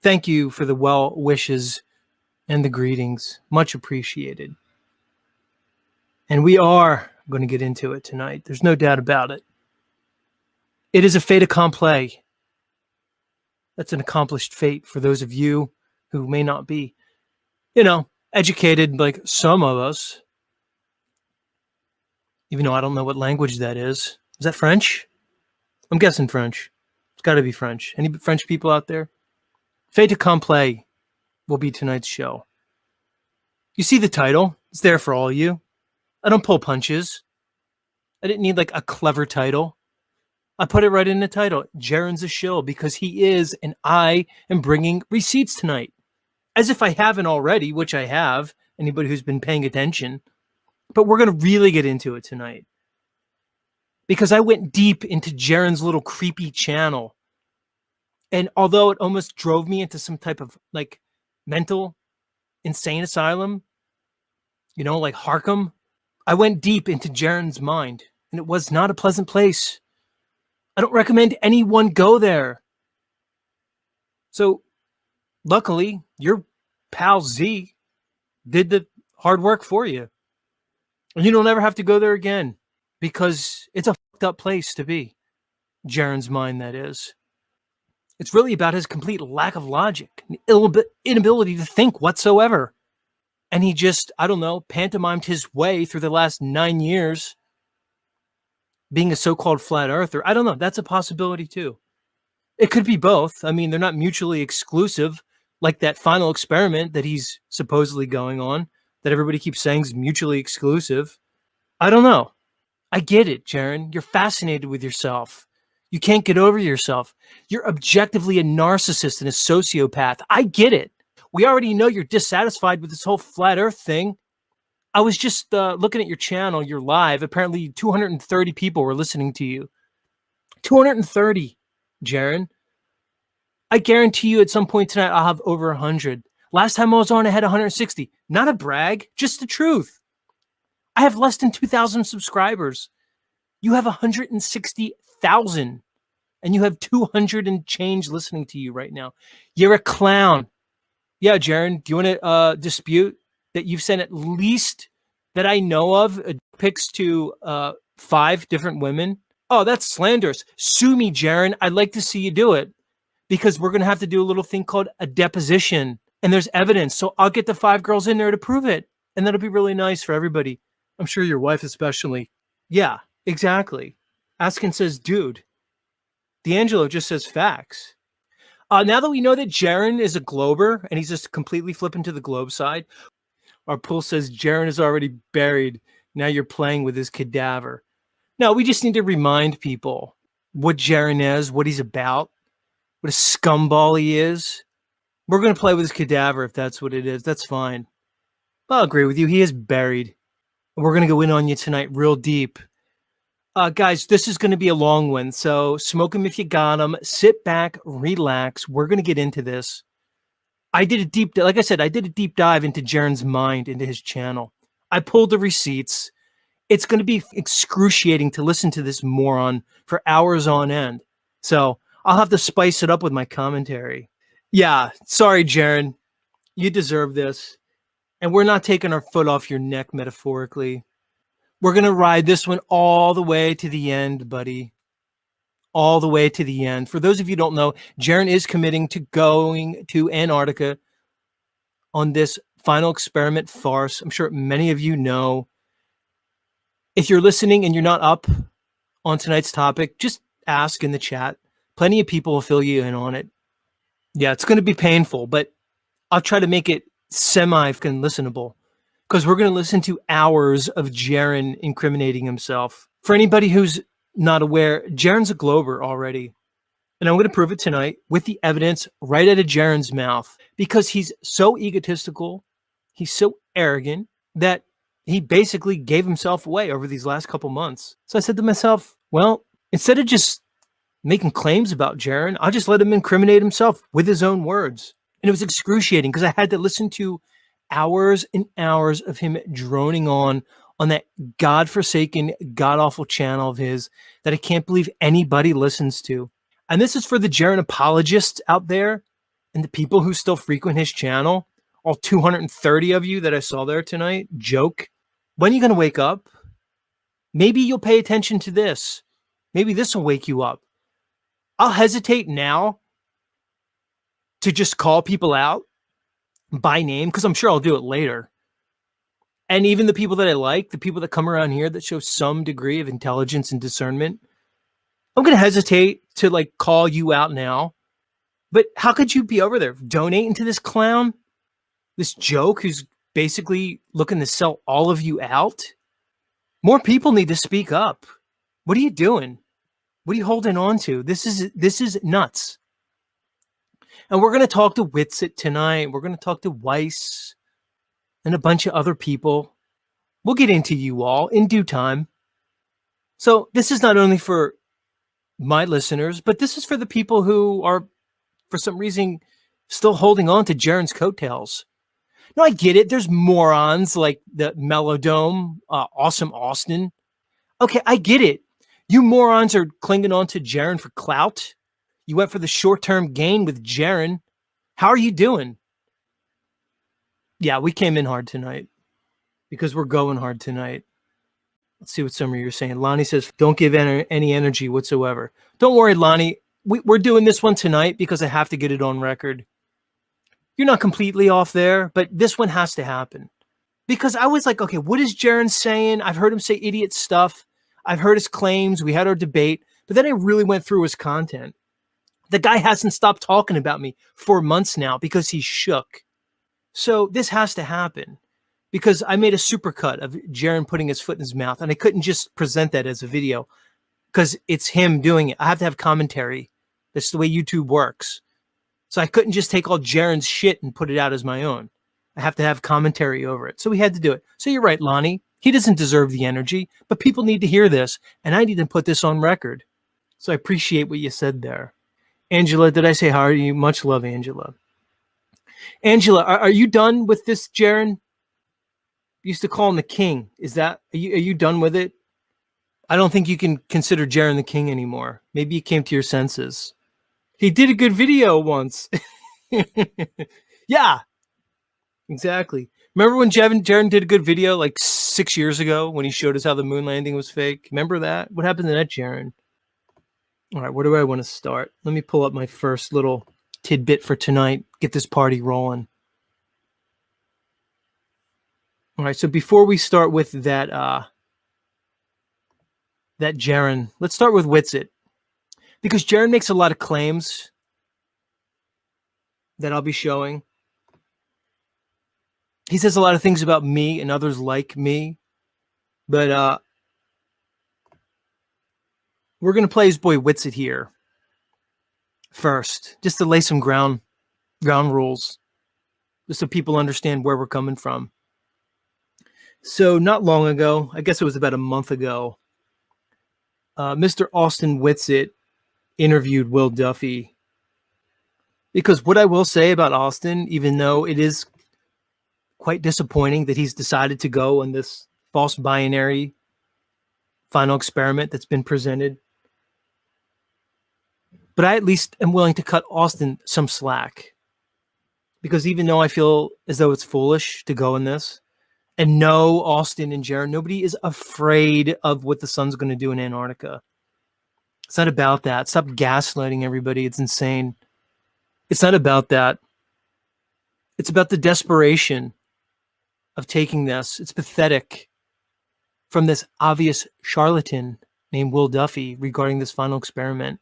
Thank you for the well wishes and the greetings. Much appreciated. And we are going to get into it tonight. There's no doubt about it. It is a fait accompli. That's an accomplished fate for those of you who may not be, educated like some of us. Even though I don't know what language that is. Is that French? I'm guessing French. It's got to be French. Any French people out there? Fait accompli will be tonight's show. You see the title. It's there for all of you. I don't pull punches. I didn't need like a clever title. I put it right in the title. Jeran's a shill because he is, and I am bringing receipts tonight. As if I haven't already, which I have, anybody who's been paying attention. But we're going to really get into it tonight. Because I went deep into Jeran's little creepy channel. And although it almost drove me into some type of like mental insane asylum, like Harkham, I went deep into Jeran's mind. And it was not a pleasant place. I don't recommend anyone go there. So, luckily, your pal Z did the hard work for you. And you don't ever have to go there again because it's a fucked up place to be. Jeran's mind, that is. It's really about his complete lack of logic, and inability to think whatsoever. And he just, pantomimed his way through the last 9 years being a so-called flat earther. I don't know. That's a possibility too. It could be both. I mean, they're not mutually exclusive, like that final experiment that he's supposedly going on, that everybody keeps saying is mutually exclusive. I don't know. I get it, Jeran. You're fascinated with yourself. You can't get over yourself. You're objectively a narcissist and a sociopath. I get it. We already know you're dissatisfied with this whole flat earth thing. I was just looking at your channel, your live. Apparently 230 people were listening to you. 230, Jeran. I guarantee you at some point tonight I'll have over 100. Last time I was on, I had 160. Not a brag, just the truth. I have less than 2,000 subscribers. You have 160,000. And you have 200 and change listening to you right now. You're a clown. Yeah, Jeran, do you want to dispute that you've sent at least, that I know of, pics to 5 different women? Oh, that's slanderous. Sue me, Jeran. I'd like to see you do it. Because we're going to have to do a little thing called a deposition. And there's evidence. So I'll get the 5 girls in there to prove it. And that'll be really nice for everybody. I'm sure your wife especially. Yeah, exactly. Askin says, dude. D'Angelo just says facts. Now that we know that Jeran is a glober and he's just completely flipping to the globe side, our pool says Jeran is already buried. Now you're playing with his cadaver. No, we just need to remind people what Jeran is, what he's about, what a scumball he is. We're going to play with his cadaver if that's what it is. That's fine. I'll agree with you. He is buried. We're going to go in on you tonight real deep. Guys, this is going to be a long one, so smoke them if you got them. Sit back, relax. We're going to get into this. I did a deep dive into Jeran's mind, into his channel. I pulled the receipts. It's going to be excruciating to listen to this moron for hours on end. So I'll have to spice it up with my commentary. Yeah, sorry, Jeran. You deserve this. And we're not taking our foot off your neck, metaphorically. We're going to ride this one all the way to the end, buddy. All the way to the end. For those of you who don't know, Jeran is committing to going to Antarctica on this final experiment farce. I'm sure many of you know. If you're listening and you're not up on tonight's topic, just ask in the chat. Plenty of people will fill you in on it. Yeah, it's going to be painful, but I'll try to make it semi-listenable. Because we're going to listen to hours of Jeran incriminating himself. For anybody who's not aware, Jeran's a glober already. And I'm going to prove it tonight with the evidence right out of Jeran's mouth. Because he's so egotistical, he's so arrogant, that he basically gave himself away over these last couple months. So I said to myself, well, instead of just making claims about Jeran, I'll just let him incriminate himself with his own words. And it was excruciating because I had to listen to hours and hours of him droning on that godforsaken, god-awful channel of his that I can't believe anybody listens to. And this is for the Jeran apologists out there And the people who still frequent his channel, all 230 of you that I saw there tonight, joke. When are you going to wake up? Maybe you'll pay attention to this. Maybe this will wake you up. I'll hesitate now to just call people out by name, because I'm sure I'll do it later. And even the people that I like, the people that come around here that show some degree of intelligence and discernment, I'm going to hesitate to like call you out now. But how could you be over there donating to this clown, this joke who's basically looking to sell all of you out? More people need to speak up. What are you doing? What are you holding on to? This is nuts. And we're going to talk to Witsit tonight. We're going to talk to Weiss and a bunch of other people. We'll get into you all in due time. So this is not only for my listeners, but this is for the people who are, for some reason, still holding on to Jeran's coattails. No, I get it. There's morons like the Melodome, Awesome Austin. Okay, I get it. You morons are clinging on to Jeran for clout. You went for the short-term gain with Jeran. How are you doing? Yeah, we came in hard tonight because we're going hard tonight. Let's see what some of you are saying. Lonnie says, don't give any energy whatsoever. Don't worry, Lonnie. We're doing this one tonight because I have to get it on record. You're not completely off there, but this one has to happen. Because I was like, okay, what is Jeran saying? I've heard him say idiot stuff. I've heard his claims. We had our debate. But then I really went through his content. The guy hasn't stopped talking about me for months now because he's shook. So this has to happen. Because I made a supercut of Jeran putting his foot in his mouth. And I couldn't just present that as a video. Because it's him doing it. I have to have commentary. That's the way YouTube works. So I couldn't just take all Jeran's shit and put it out as my own. I have to have commentary over it. So we had to do it. So you're right, Lonnie. He doesn't deserve the energy, but people need to hear this, and I need to put this on record. So I appreciate what you said there. Angela, did I say how are you? Much love, Angela. Angela, are you done with this Jeran? Used to call him the king. Are you done with it? I don't think you can consider Jeran the king anymore. Maybe you came to your senses. He did a good video once. Yeah, exactly. Remember when Jeran did a good video like 6 years ago when he showed us how the moon landing was fake? Remember that? What happened to that, Jeran? All right, where do I want to start? Let me pull up my first little tidbit for tonight. Get this party rolling. All right, so before we start with that Jeran, let's start with Witsit. Because Jeran makes a lot of claims that I'll be showing. He says a lot of things about me and others like me. But we're going to play his boy Witsit here first, just to lay some ground rules, just so people understand where we're coming from. So not long ago, I guess it was about a month ago, Mr. Austin Witsit interviewed Will Duffy. Because what I will say about Austin, even though it is quite disappointing that he's decided to go on this false binary final experiment that's been presented, but I at least am willing to cut Austin some slack. Because even though I feel as though it's foolish to go in this, and no, Austin and Jeran, nobody is afraid of what the sun's going to do in Antarctica. It's not about that. Stop gaslighting everybody. It's insane. It's not about that. It's about the desperation of taking this. It's pathetic from this obvious charlatan named Will Duffy regarding this final experiment.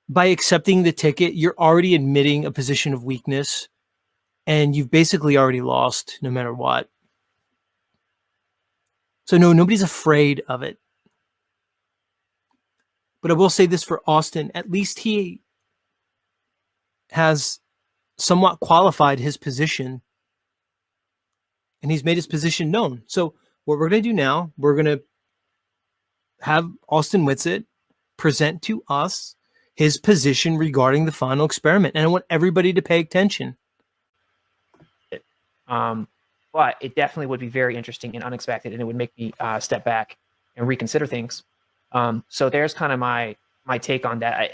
By accepting the ticket, you're already admitting a position of weakness, and you've basically already lost no matter what. So no, nobody's afraid of it. But I will say this for Austin, at least he has somewhat qualified his position, and he's made his position known. So what we're going to do now, we're going to have Austin Witsit present to us his position regarding the final experiment. And I want everybody to pay attention. But it definitely would be very interesting and unexpected, and it would make me step back and reconsider things. So there's kind of my take on that.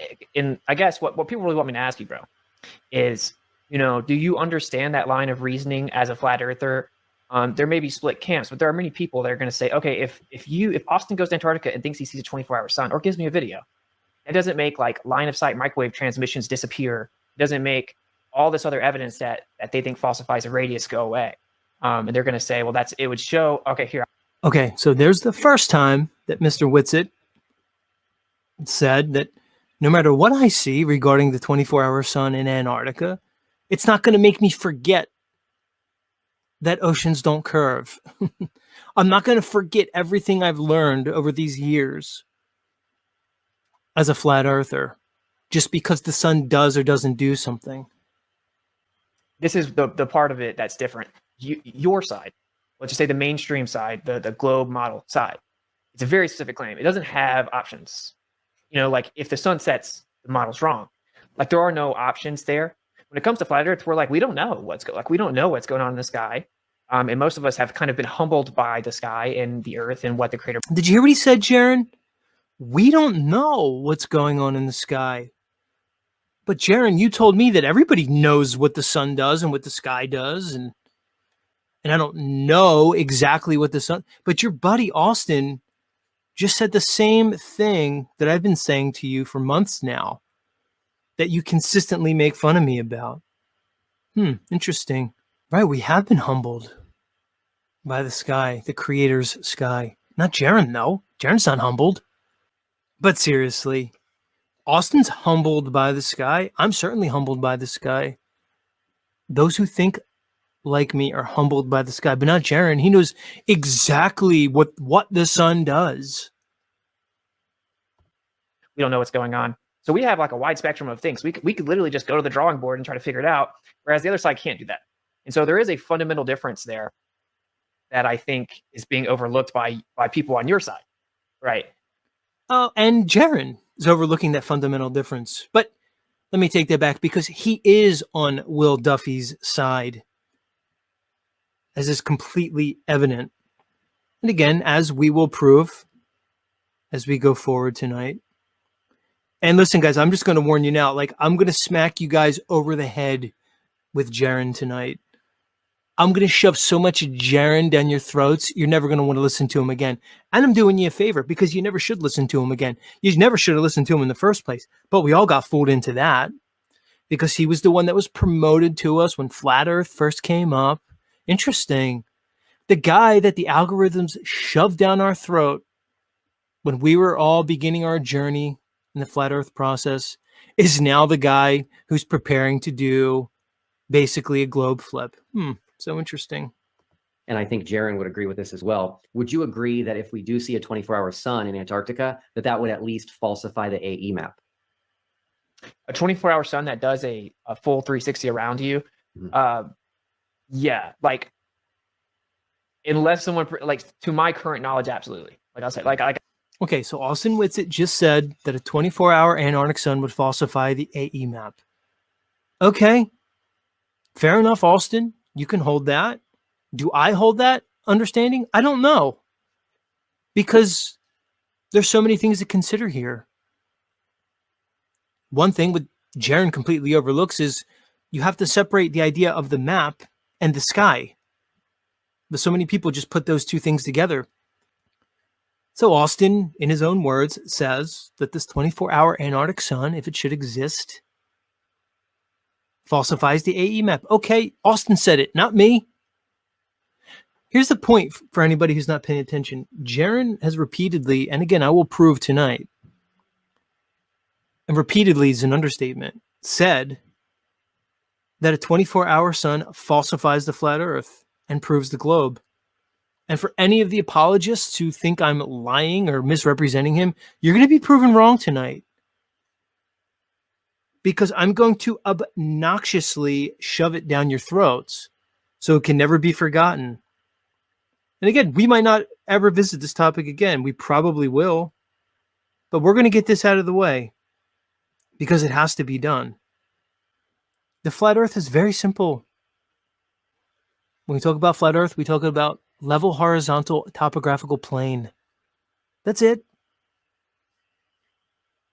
I guess what people really want me to ask you, bro, is, do you understand that line of reasoning as a flat earther? There may be split camps, but there are many people that are going to say, okay, if Austin goes to Antarctica and thinks he sees a 24-hour sun or gives me a video, it doesn't make like line of sight microwave transmissions disappear. It doesn't make all this other evidence that they think falsifies a radius go away. And they're going to say, well, it would show, okay, here. Okay, so there's the first time that Mr. Whitsitt said that no matter what I see regarding the 24-hour sun in Antarctica, it's not going to make me forget that oceans don't curve. I'm not going to forget everything I've learned over these years as a flat earther just because the sun does or doesn't do something. This is the part of it that's different. Your side, let's just say the mainstream side, the globe model side, it's a very specific claim. It doesn't have options. Like if the sun sets, the model's wrong. Like there are no options there. When it comes to flat Earth, we're like, we don't know what's going on in the sky. And most of us have kind of been humbled by the sky and the Earth and what the creator. Did you hear what he said, Jeran? We don't know what's going on in the sky. But Jeran, you told me that everybody knows what the sun does and what the sky does. And I don't know exactly what the sun, but your buddy Austin just said the same thing that I've been saying to you for months now, that you consistently make fun of me about. Interesting. Right, we have been humbled by the sky, the creator's sky. Not Jeran, though. Jeran's not humbled. But seriously, Austin's humbled by the sky. I'm certainly humbled by the sky. Those who think like me are humbled by the sky, but not Jeran. He knows exactly what the sun does. We don't know what's going on. So we have like a wide spectrum of things. We could literally just go to the drawing board and try to figure it out, whereas the other side can't do that. And so there is a fundamental difference there that I think is being overlooked by people on your side, right? Oh, and Jeran is overlooking that fundamental difference. But let me take that back, because he is on Will Duffy's side, as is completely evident. And again, as we will prove as we go forward tonight. And listen, guys, I'm just going to warn you now. Like, I'm going to smack you guys over the head with Jeran tonight. I'm going to shove so much Jeran down your throats, you're never going to want to listen to him again. And I'm doing you a favor, because you never should listen to him again. You never should have listened to him in the first place. But we all got fooled into that, because he was the one that was promoted to us when Flat Earth first came up. Interesting. The guy that the algorithms shoved down our throat when we were all beginning our journey in the Flat Earth process is now the guy who's preparing to do basically a globe flip. So interesting. And I think Jeran would agree with this as well. Would you agree that if we do see a 24-hour sun in Antarctica, that would at least falsify the AE map? A 24-hour sun that does a full 360 around you, yeah, like unless someone like, to my current knowledge, absolutely. Like I'll say, like okay, so Austin Whitsitt just said that a 24-hour Antarctic sun would falsify the AE map. Okay, fair enough, Austin. You can hold that. Do I hold that understanding? I don't know, because there's so many things to consider here. One thing what Jeran completely overlooks is you have to separate the idea of the map and the sky. But so many people just put those two things together. So Austin, in his own words, says that this 24-hour Antarctic sun, if it should exist, falsifies the AE map. Okay, Austin said it, not me. Here's the point for anybody who's not paying attention. Jeran has repeatedly, and again, I will prove tonight, and repeatedly is an understatement, said that a 24-hour sun falsifies the flat Earth and proves the globe. And for any of the apologists who think I'm lying or misrepresenting him, you're going to be proven wrong tonight. Because I'm going to obnoxiously shove it down your throats so it can never be forgotten. And again, we might not ever visit this topic again. We probably will. But we're going to get this out of the way, because it has to be done. The flat Earth is very simple. When we talk about flat Earth, we talk about level horizontal topographical plane. That's it.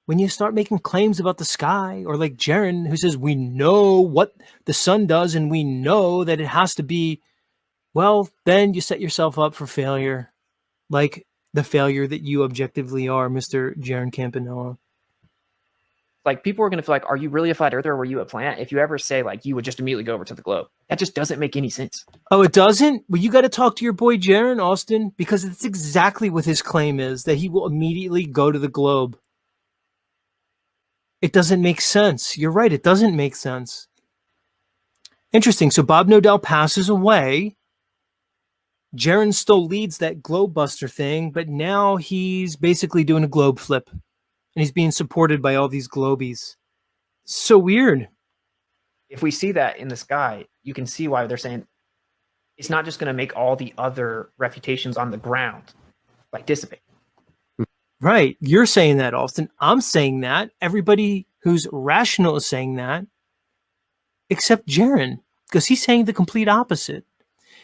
when you start making claims about the sky, or like Jeran, who says, we know what the sun does and we know that it has to be, well, then you set yourself up for failure, like the failure that you objectively are, Mr. Jeran Campanella. Like, people are going to feel like, are you really a flat earther or were you a plant? If you ever say, like, you would just immediately go over to the globe. That just doesn't make any sense. Oh, it doesn't? Well, you got to talk to your boy Jeran, Austin, because it's exactly what his claim is, that he will immediately go to the globe. It doesn't make sense. You're right. It doesn't make sense. Interesting. So Bob Nodell passes away. Jeran still leads that globe buster thing, but now he's basically doing a globe flip. And he's being supported by all these globies. So weird. If we see that in the sky, you can see why they're saying it's not just going to make all the other refutations on the ground like dissipate. Right. You're saying that, Austin. I'm saying that. Everybody who's rational is saying that, except Jeran, because he's saying the complete opposite.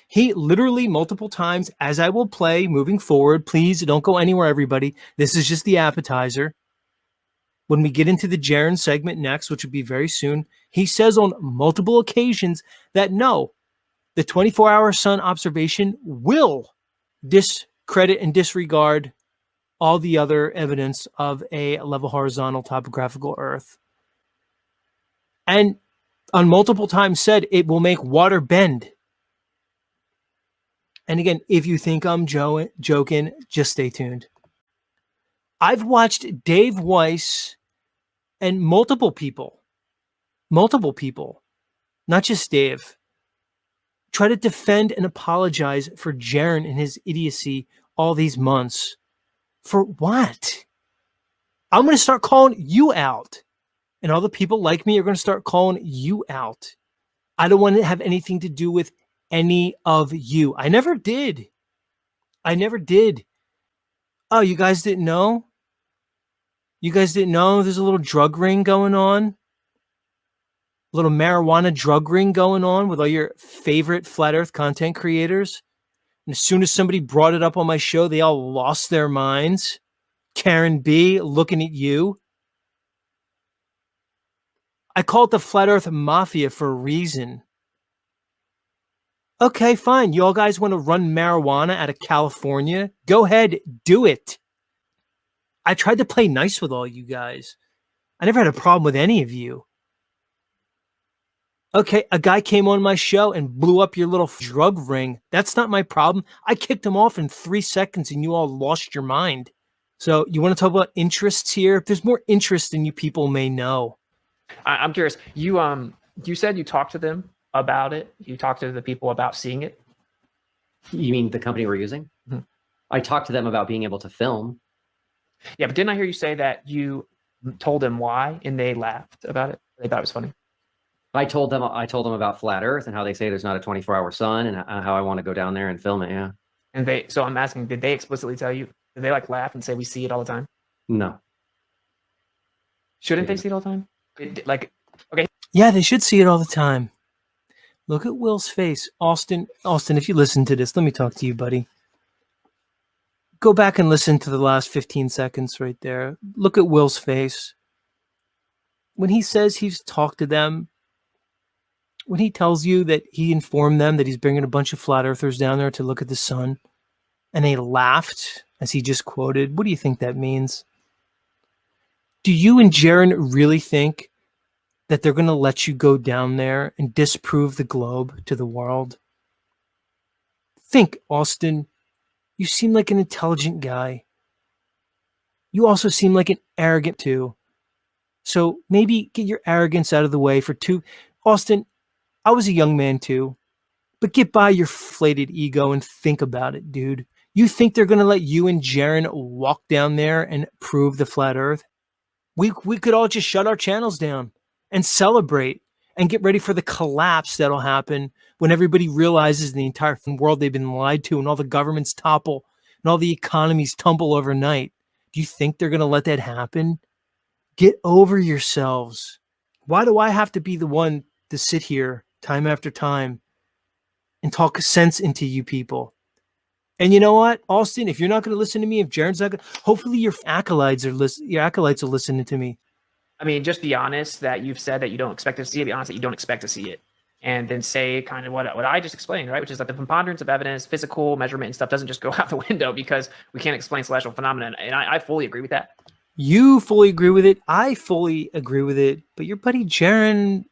He literally multiple times, as I will play moving forward, please don't go anywhere, everybody. This is just the appetizer. When we get into the Jeran segment next, which will be very soon, he says on multiple occasions that no, the 24-hour sun observation will discredit and disregard all the other evidence of a level horizontal topographical Earth. And on multiple times said it will make water bend. And again, if you think I'm joking, just stay tuned. I've watched Dave Weiss and multiple people, not just Dave, try to defend and apologize for Jeran and his idiocy all these months. For what? I'm going to start calling you out. And all the people like me are going to start calling you out. I don't want to have anything to do with any of you. I never did. Oh, you guys didn't know? You guys didn't know there's a little drug ring going on? A little marijuana drug ring going on with all your favorite Flat Earth content creators? And as soon as somebody brought it up on my show, they all lost their minds. Karen B, looking at you. I call it the Flat Earth Mafia for a reason. Okay, fine. You all guys want to run marijuana out of California? Go ahead, do it. I tried to play nice with all you guys. I never had a problem with any of you. Okay, a guy came on my show and blew up your little drug ring. That's not my problem. I kicked him off in 3 seconds and you all lost your mind. So you want to talk about interests here? There's more interest than you people may know. I'm curious. You said you talked to them about it. You talked to the people about seeing it. You mean the company we're using? Mm-hmm. I talked to them about being able to film. Yeah, but didn't I hear you say that you told them why and they laughed about it? They thought it was funny. I told them about flat Earth and how they say there's not a 24-hour sun and how I want to go down there and film it. Yeah. And so I'm asking, did they explicitly tell you? Did they like laugh and say we see it all the time? No. Shouldn't they see it all the time? Okay. Yeah, they should see it all the time. Look at Will's face. Austin, if you listen to this, let me talk to you, buddy. Go back and listen to the last 15 seconds right there. Look at Will's face. When he says he's talked to them, when he tells you that he informed them that he's bringing a bunch of flat earthers down there to look at the sun, and they laughed, as he just quoted, what do you think that means? Do you and Jeran really think that they're going to let you go down there and disprove the globe to the world? Think, Austin. You seem like an intelligent guy. You also seem like an arrogant too. So maybe get your arrogance out of the way for two. Austin, I was a young man too. But get by your inflated ego and think about it, dude. You think they're going to let you and Jeran walk down there and prove the flat earth? We could all just shut our channels down and celebrate and get ready for the collapse that'll happen when everybody realizes the entire world they've been lied to and all the governments topple and all the economies tumble overnight. Do you think they're going to let that happen? Get over yourselves. Why do I have to be the one to sit here time after time and talk sense into you people? And you know what, Austin, if you're not going to listen to me, if Jaren's not going to, hopefully your acolytes are listening to me. I mean, just be honest that you've said that you don't expect to see it. Be honest that you don't expect to see it. And then say kind of what I just explained, right? Which is that the preponderance of evidence, physical measurement and stuff doesn't just go out the window because we can't explain celestial phenomena. And I fully agree with that. You fully agree with it. I fully agree with it. But your buddy Jeran,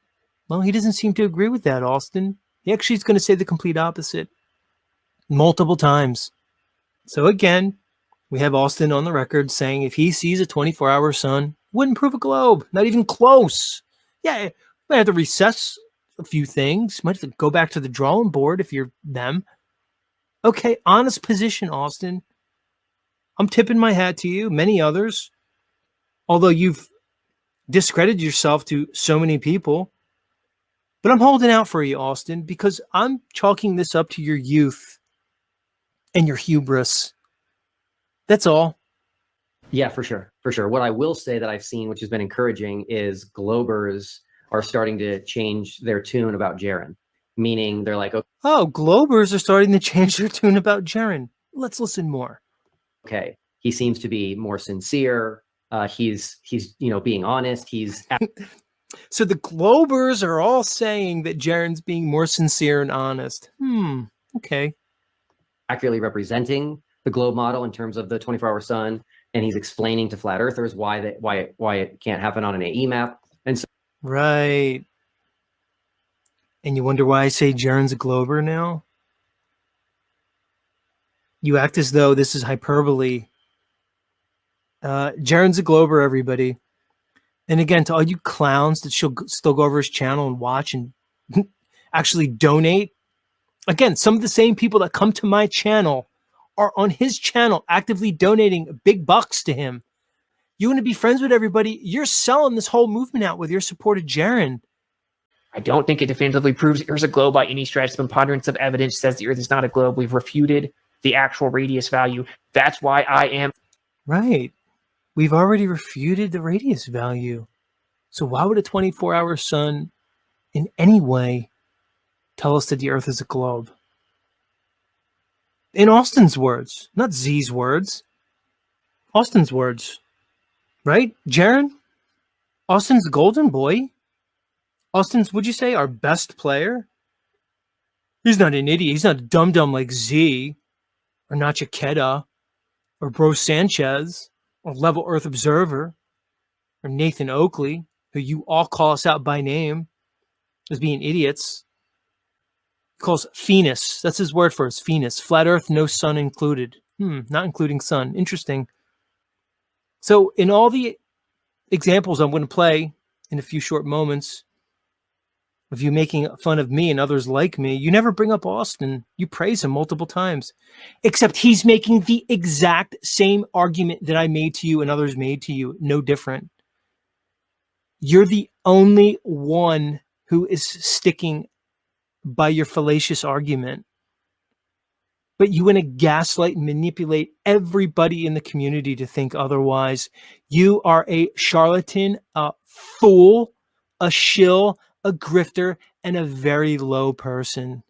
well, he doesn't seem to agree with that, Austin. He actually is going to say the complete opposite multiple times. So again, we have Austin on the record saying if he sees a 24-hour sun, wouldn't prove a globe. Not even close. Yeah, might have to recess a few things. Might have to go back to the drawing board if you're them. Okay, honest position, Austin. I'm tipping my hat to you, many others. Although you've discredited yourself to so many people. But I'm holding out for you, Austin, because I'm chalking this up to your youth and your hubris. That's all. Yeah, for sure. For sure. What I will say that I've seen, which has been encouraging, is Globers are starting to change their tune about Jeran. Meaning they're like, oh, Globers are starting to change their tune about Jeran. Let's listen more. Okay, he seems to be more sincere. He's being honest. He's so the Globers are all saying that Jeran's being more sincere and honest. Okay. Accurately representing the globe model in terms of the 24-hour sun, and he's explaining to flat earthers why it can't happen on an AE map. And so right. And you wonder why I say Jeran's a Glober now? You act as though this is hyperbole. Jeran's a Glober, everybody. And again, to all you clowns that should still go over his channel and watch and actually donate. Again, some of the same people that come to my channel are on his channel actively donating big bucks to him. You want to be friends with everybody? You're selling this whole movement out with your support of Jeran. I don't think it definitively proves the Earth's a globe by any stretch. The preponderance of evidence says the Earth is not a globe. We've refuted the actual radius value. That's why I am... Right. We've already refuted the radius value. So why would a 24-hour sun in any way tell us that the Earth is a globe? In Austin's words, not Z's words. Austin's words. Right, Jeran? Austin's the golden boy. Austin's, would you say, our best player? He's not an idiot. He's not a dum-dum like Z or Nachiketa or Bro Sanchez or Level Earth Observer or Nathan Oakley, who you all call us out by name as being idiots. He calls Phoenix. That's his word for us, Phoenix. Flat Earth, no sun included. Not including sun. Interesting. So in all the examples I'm going to play in a few short moments of you making fun of me and others like me, you never bring up Austin. You praise him multiple times. Except he's making the exact same argument that I made to you and others made to you. No different. You're the only one who is sticking by your fallacious argument. But you want to gaslight and manipulate everybody in the community to think otherwise. You are a charlatan, a fool, a shill, a grifter, and a very low person.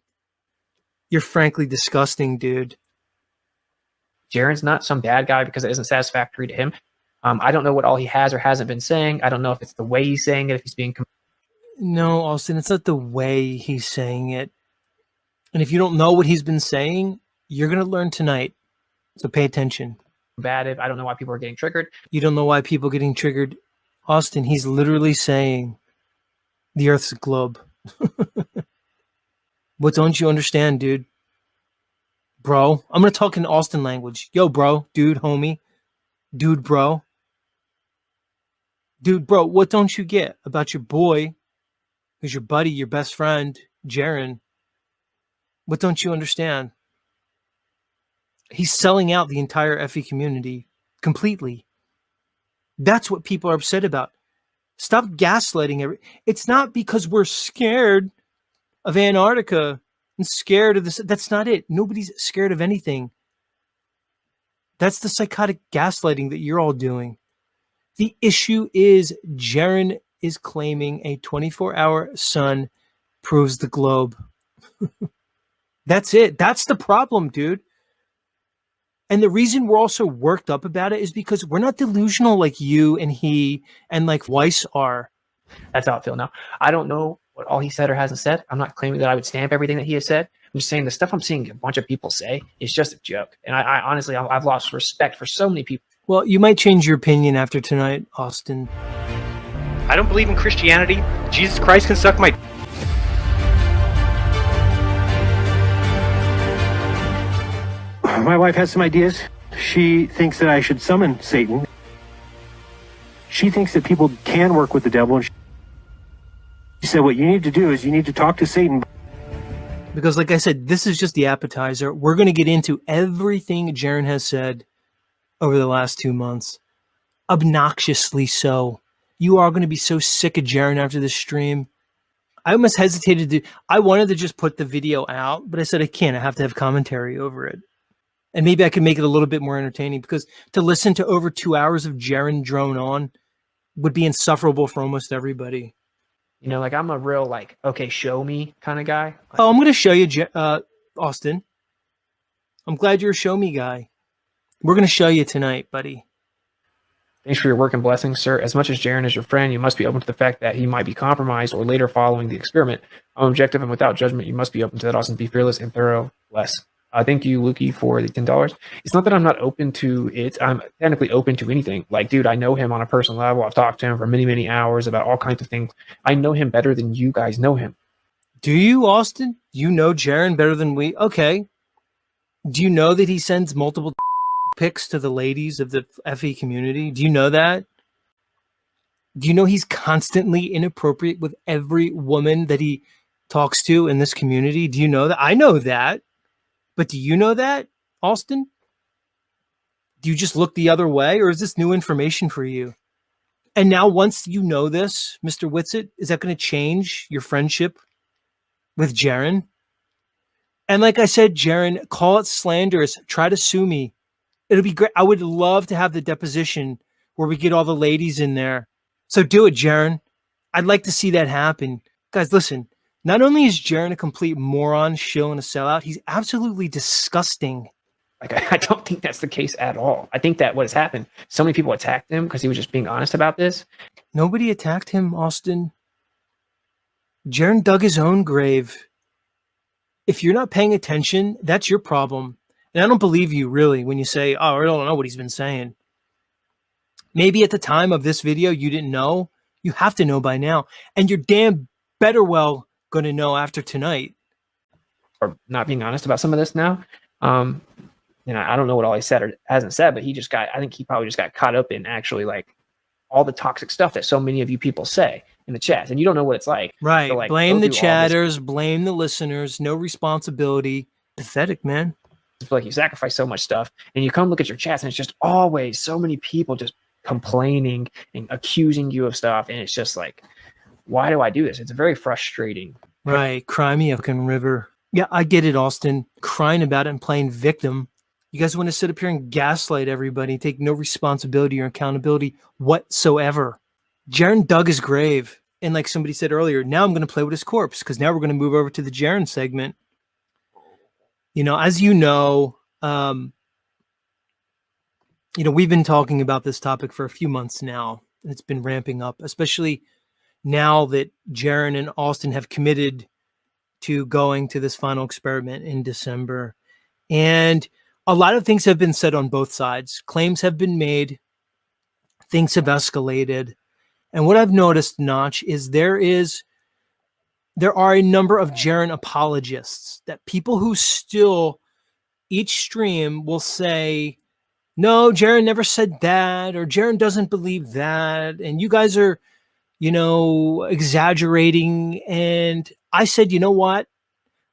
You're frankly disgusting, dude. Jeran's not some bad guy because it isn't satisfactory to him. I don't know what all he has or hasn't been saying. I don't know if it's the way he's saying it, if he's being... No, Austin, it's not the way he's saying it. And if you don't know what he's been saying, you're going to learn tonight. So pay attention. combative. I don't know why people are getting triggered. You don't know why people are getting triggered. Austin, he's literally saying the Earth's a globe. What don't you understand, dude? Bro, I'm going to talk in Austin language. Yo, bro, dude, homie, dude, bro. Dude, bro, what don't you get about your boy, who's your buddy, your best friend, Jeran? What don't you understand? He's selling out the entire FE community completely. That's what people are upset about. Stop gaslighting. It's not because we're scared of Antarctica and scared of this. That's not it. Nobody's scared of anything. That's the psychotic gaslighting that you're all doing. The issue is Jeran is claiming a 24-hour sun proves the globe. That's it. That's the problem, dude. And the reason we're also worked up about it is because we're not delusional like you and he and like Weiss are. That's how I feel now. I don't know what all he said or hasn't said. I'm not claiming that I would stamp everything that he has said. I'm just saying the stuff I'm seeing a bunch of people say is just a joke. And I honestly, I've lost respect for so many people. Well, you might change your opinion after tonight, Austin. I don't believe in Christianity. Jesus Christ can suck my... My wife has some ideas. She thinks that I should summon Satan. She thinks that people can work with the devil. And she said, what you need to do is you need to talk to Satan. Because like I said, this is just the appetizer. We're going to get into everything Jeran has said over the last 2 months. Obnoxiously so. You are going to be so sick of Jeran after this stream. I almost hesitated to... I wanted to just put the video out, but I said I can't. I have to have commentary over it. And maybe I could make it a little bit more entertaining, because to listen to over 2 hours of Jeran drone on would be insufferable for almost everybody. You know, like I'm a real like, okay, show me kind of guy. Oh, I'm going to show you, Austin. I'm glad you're a show me guy. We're going to show you tonight, buddy. Thanks for your work and blessings, sir. As much as Jeran is your friend, you must be open to the fact that he might be compromised or later following the experiment. I'm objective and without judgment. You must be open to that, Austin. Be fearless and thorough. Less. Thank you, Lukey, for the $10. It's not that I'm not open to it. I'm technically open to anything. Like, dude, I know him on a personal level. I've talked to him for many, many hours about all kinds of things. I know him better than you guys know him. Do you, Austin? You know Jeran better than we? Okay. Do you know that he sends multiple pics to the ladies of the FE community? Do you know that? Do you know he's constantly inappropriate with every woman that he talks to in this community? Do you know that? I know that. But do you know that, Austin? Do you just look the other way, or is this new information for you? And now once you know this, Mr. Whitsitt, is that going to change your friendship with Jeran? And like I said, Jeran, call it slanderous. Try to sue me. It'll be great. I would love to have the deposition where we get all the ladies in there. So do it, Jeran. I'd like to see that happen. Guys, listen. Not only is Jeran a complete moron, shill, and a sellout, he's absolutely disgusting. Like, I don't think that's the case at all. I think that what has happened, so many people attacked him because he was just being honest about this. Nobody attacked him, Austin. Jeran dug his own grave. If you're not paying attention, that's your problem. And I don't believe you, really, when you say, oh, I don't know what he's been saying. Maybe at the time of this video, you didn't know. You have to know by now. And you're damn better well going to know after tonight. Or not being honest about some of this now. You know, I don't know what all he said or hasn't said, but I think he probably just got caught up in actually like all the toxic stuff that so many of you people say in the chat. And you don't know what it's like. Right. So, like, blame the chatters, blame the listeners, no responsibility. Pathetic, man. I feel like you sacrifice so much stuff and you come look at your chats and it's just always so many people just complaining and accusing you of stuff. And it's just like, why do I do this? It's very frustrating. Right. Cry me a fucking river. Yeah, I get it, Austin. Crying about it and playing victim. You guys want to sit up here and gaslight everybody, take no responsibility or accountability whatsoever. Jeran dug his grave. And like somebody said earlier, now I'm going to play with his corpse, because now we're going to move over to the Jeran segment. You know, as you know, we've been talking about this topic for a few months now. It's been ramping up, especially now that Jeran and Austin have committed to going to this final experiment in December. And a lot of things have been said on both sides. Claims have been made. Things have escalated. And what I've noticed, Notch, is there are a number of Jeran apologists, that people who still each stream will say, no, Jeran never said that, or Jeran doesn't believe that, and you guys are, exaggerating. And I said, you know what?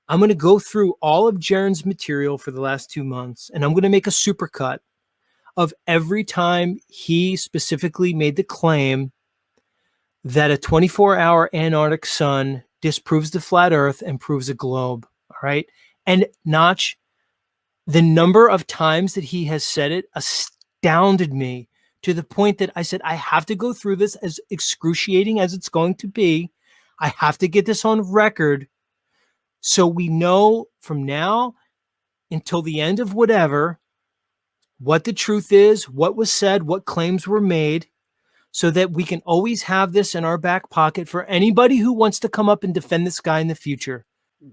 I'm going to go through all of Jeran's material for the last 2 months, and I'm going to make a supercut of every time he specifically made the claim that a 24-hour Antarctic sun disproves the flat Earth and proves a globe. All right. And Notch, the number of times that he has said it astounded me, to the point that I said, I have to go through this, as excruciating as it's going to be. I have to get this on record, so we know from now until the end of whatever, what the truth is, what was said, what claims were made, so that we can always have this in our back pocket for anybody who wants to come up and defend this guy in the future.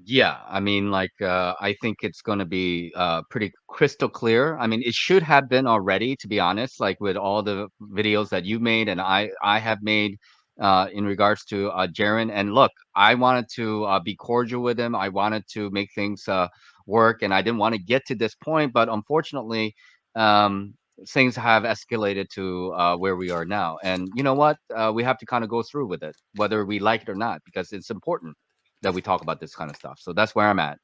Yeah, I mean, like, I think it's going to be pretty crystal clear. I mean, it should have been already, to be honest, like with all the videos that you made and I have made in regards to Jeran. And look, I wanted to be cordial with him. I wanted to make things work, and I didn't want to get to this point. But unfortunately, things have escalated to where we are now. And you know what? We have to kind of go through with it, whether we like it or not, because it's important that we talk about this kind of stuff. So that's where I'm at.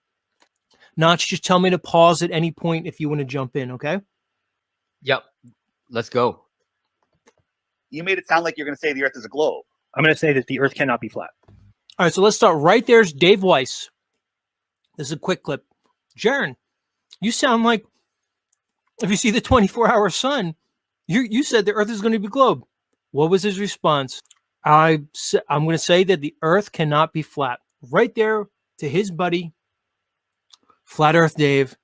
Notch, just tell me to pause at any point if you want to jump in, okay? Yep. Let's go. You made it sound like you're going to say the Earth is a globe. I'm going to say that the Earth cannot be flat. All right, so let's start right there's Dave Weiss. This is a quick clip. Jeran, you sound like if you see the 24-hour sun, you said the Earth is going to be a globe. What was his response? I'm going to say that the Earth cannot be flat. Right there to his buddy, Flat Earth Dave,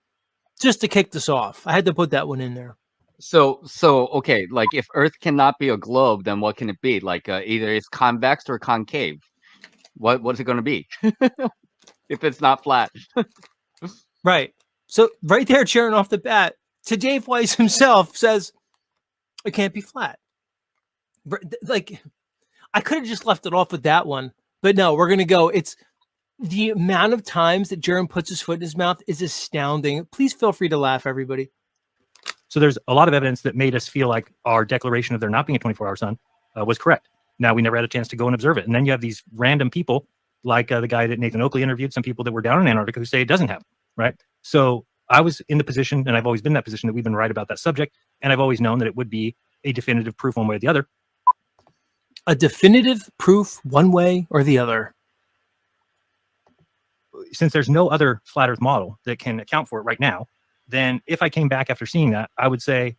just to kick this off. I had to put that one in there. So okay, like if Earth cannot be a globe, then what can it be? Like either it's convex or concave. What is it going to be if it's not flat? Right. So right there, Jeran off the bat, to Dave Weiss himself says it can't be flat. Like I could have just left it off with that one, but no, we're going to go. It's the amount of times that Jeran puts his foot in his mouth is astounding. Please feel free to laugh, everybody. So there's a lot of evidence that made us feel like our declaration of there not being a 24-hour sun was correct. Now, we never had a chance to go and observe it. And then you have these random people, like the guy that Nathan Oakley interviewed, some people that were down in Antarctica who say it doesn't happen, right? So I was in the position, and I've always been in that position, that we've been right about that subject. And I've always known that it would be a definitive proof one way or the other. A definitive proof one way or the other. Since there's no other flat Earth model that can account for it right now, then if I came back after seeing that, I would say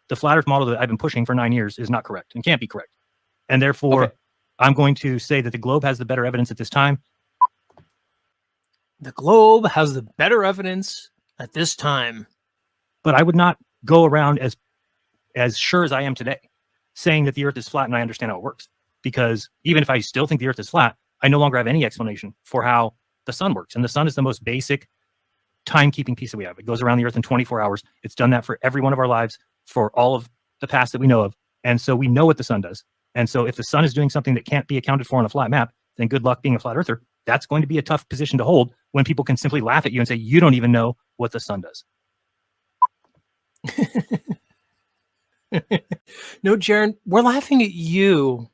the flat Earth model that I've been pushing for 9 years is not correct and can't be correct. And therefore, okay, I'm going to say that the globe has the better evidence at this time. The globe has the better evidence at this time. But I would not go around as sure as I am today saying that the Earth is flat and I understand how it works. Because even if I still think the Earth is flat, I no longer have any explanation for how the sun works. And the sun is the most basic timekeeping piece that we have. It goes around the Earth in 24 hours. It's done that for every one of our lives for all of the past that we know of. And so we know what the sun does. And so if the sun is doing something that can't be accounted for on a flat map, then good luck being a flat earther. That's going to be a tough position to hold when people can simply laugh at you and say, you don't even know what the sun does. No, Jeran, we're laughing at you.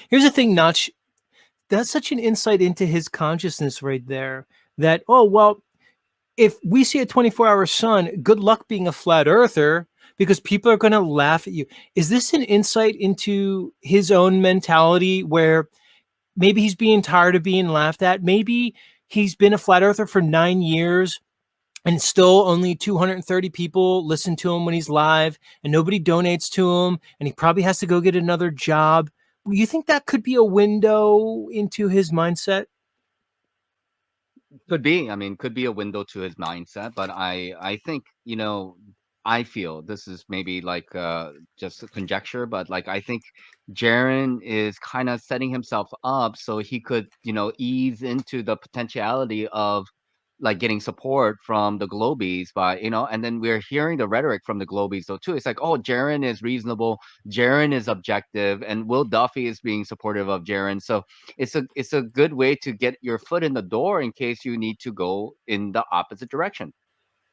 Here's the thing, Notch. That's such an insight into his consciousness right there. That, oh, well, if we see a 24-hour sun, good luck being a flat earther because people are going to laugh at you. Is this an insight into his own mentality where maybe he's being tired of being laughed at? Maybe he's been a flat earther for 9 years and still only 230 people listen to him when he's live and nobody donates to him and he probably has to go get another job. You think that could be a window into his mindset? Could be. I mean, could be a window to his mindset. But I think, you know, I feel this is maybe like just a conjecture, but like I think Jeran is kind of setting himself up so he could, you know, ease into the potentiality of like getting support from the Globies by, you know, and then we're hearing the rhetoric from the Globies though too. It's like, oh, Jeran is reasonable, Jeran is objective, and Will Duffy is being supportive of Jeran. So it's a good way to get your foot in the door in case you need to go in the opposite direction.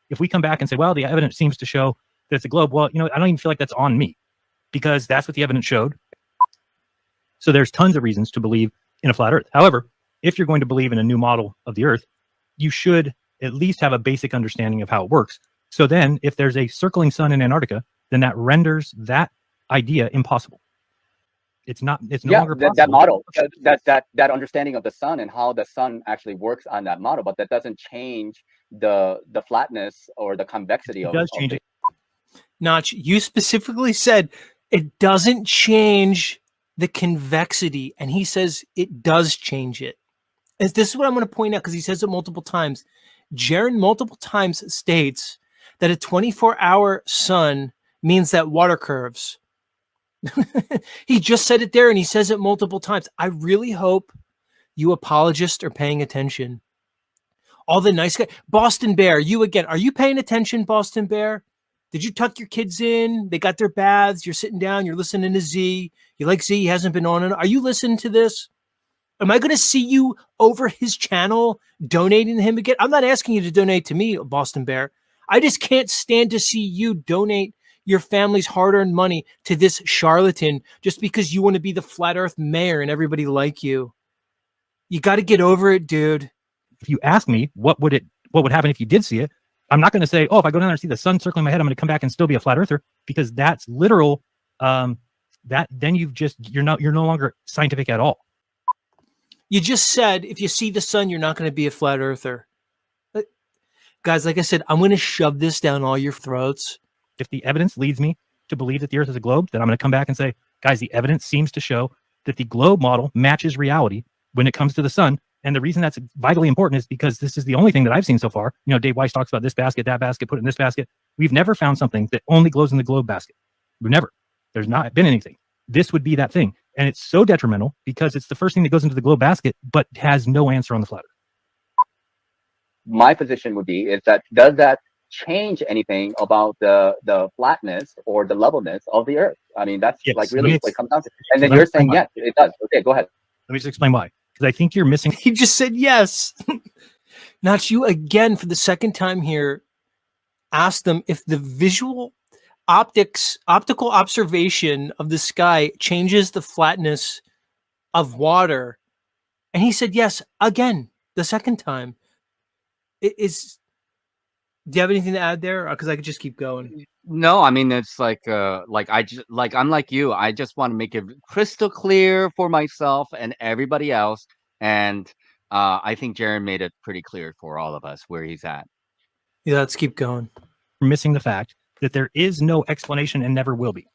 If we come back and say, well, the evidence seems to show that it's a globe, well, you know, I don't even feel like that's on me because that's what the evidence showed. So there's tons of reasons to believe in a flat Earth. However, if you're going to believe in a new model of the Earth, you should at least have a basic understanding of how it works. So then if there's a circling sun in Antarctica, then that renders that idea impossible. It's no longer possible. That model, that understanding of the sun and how the sun actually works on that model, but that doesn't change the flatness or the convexity of it. Does change it. Notch, you specifically said it doesn't change the convexity, and he says it does change it. And this is what I'm going to point out because he says it multiple times. Jeran multiple times states that a 24-hour sun means that water curves. He just said it there, and he says it multiple times. I really hope you apologists are paying attention. All the nice guys. Boston Bear, you again. Are you paying attention, Boston Bear? Did you tuck your kids in? They got their baths. You're sitting down. You're listening to Z. You like Z. He hasn't been on. Are you listening to this? Am I going to see you over his channel donating to him again? I'm not asking you to donate to me, Boston Bear. I just can't stand to see you donate your family's hard-earned money to this charlatan just because you want to be the flat earth mayor and everybody like you. You got to get over it, dude. If you ask me what would happen if you did see it, I'm not going to say, oh, if I go down there and see the sun circling my head, I'm going to come back and still be a flat earther, because that's literal. Then you're no longer scientific at all. You just said if you see the sun, you're not going to be a flat earther. But, guys, like I said, I'm going to shove this down all your throats. If the evidence leads me to believe that the earth is a globe, then I'm going to come back and say, guys, the evidence seems to show that the globe model matches reality when it comes to the sun. And the reason that's vitally important is because this is the only thing that I've seen so far. You know, Dave Weiss talks about this basket, that basket, put it in this basket. We've never found something that only glows in the globe basket. We've never. There's not been anything. This would be that thing. And it's so detrimental because it's the first thing that goes into the globe basket, but has no answer on the flat earth. My position would be is that does that change anything about the flatness or the levelness of the earth? I mean, that's yes. like really what it comes down to. And then you're saying, yes, it does. Okay, go ahead. Let me just explain why. Because I think you're missing. He just said yes. Not you again for the second time here. Ask them if the optical observation of the sky changes the flatness of water. And he said yes again, the second time. Do you have anything to add there? Because I could just keep going. No, I mean, it's like I'm like you. I just want to make it crystal clear for myself and everybody else. And I think Jeran made it pretty clear for all of us where he's at. Yeah, let's keep going. We're missing the fact that there is no explanation and never will be.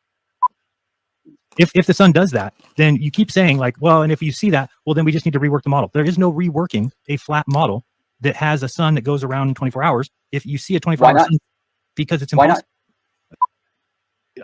If the sun does that, then you keep saying like, well, and if you see that, well, then we just need to rework the model. There is no reworking a flat model that has a sun that goes around in 24 hours. If you see a 24-hour sun, because it's impossible.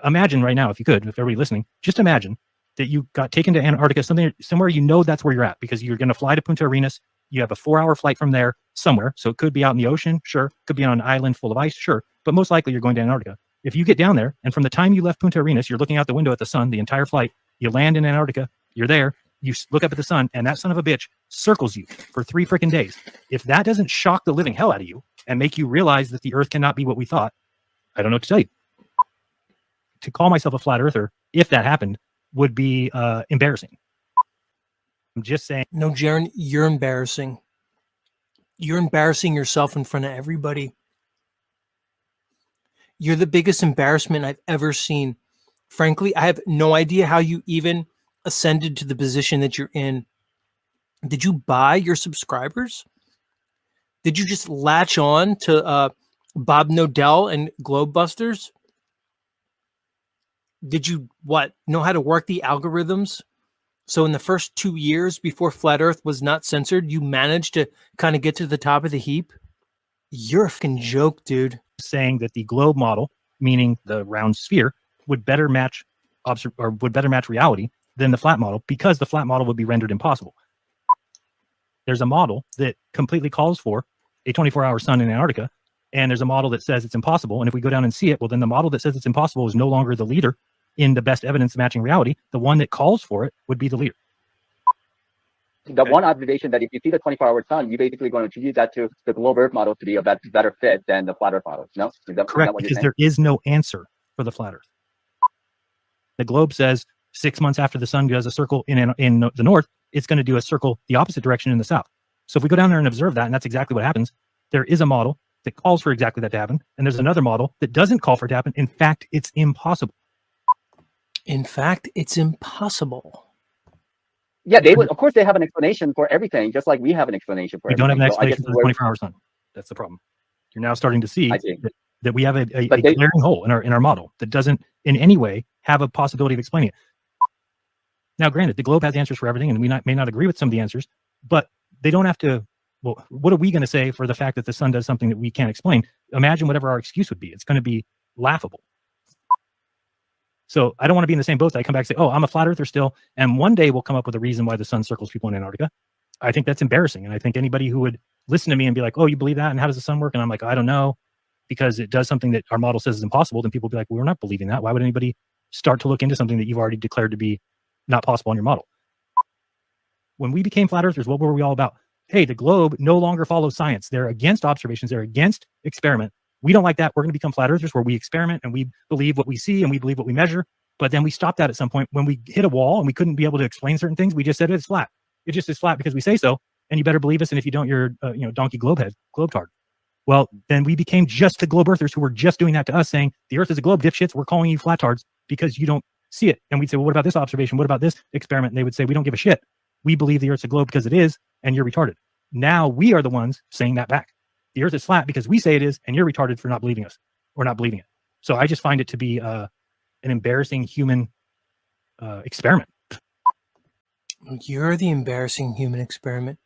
Imagine right now, if you could, if everybody listening, just imagine that you got taken to Antarctica, somewhere you know that's where you're at, because you're going to fly to Punta Arenas. You have a 4-hour flight from there somewhere. So it could be out in the ocean, sure. Could be on an island full of ice, sure. But most likely you're going to Antarctica. If you get down there, and from the time you left Punta Arenas, you're looking out the window at the sun the entire flight, you land in Antarctica, you're there, you look up at the sun, and that son of a bitch circles you for 3 freaking days. If that doesn't shock the living hell out of you and make you realize that the earth cannot be what we thought, I don't know what to tell you. To call myself a flat earther, if that happened, would be embarrassing. I'm just saying. No, Jeran, you're embarrassing. You're embarrassing yourself in front of everybody. You're the biggest embarrassment I've ever seen. Frankly, I have no idea how you even ascended to the position that you're in. Did you buy your subscribers? Did you just latch on to Bob Nodell and Globebusters? Did you know how to work the algorithms? So in the first 2 years before Flat Earth was not censored, you managed to kind of get to the top of the heap? You're a fucking joke, dude. Saying that the globe model, meaning the round sphere, would better match reality than the flat model, because the flat model would be rendered impossible. There's a model that completely calls for a 24-hour sun in Antarctica, and there's a model that says it's impossible. And if we go down and see it, well, then the model that says it's impossible is no longer the leader in the best evidence matching reality. The one that calls for it would be the leader. The one observation that if you see the 24-hour sun, you're basically going to attribute that to the globe Earth model to be a better fit than the flat Earth model. No, correct, because there is no answer for the flat Earth. The globe says 6 months after the sun does a circle in the north, it's going to do a circle the opposite direction in the south. So if we go down there and observe that, and that's exactly what happens, there is a model that calls for exactly that to happen, and there's another model that doesn't call for it to happen. In fact, it's impossible. In fact, it's impossible. Yeah, they would. Of course, they have an explanation for everything, just like we have an explanation for everything. We don't have an explanation for the 24-hour sun. That's the problem. You're now starting to see that we have a glaring hole in our model that doesn't in any way have a possibility of explaining it. Now, granted, the globe has answers for everything, and we may not agree with some of the answers, but they don't have to well, what are we going to say for the fact that the sun does something that we can't explain? Imagine whatever our excuse would be. It's going to be laughable. So I don't want to be in the same boat that I come back and say, oh, I'm a flat earther still. And one day we'll come up with a reason why the sun circles people in Antarctica. I think that's embarrassing. And I think anybody who would listen to me and be like, oh, you believe that? And how does the sun work? And I'm like, I don't know, because it does something that our model says is impossible. Then people will be like, well, we're not believing that. Why would anybody start to look into something that you've already declared to be not possible on your model? When we became flat earthers, what were we all about? Hey, the globe no longer follows science. They're against observations. They're against experiment. We don't like that. We're going to become flat earthers where we experiment and we believe what we see and we believe what we measure. But then we stopped that at some point when we hit a wall and we couldn't be able to explain certain things. We just said it's flat. It just is flat because we say so. And you better believe us. And if you don't, you're donkey globehead, globetard. Well, then we became just the globe earthers who were just doing that to us, saying the earth is a globe, dipshits. We're calling you flat-tards because you don't see it. And we'd say, well, what about this observation? What about this experiment? And they would say, we don't give a shit. We believe the earth's a globe because it is, and you're retarded. Now we are the ones saying that back. The earth is flat because we say it is, and you're retarded for not believing us or not believing it. So I just find it to be an embarrassing human experiment. You're the embarrassing human experiment.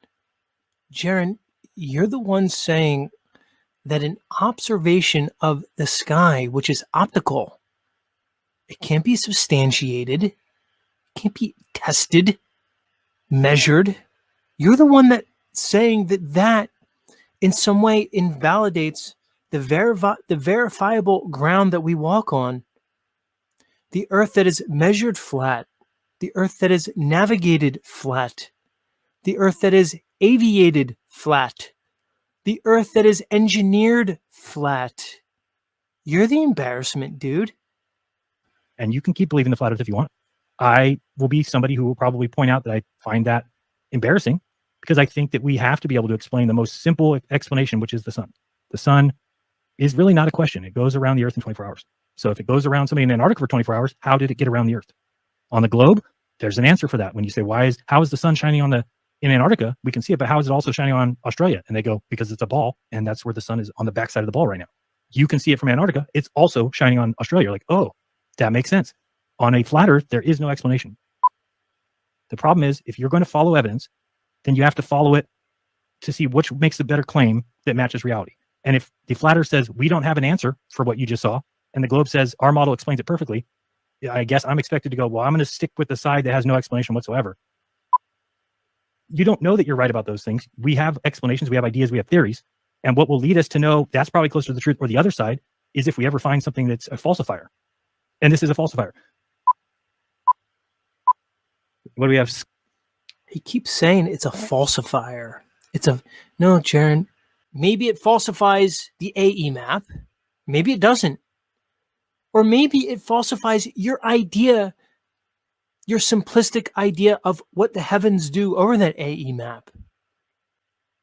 Jeran, you're the one saying that an observation of the sky, which is optical, it can't be substantiated, it can't be tested, measured. You're the one that saying that in some way invalidates the verifiable ground that we walk on. The earth that is measured flat, the earth that is navigated flat, the earth that is aviated flat, the earth that is engineered flat. You're the embarrassment, dude. And you can keep believing the flat earth if you want. I will be somebody who will probably point out that I find that embarrassing because I think that we have to be able to explain the most simple explanation, which is the sun. The sun is really not a question. It goes around the earth in 24 hours. So if it goes around somebody in Antarctica for 24 hours, how did it get around the earth? On the globe, there's an answer for that. When you say, how is the sun shining in Antarctica? We can see it, but how is it also shining on Australia? And they go, because it's a ball, and that's where the sun is, on the backside of the ball right now. You can see it from Antarctica. It's also shining on Australia. You're like, oh, that makes sense. On a flat earth, there is no explanation. The problem is, if you're going to follow evidence, then you have to follow it to see which makes the better claim that matches reality. And if the flat earth says, we don't have an answer for what you just saw, and the globe says, our model explains it perfectly, I guess I'm expected to go, well, I'm going to stick with the side that has no explanation whatsoever. You don't know that you're right about those things. We have explanations, we have ideas, we have theories. And what will lead us to know that's probably closer to the truth or the other side is if we ever find something that's a falsifier. And this is a falsifier. What do we have? He keeps saying it's a falsifier. No, Jeran, maybe it falsifies the AE map. Maybe it doesn't. Or maybe it falsifies your idea, your simplistic idea of what the heavens do over that AE map.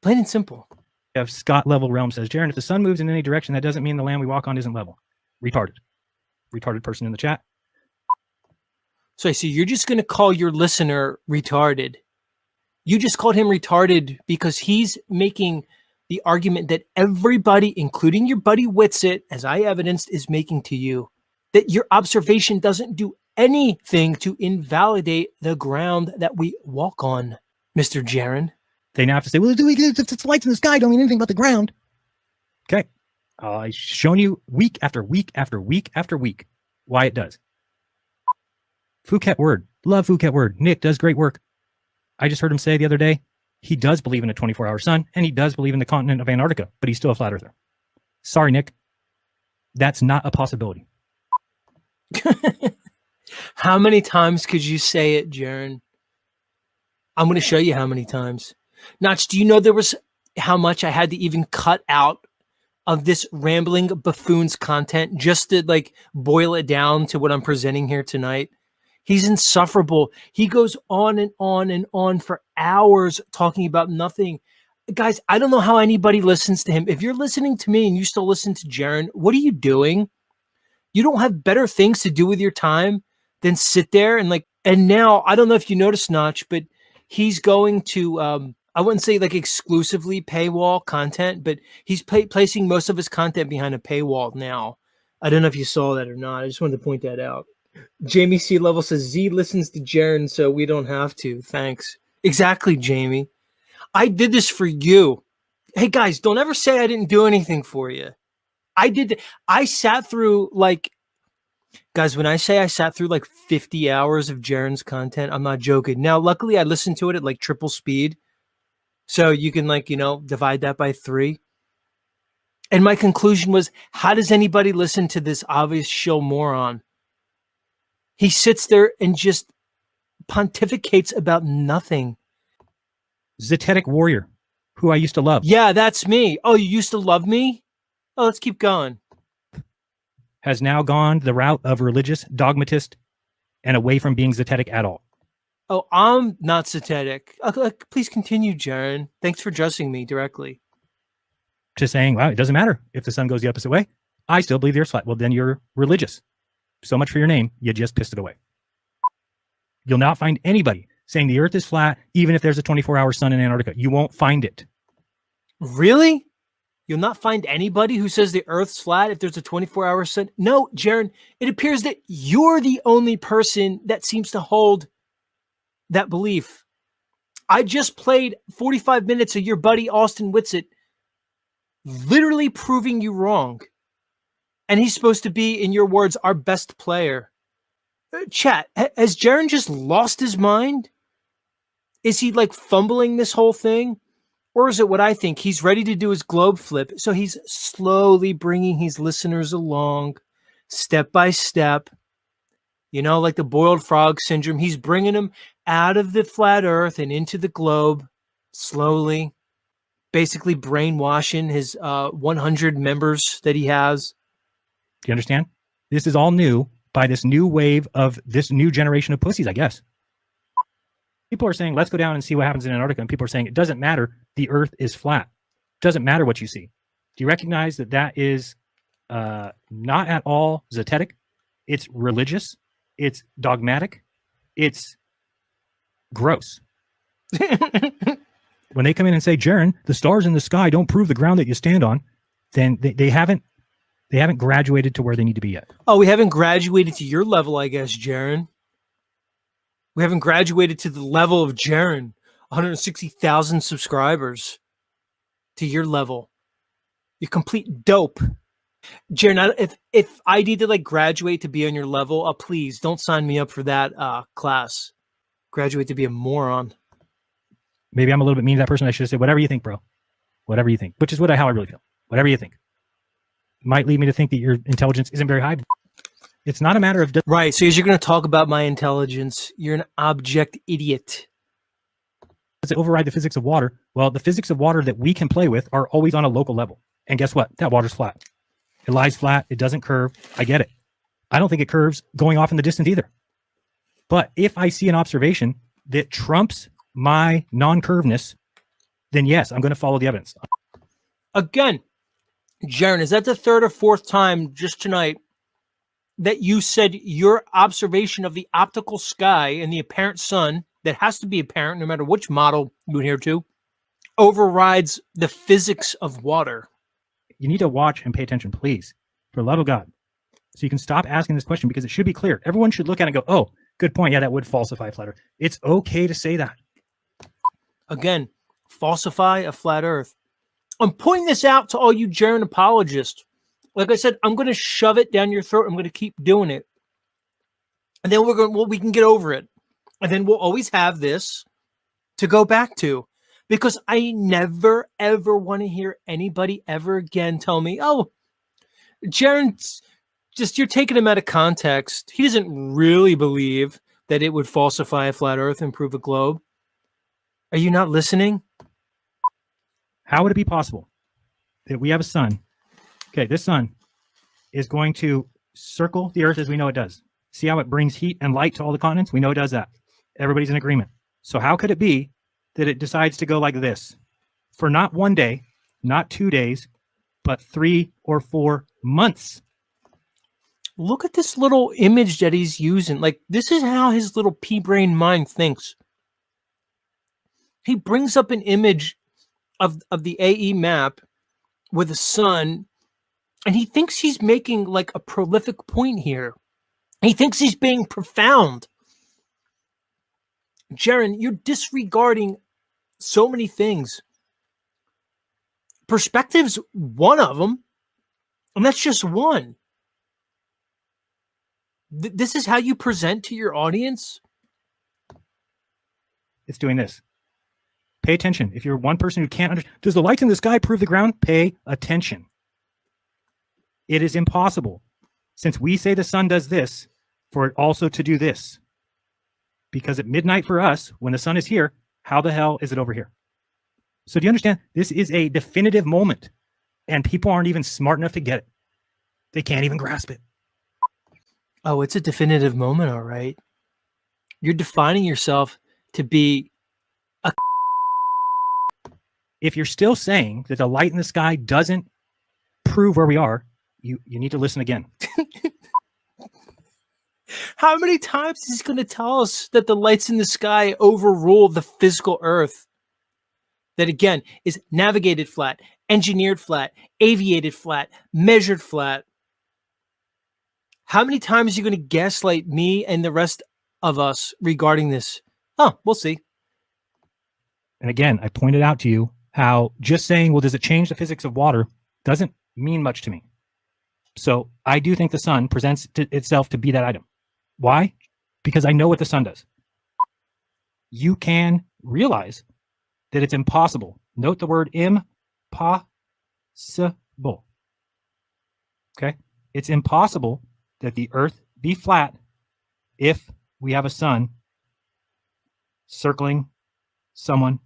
Plain and simple. We have Scott Level Realm says, Jeran, if the sun moves in any direction, that doesn't mean the land we walk on isn't level. Retarded. Retarded person in the chat. So I see you're just going to call your listener retarded. You just called him retarded because he's making the argument that everybody, including your buddy Witsit, as I evidenced, is making to you, that your observation doesn't do anything to invalidate the ground that we walk on, Mr. Jeran. They now have to say, well, if it's lights in the sky, don't mean anything about the ground. Okay. I've shown you week after week after week after week why it does. Phuket Word. Love Phuket Word. Nick does great work. I just heard him say the other day, he does believe in a 24-hour sun, and he does believe in the continent of Antarctica, but he's still a flat earther. Sorry, Nick. That's not a possibility. How many times could you say it, Jeran? I'm going to show you how many times. Notch, do you know there was how much I had to even cut out of this rambling buffoon's content just to like boil it down to what I'm presenting here tonight? He's insufferable. He goes on and on and on for hours talking about nothing. Guys, I don't know how anybody listens to him. If you're listening to me and you still listen to Jeran, what are you doing? You don't have better things to do with your time than sit there and now, I don't know if you noticed, Notch, but he's going to, I wouldn't say like exclusively paywall content, but he's placing most of his content behind a paywall now. I don't know if you saw that or not. I just wanted to point that out. Jamie C. Level says, Z listens to Jeran, so we don't have to. Thanks. Exactly, Jamie. I did this for you. Hey guys, don't ever say I didn't do anything for you. I did. I sat through guys, when I say I sat through 50 hours of Jeran's content, I'm not joking. Now, luckily I listened to it at triple speed. So you can divide that by 3. And my conclusion was, how does anybody listen to this obvious shill moron? He sits there and just pontificates about nothing. Zetetic warrior, who I used to love. Yeah, that's me. Oh, you used to love me? Oh, let's keep going. Has now gone the route of religious dogmatist and away from being zetetic at all. Oh, I'm not zetetic. Please continue, Jeran. Thanks for addressing me directly. To saying, wow, it doesn't matter if the sun goes the opposite way. I still believe the earth's flat. Well, then you're religious. So much for your name. You just pissed it away. You'll not find anybody saying the earth is flat, even if there's a 24-hour sun in Antarctica. You won't find it. Really? You'll not find anybody who says the earth's flat if there's a 24-hour sun? No, Jeran, it appears that you're the only person that seems to hold that belief. I just played 45 minutes of your buddy Austin Whitsitt literally proving you wrong. And he's supposed to be, in your words, our best player. Chat, has Jeran just lost his mind? Is he fumbling this whole thing? Or is it what I think? He's ready to do his globe flip. So he's slowly bringing his listeners along step by step. Like the boiled frog syndrome. He's bringing them out of the flat earth and into the globe slowly. Basically brainwashing his 100 members that he has. Do you understand? This is all new by this new wave of this new generation of pussies, I guess. People are saying, let's go down and see what happens in Antarctica. And people are saying, it doesn't matter. The earth is flat. It doesn't matter what you see. Do you recognize that that is not at all zetetic? It's religious. It's dogmatic. It's gross. When they come in and say, Jeran, the stars in the sky don't prove the ground that you stand on, then they haven't graduated to where they need to be yet. Oh, we haven't graduated to your level, I guess, Jeran. We haven't graduated to the level of Jeran, 160,000 subscribers, to your level. You're complete dope. Jeran, if I need to graduate to be on your level, please don't sign me up for that class. Graduate to be a moron. Maybe I'm a little bit mean to that person. I should have said, whatever you think, bro. Whatever you think, which is how I really feel. Whatever you think. Might lead me to think that your intelligence isn't very high. It's not a matter of... Right, so as you're going to talk about my intelligence, you're an abject idiot. Does it override the physics of water? Well, the physics of water that we can play with are always on a local level. And guess what? That water's flat. It lies flat. It doesn't curve. I get it. I don't think it curves going off in the distance either. But if I see an observation that trumps my non-curveness, then yes, I'm going to follow the evidence. Again, Jeran, is that the 3rd or 4th time just tonight that you said your observation of the optical sky and the apparent sun, that has to be apparent no matter which model you adhere to, overrides the physics of water? You need to watch and pay attention, please, for the love of God. So you can stop asking this question, because it should be clear. Everyone should look at it and go, oh, good point. Yeah, that would falsify a flat earth. It's okay to say that. Again, falsify a flat earth. I'm pointing this out to all you Jeran apologists. Like I said, I'm going to shove it down your throat. I'm going to keep doing it. And then we can get over it. And then we'll always have this to go back to. Because I never, ever want to hear anybody ever again tell me, oh, Jeran, you're taking him out of context. He doesn't really believe that it would falsify a flat earth and prove a globe. Are you not listening? How would it be possible that we have a sun? Okay, this sun is going to circle the earth as we know it does. See how it brings heat and light to all the continents? We know it does that. Everybody's in agreement. So how could it be that it decides to go like this for not 1 day, not 2 days, but 3 or 4 months? Look at this little image that he's using. This is how his little pea-brain mind thinks. He brings up an image of the AE map with the sun, and he thinks he's making a prolific point here. He thinks he's being profound. Jeran, you're disregarding so many things. Perspective's one of them, and that's just one. This is how you present to your audience? It's doing this. Pay attention. If you're one person who can't understand, does the lights in the sky prove the ground? Pay attention. It is impossible, since we say the sun does this, for it also to do this. Because at midnight for us, when the sun is here, how the hell is it over here? So do you understand? This is a definitive moment, and people aren't even smart enough to get it. They can't even grasp it. Oh, it's a definitive moment, all right. You're defining yourself to be a... If you're still saying that the light in the sky doesn't prove where we are, you need to listen again. How many times is he going to tell us that the lights in the sky overrule the physical Earth? That, again, is navigated flat, engineered flat, aviated flat, measured flat. How many times are you going to gaslight me and the rest of us regarding this? Oh, we'll see. And again, I pointed out to you how just saying, well, does it change the physics of water, doesn't mean much to me. So I do think the sun presents itself to be that item. Why? Because I know what the sun does. You can realize that it's impossible. Note the word impossible. Okay? It's impossible that the earth be flat if we have a sun circling someone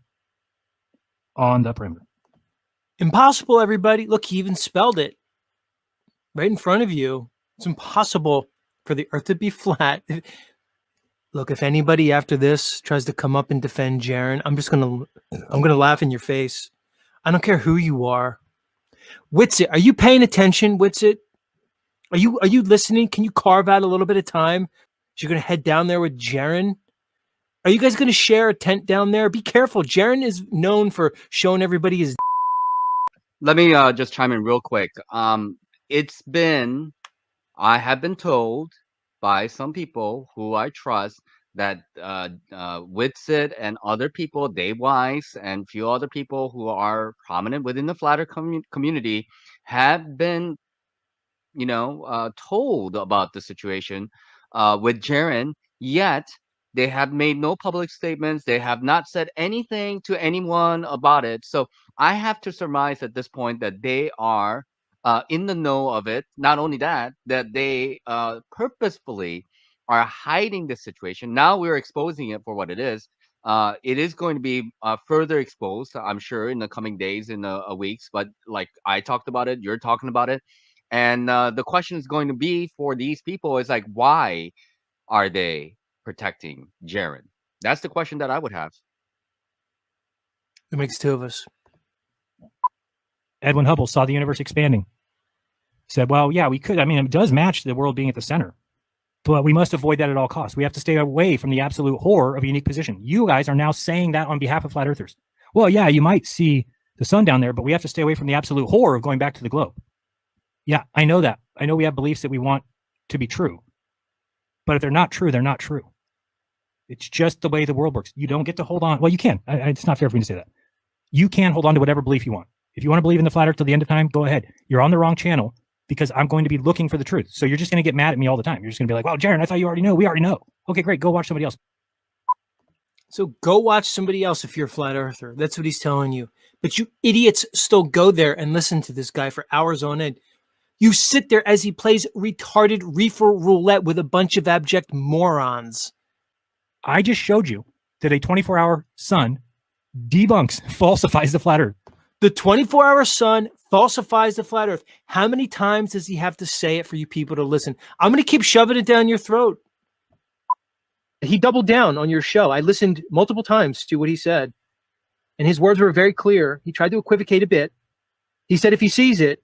on the perimeter. Impossible, everybody. Look, he even spelled it right in front of you. It's impossible for the earth to be flat. Look, if anybody after this tries to come up and defend Jeran, I'm gonna laugh in your face. I don't care who you are. Witsit, are you paying attention, Witsit? Are you listening? Can you carve out a little bit of time? So you're gonna head down there with Jeran? Are you guys gonna share a tent down there? Be careful. Jeran is known for showing everybody his... Let me just chime in real quick. I have been told by some people who I trust that Witsit and other people, Dave Weiss and a few other people who are prominent within the flat earth community have been, told about the situation with Jeran, yet they have made no public statements. They have not said anything to anyone about it. So I have to surmise at this point that they are in the know of it. Not only that they purposefully are hiding the situation. Now we're exposing it for what it is. It is going to be further exposed, I'm sure, in the coming days, in weeks. But like I talked about it, you're talking about it. And the question is going to be for these people is like, why are they protecting Jeran? That's the question that I would have. It makes two of us. Edwin Hubble saw the universe expanding. Said, well, yeah, we could. I mean, it does match the world being at the center, but we must avoid that at all costs. We have to stay away from the absolute horror of a unique position. You guys are now saying that on behalf of flat earthers. Well, yeah, you might see the sun down there, but we have to stay away from the absolute horror of going back to the globe. Yeah, I know that. I know we have beliefs that we want to be true, but if they're not true, they're not true. It's just the way the world works. You don't get to hold on. Well, you can. It's not fair for me to say that. You can hold on to whatever belief you want. If you want to believe in the flat earth till the end of time, go ahead. You're on the wrong channel because I'm going to be looking for the truth. So you're just going to get mad at me all the time. You're just going to be like, well, Jeran, I thought you already know. We already know. Okay, great. Go watch somebody else. So go watch somebody else if you're a flat earther. That's what he's telling you. But you idiots still go there and listen to this guy for hours on end. You sit there as he plays retarded reefer roulette with a bunch of abject morons. I just showed you that a 24-hour sun debunks, falsifies the flat earth. The 24-hour sun falsifies the flat earth. How many times does he have to say it for you people to listen? I'm going to keep shoving it down your throat. He doubled down on your show. I listened multiple times to what he said, and his words were very clear. He tried to equivocate a bit. He said if he sees it,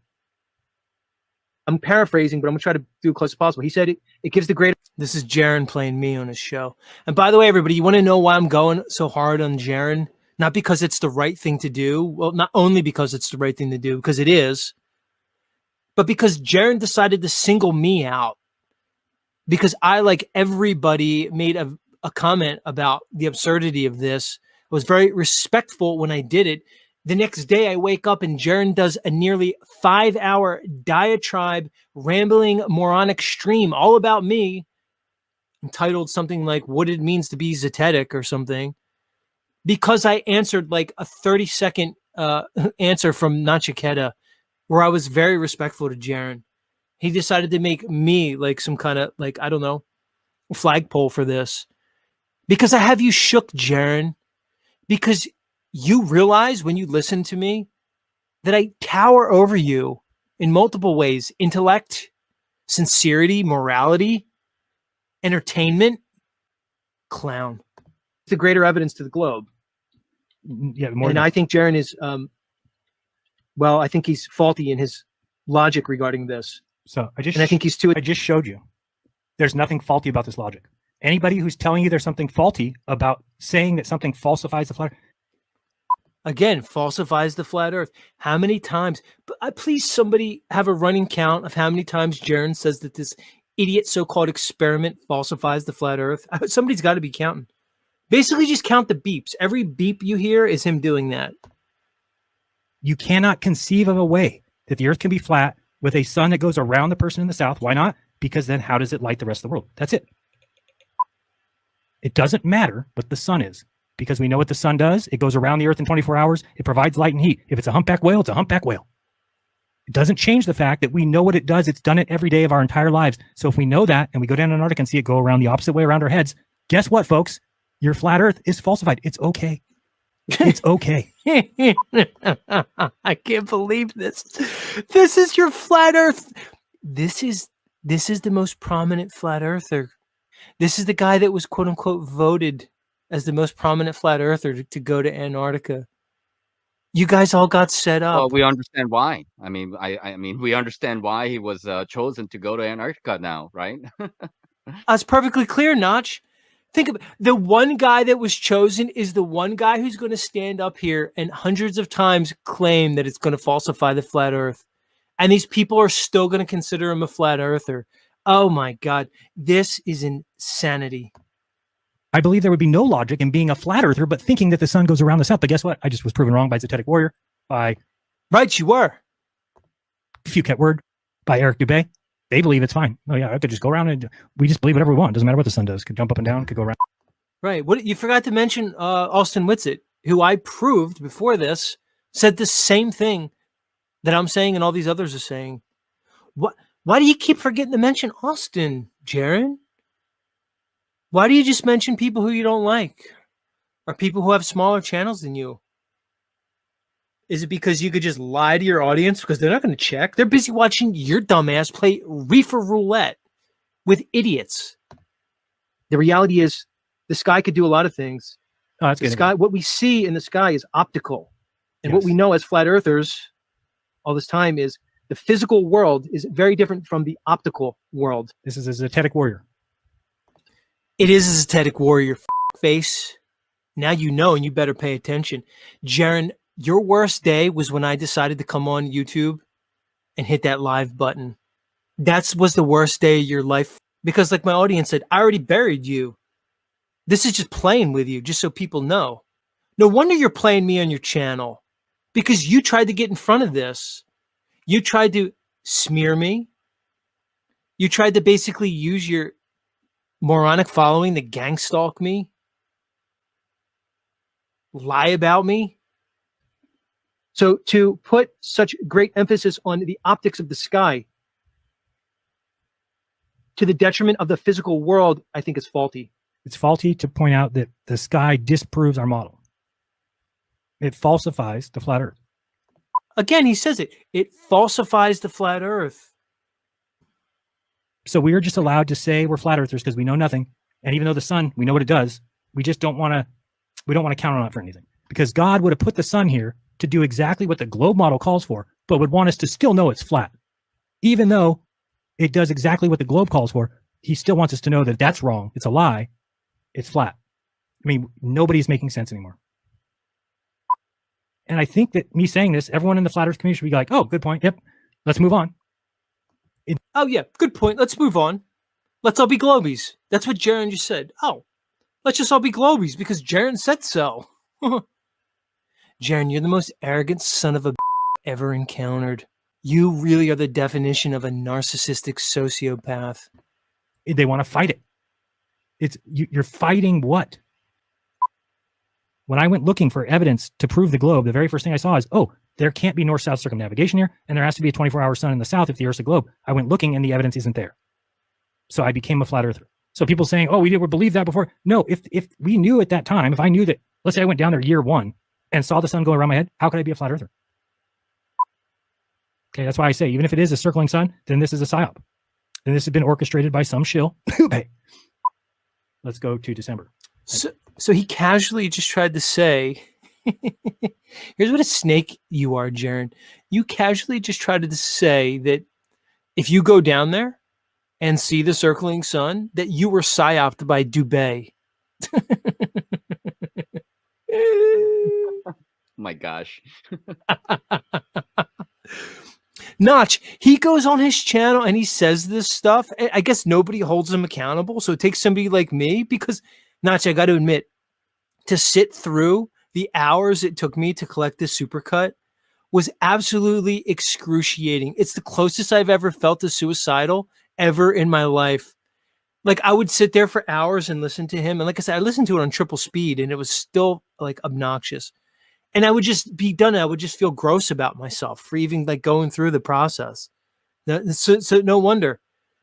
I'm paraphrasing, but I'm going to try to do it close as possible. He said it gives the great... This is Jeran playing me on his show. And by the way, everybody, you want to know why I'm going so hard on Jeran? Not because it's the right thing to do. Well, not only because it's the right thing to do, because it is, but because Jeran decided to single me out. Because I, like everybody, made a comment about the absurdity of this, I was very respectful when I did it. The next day I wake up and Jeran does a nearly 5-hour diatribe, rambling, moronic stream all about me, entitled something like what it means to be zetetic or something, because I answered like a 30-second answer from Nachiketa where I was very respectful to Jeran. He decided to make me like some kind of like, I don't know, flagpole for this. Because I have you shook, Jeran. Because you realize when you listen to me that I tower over you in multiple ways: intellect, sincerity, morality, entertainment, clown. It's the greater evidence to the globe. Yeah, and I think Jeran is, well, I think he's faulty in his logic regarding this. So I think he's too. I just showed you. There's nothing faulty about this logic. Anybody who's telling you there's something faulty about saying that something falsifies the flat earth. Again, falsifies the flat earth. How many times? Please, somebody have a running count of how many times Jeran says that this idiot so-called experiment falsifies the flat earth. Somebody's got to be counting. Basically, just count the beeps. Every beep you hear is him doing that. You cannot conceive of a way that the earth can be flat with a sun that goes around the person in the south. Why not? Because then how does it light the rest of the world? That's it. It doesn't matter what the sun is, because we know what the sun does. It goes around the earth in 24 hours. It provides light and heat. If it's a humpback whale, it's a humpback whale. It doesn't change the fact that we know what it does. It's done it every day of our entire lives. So if we know that and we go down to Antarctica and see it go around the opposite way around our heads, guess what, folks? Your flat earth is falsified. It's okay. It's okay. I can't believe this. This is your flat earth. This is the most prominent flat earther. This is the guy that was quote unquote voted as the most prominent flat earther to go to Antarctica. You guys all got set up. Well, we understand why. I mean, I mean, we understand why he was chosen to go to Antarctica now, right? That's perfectly clear, Notch. Think of the one guy that was chosen is the one guy who's going to stand up here and hundreds of times claim that it's going to falsify the flat earth. And these people are still going to consider him a flat earther. Oh my God. This is insanity. I believe there would be no logic in being a flat earther, but thinking that the sun goes around the south. But guess what? I just was proven wrong by Zetetic Warrior, by Right, you were. Few Cat Word, by Eric Dubé. They believe it's fine. Oh yeah, I could just go around and we just believe whatever we want. Doesn't matter what the sun does. Could jump up and down, could go around. Right. What you forgot to mention Austin Whitsitt, who I proved before this, said the same thing that I'm saying and all these others are saying. Why do you keep forgetting to mention Austin, Jeran? Why do you just mention people who you don't like? Or people who have smaller channels than you? Is it because you could just lie to your audience because they're not going to check? They're busy watching your dumbass play reefer roulette with idiots. The reality is the sky could do a lot of things. Oh, that's the sky, what we see in the sky is optical. And what we know as flat earthers all this time is the physical world is very different from the optical world. This is a Zetetic Warrior. It is a Zetetic Warrior, face. Now you know, and you better pay attention. Jeran, your worst day was when I decided to come on YouTube and hit that live button. That was the worst day of your life. Because like my audience said, I already buried you. This is just playing with you, just so people know. No wonder you're playing me on your channel. Because you tried to get in front of this. You tried to smear me. You tried to basically use your moronic following to gang stalk me. Lie about me. So to put such great emphasis on the optics of the sky to the detriment of the physical world, I think is faulty. It's faulty to point out that the sky disproves our model. It falsifies the flat earth. Again, he says it. It falsifies the flat earth. So we are just allowed to say we're flat earthers because we know nothing. And even though the sun, we know what it does, we just don't want to count on it for anything. Because God would have put the sun here to do exactly what the globe model calls for, but would want us to still know it's flat. Even though it does exactly what the globe calls for, he still wants us to know that that's wrong. It's a lie. It's flat. I mean, nobody's making sense anymore. And I think that me saying this, everyone in the flat earth community should be like, oh, good point. Yep. Let's move on. Oh, yeah. Good point. Let's move on. Let's all be globies. That's what Jeran just said. Oh, let's just all be globies because Jeran said so. Jeran, you're the most arrogant son of a ever encountered. You really are the definition of a narcissistic sociopath. They want to fight it. You're fighting what? When I went looking for evidence to prove the globe, the very first thing I saw is, oh, there can't be north-south circumnavigation here, and there has to be a 24-hour sun in the south if the Earth's a globe. I went looking, and the evidence isn't there. So I became a flat earther. So people saying, oh, we didn't believe that before. No, if we knew at that time, if I knew that, let's say I went down there year 1 and saw the sun go around my head, how could I be a flat earther? Okay, that's why I say, even if it is a circling sun, then this is a psyop. Then this has been orchestrated by some shill. Let's go to December. So he casually just tried to say, here's what a snake you are, Jeran. You casually just tried to say that if you go down there and see the circling sun, that you were psyoped by Dubé. My gosh. Notch, he goes on his channel and he says this stuff. I guess nobody holds him accountable. So it takes somebody like me, because Notch, I got to admit, to sit through the hours it took me to collect this supercut was absolutely excruciating. It's the closest I've ever felt to suicidal ever in my life. Like, I would sit there for hours and listen to him. And like I said, I listened to it on triple speed and it was still like obnoxious. And I would just be done. I would just feel gross about myself for even like going through the process. So no wonder.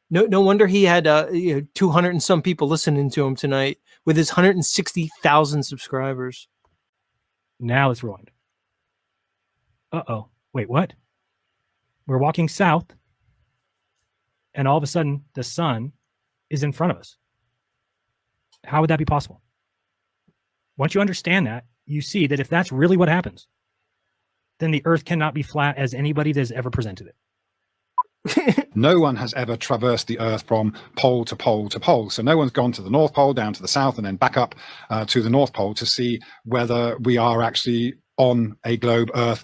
No wonder he had 200 and some people listening to him tonight with his 160,000 subscribers. Now let's rewind. Uh-oh. Wait, what? We're walking south, and all of a sudden, the sun is in front of us. How would that be possible? Once you understand that, you see that if that's really what happens, then the Earth cannot be flat as anybody that has ever presented it. No one has ever traversed the Earth from pole to pole to pole. So no one's gone to the North Pole, down to the South, and then back up to the North Pole to see whether we are actually on a globe Earth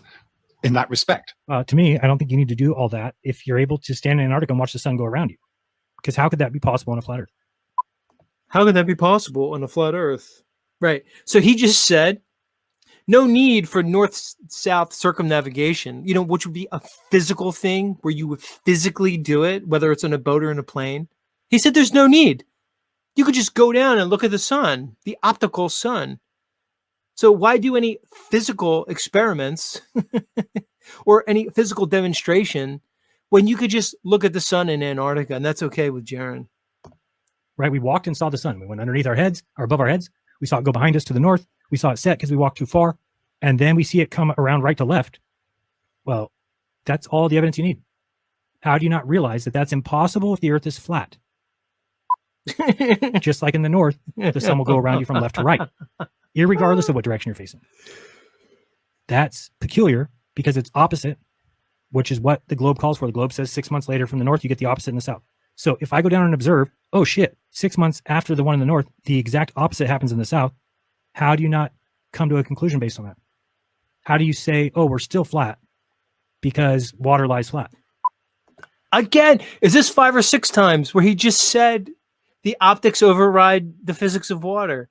in that respect. To me, I don't think you need to do all that if you're able to stand in Antarctica and watch the sun go around you. Because how could that be possible on a flat Earth? How could that be possible on a flat Earth? Right. So he just said, no need for north-south circumnavigation, which would be a physical thing where you would physically do it, whether it's on a boat or in a plane. He said there's no need. You could just go down and look at the sun, the optical sun. So why do any physical experiments or any physical demonstration when you could just look at the sun in Antarctica? And that's okay with Jeran. Right. We walked and saw the sun. We went underneath our heads or above our heads. We saw it go behind us to the north. We saw it set because we walked too far. And then we see it come around right to left. Well, that's all the evidence you need. How do you not realize that that's impossible if the Earth is flat? Just like in the north, the sun will go around you from left to right, irregardless of what direction you're facing. That's peculiar because it's opposite, which is what the globe calls for. The globe says 6 months later from the north, you get the opposite in the south. So if I go down and observe, oh shit, 6 months after the one in the north, the exact opposite happens in the south. How do you not come to a conclusion based on that? How do you say, oh, we're still flat because water lies flat? Again, is this 5 or 6 times where he just said the optics override the physics of water?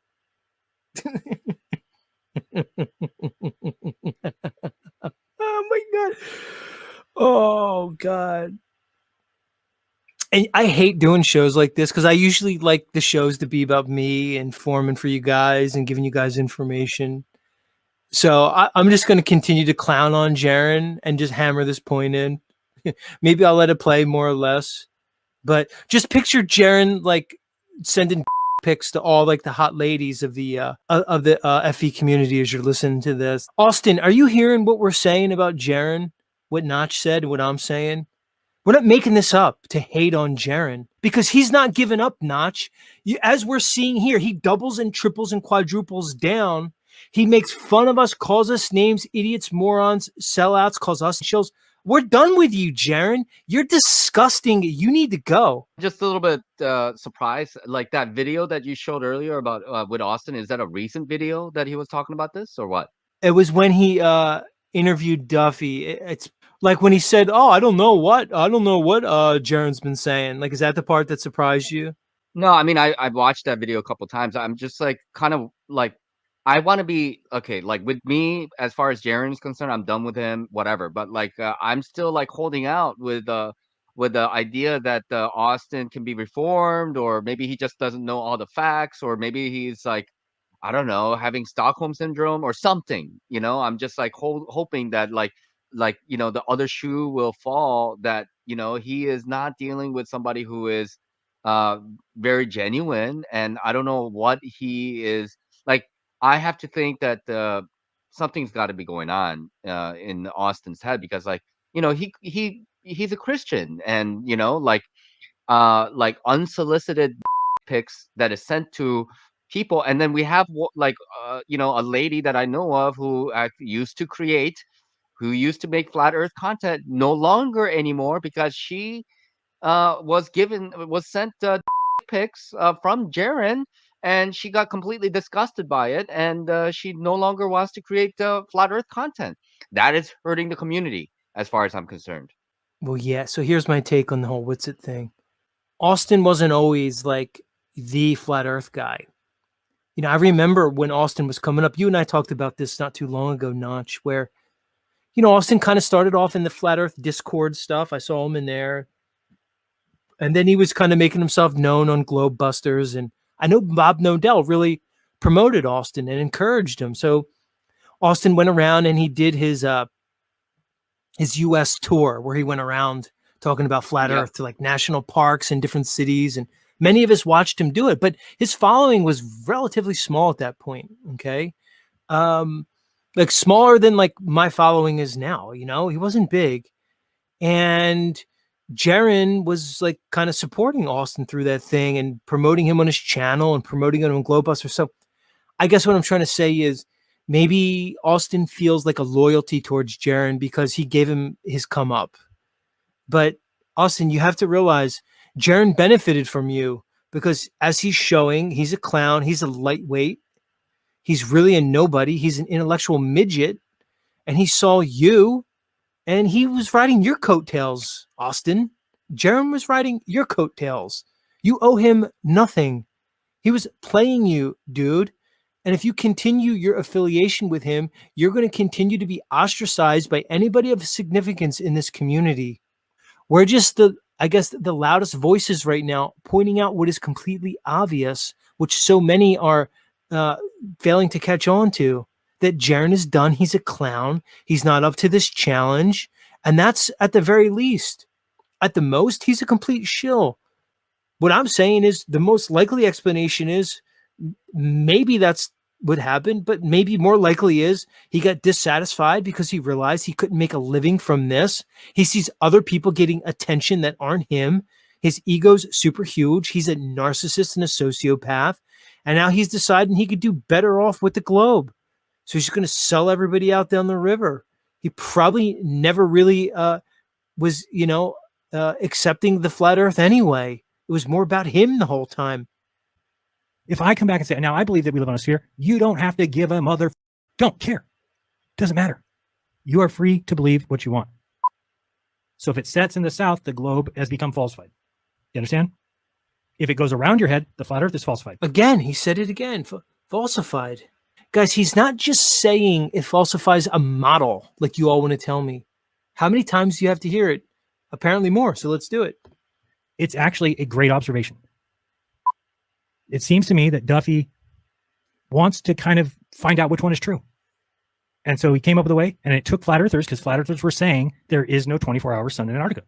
Oh my God. Oh God. And I hate doing shows like this because I usually like the shows to be about me and forming for you guys and giving you guys information. So I'm just going to continue to clown on Jeran and just hammer this point in. Maybe I'll let it play more or less. But just picture Jeran like sending pics to all like the hot ladies of the FE community as you're listening to this. Austin, are you hearing what we're saying about Jeran? What Notch said and what I'm saying? We're not making this up to hate on Jeran because he's not giving up, Notch. As we're seeing here, he doubles and triples and quadruples down. He makes fun of us, calls us names, idiots, morons, sellouts, calls us shills. We're done with you, Jeran. You're disgusting. You need to go. Just a little bit surprised. Like that video that you showed earlier about with Austin, is that a recent video that he was talking about this or what? It was when he interviewed Duffy. It's like when he said, "Oh, I don't know what Jeran's been saying." Like, is that the part that surprised you? No, I mean, I've watched that video a couple times. I'm just like kind of like I want to be okay. Like with me, as far as Jeran is concerned, I'm done with him. Whatever. But like, I'm still like holding out with the idea that Austin can be reformed, or maybe he just doesn't know all the facts, or maybe he's like, I don't know, having Stockholm syndrome or something. You know, I'm just like hoping that like you know the other shoe will fall. That you know he is not dealing with somebody who is uh very genuine, and I don't know what he is like. I have to think that something's got to be going on in Austin's head, because like you know he's a Christian, and you know like unsolicited pics that is sent to people, and then we have like you know a lady that I know of who used to create, who used to make flat Earth content, no longer anymore, because she was sent pics from Jeran, and she got completely disgusted by it, and she no longer wants to create flat Earth content. That is hurting the community, as far as I'm concerned. Well, yeah. So here's my take on the whole what's it thing. Austin wasn't always like the flat Earth guy. You know, I remember when Austin was coming up. You and I talked about this not too long ago, Notch, where you know Austin kind of started off in the flat Earth Discord stuff. I saw him in there. And then he was kind of making himself known on Globe Busters. And I know Bob Nodell really promoted Austin and encouraged him. So Austin went around and he did his US tour, where he went around talking about flat Earth to like national parks and different cities. And many of us watched him do it, but his following was relatively small at that point. Okay. Like smaller than like my following is now, you know, he wasn't big. And Jeran was like kind of supporting Austin through that thing and promoting him on his channel and promoting him on Globebuster. So I guess what I'm trying to say is maybe Austin feels like a loyalty towards Jeran because he gave him his come up. But Austin, you have to realize Jeran benefited from you, because as he's showing, he's a clown. He's a lightweight. He's really a nobody. He's an intellectual midget. And he saw you, and he was riding your coattails, Austin. Jeran was riding your coattails. You owe him nothing. He was playing you, dude. And if you continue your affiliation with him, you're going to continue to be ostracized by anybody of significance in this community. We're just I guess, the loudest voices right now, pointing out what is completely obvious, which so many are failing to catch on to. That Jeran is done. He's a clown. He's not up to this challenge. And that's at the very least. At the most, he's a complete shill. What I'm saying is the most likely explanation is maybe that's what happened, but maybe more likely is he got dissatisfied because he realized he couldn't make a living from this. He sees other people getting attention that aren't him. His ego's super huge. He's a narcissist and a sociopath. And now he's deciding he could do better off with the Globe. So he's going to sell everybody out down the river. He probably never really was, you know, accepting the flat Earth anyway. It was more about him the whole time. If I come back and say, now I believe that we live on a sphere, you don't have to give a mother. Don't care. Doesn't matter. You are free to believe what you want. So if it sets in the south, the globe has become falsified. You understand? If it goes around your head, the flat Earth is falsified. Again, he said it again. Falsified. Guys, he's not just saying it falsifies a model like you all want to tell me. How many times do you have to hear it? Apparently more, so let's do it. It's actually a great observation. It seems to me that Duffy wants to kind of find out which one is true. And so he came up with a way, and it took flat earthers, because flat earthers were saying there is no 24-hour sun in Antarctica.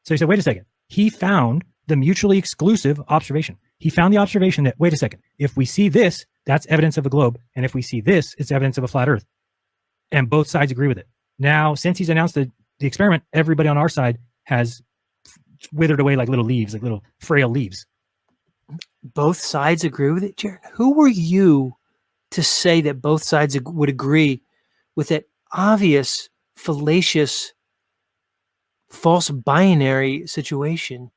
So he said, wait a second. He found the mutually exclusive observation. He found the observation that, wait a second, if we see this, that's evidence of a globe. And if we see this, it's evidence of a flat earth. And both sides agree with it. Now, since he's announced the experiment, everybody on our side has withered away like little leaves, like little frail leaves. Both sides agree with it, Jeran? Who were you to say that both sides would agree with that obvious, fallacious, false binary situation?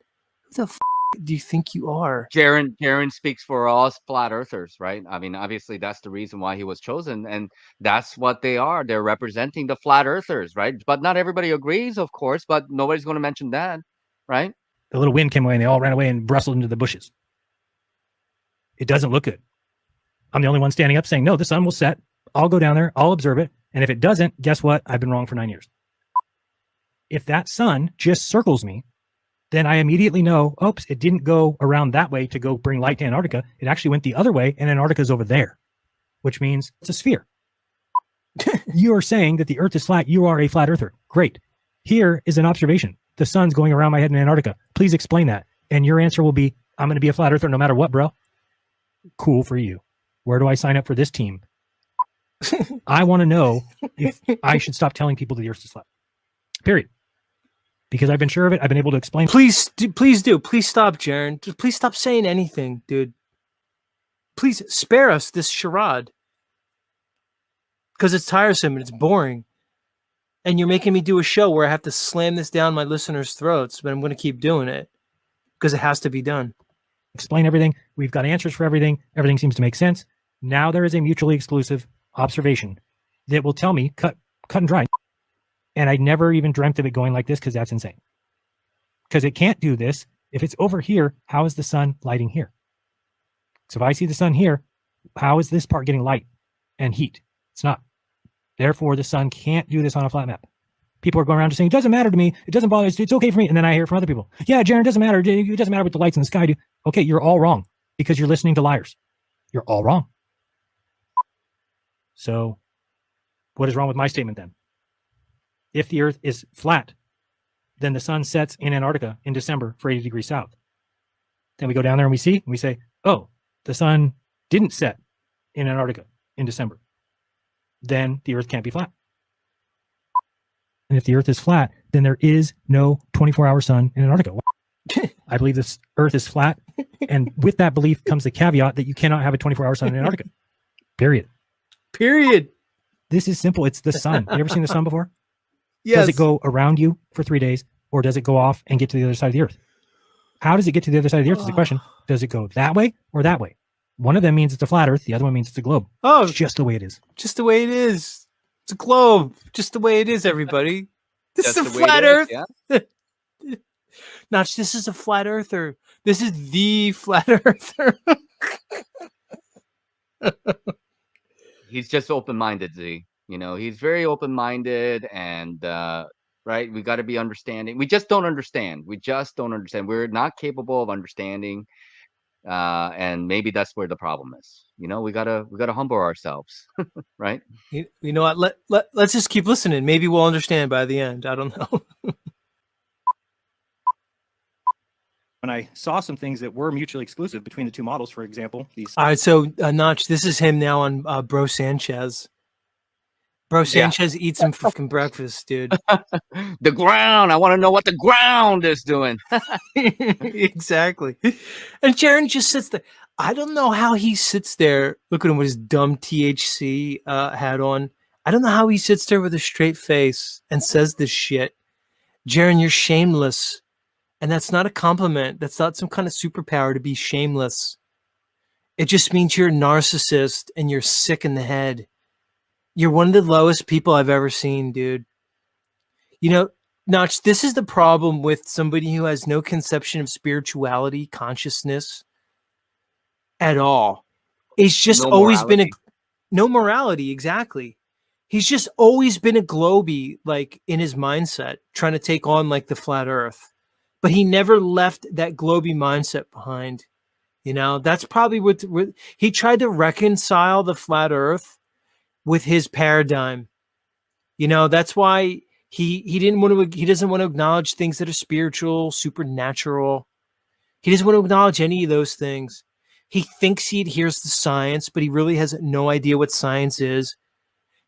Who the f do you think you are? Jeran speaks for all flat earthers, right? I mean, obviously that's the reason why he was chosen, and that's what they are. They're representing the flat earthers, right? But not everybody agrees, of course, but nobody's going to mention that, right? The little wind came away and they all ran away and rustled into the bushes. It doesn't look good. I'm the only one standing up saying, no, the sun will set. I'll go down there. I'll observe it. And if it doesn't, guess what? I've been wrong for 9 years. If that sun just circles me, then I immediately know, oops, it didn't go around that way to go bring light to Antarctica. It actually went the other way, and Antarctica's over there, which means it's a sphere. You are saying that the Earth is flat. You are a flat earther. Great. Here is an observation. The sun's going around my head in Antarctica. Please explain that. And your answer will be, I'm going to be a flat earther no matter what, bro. Cool for you. Where do I sign up for this team? I want to know if I should stop telling people the Earth is flat. Period. Because I've been sure of it. I've been able to explain. Please do. Please stop, Jeran. Just please stop saying anything, dude. Please spare us this charade. Because it's tiresome and it's boring. And you're making me do a show where I have to slam this down my listeners' throats, but I'm going to keep doing it. Because it has to be done. Explain everything. We've got answers for everything. Everything seems to make sense. Now there is a mutually exclusive observation that will tell me, cut and dry. And I never even dreamt of it going like this because that's insane. Because it can't do this. If it's over here, how is the sun lighting here? So if I see the sun here, how is this part getting light and heat? It's not. Therefore, the sun can't do this on a flat map. People are going around just saying, it doesn't matter to me. It doesn't bother. It's okay for me. And then I hear from other people, yeah, Jeran, it doesn't matter. It doesn't matter what the lights in the sky do. Okay, you're all wrong because you're listening to liars. You're all wrong. So what is wrong with my statement then? If the Earth is flat, then the sun sets in Antarctica in December for 80 degrees south. Then we go down there and we say, oh, the sun didn't set in Antarctica in December. Then the Earth can't be flat. And if the Earth is flat, then there is no 24-hour sun in Antarctica. I believe this Earth is flat. And with that belief comes the caveat that you cannot have a 24-hour sun in Antarctica. Period. This is simple. It's the sun. You ever seen the sun before? Yes. Does it go around you for 3 days, or does it go off and get to the other side of the Earth? How does it get to the other side of the Earth is the question. Does it go that way or that way? One of them means it's a flat Earth. The other one means it's a globe. Oh, it's just the way it is. Just the way it is. It's a globe. Just the way it is, everybody. This Just is a the way it flat is, Earth. yeah. Notch, this is a flat earther. This is the flat earther. He's just open-minded, Z. You know, he's very open-minded, and right, we got to be understanding. We just don't understand. We're not capable of understanding, and maybe that's where the problem is. You know, we gotta humble ourselves, right? You know what? Let's just keep listening. Maybe we'll understand by the end. I don't know. When I saw some things that were mutually exclusive between the two models, for example, these. All right, so Notch, this is him now on Bro Sanchez. Bro Sanchez eats some fucking breakfast, dude. The ground. I want to know what the ground is doing. Exactly. And Jeran just sits there. I don't know how he sits there. Look at him with his dumb THC hat on. I don't know how he sits there with a straight face and says this shit. Jeran, you're shameless. And that's not a compliment. That's not some kind of superpower to be shameless. It just means you're a narcissist and you're sick in the head. You're one of the lowest people I've ever seen, dude. You know, Notch, this is the problem with somebody who has no conception of spirituality, consciousness at all. He's just always been no morality, exactly. He's just always been a globy, like in his mindset, trying to take on like the flat earth. But he never left that globy mindset behind. You know, that's probably what he tried to reconcile the flat earth with his paradigm. You know, that's why he doesn't want to acknowledge things that are spiritual, supernatural. He doesn't want to acknowledge any of those things. He thinks he adheres to science, but he really has no idea what science is.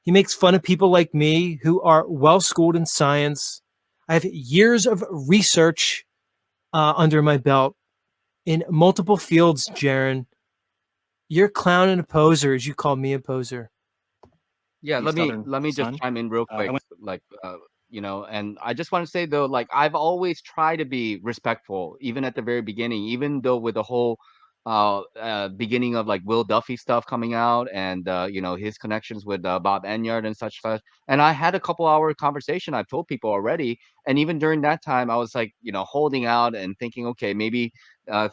He makes fun of people like me who are well-schooled in science. I have years of research under my belt in multiple fields, Jeran. You're a clown and a poser, as you call me a poser. Yeah, let me just chime in real quick. You know, and I just want to say though, like I've always tried to be respectful, even at the very beginning, even though with the whole beginning of like Will Duffy stuff coming out and you know, his connections with Bob Enyard and such. And I had a couple-hour conversation. I've told people already, and even during that time I was like, you know, holding out and thinking, okay, maybe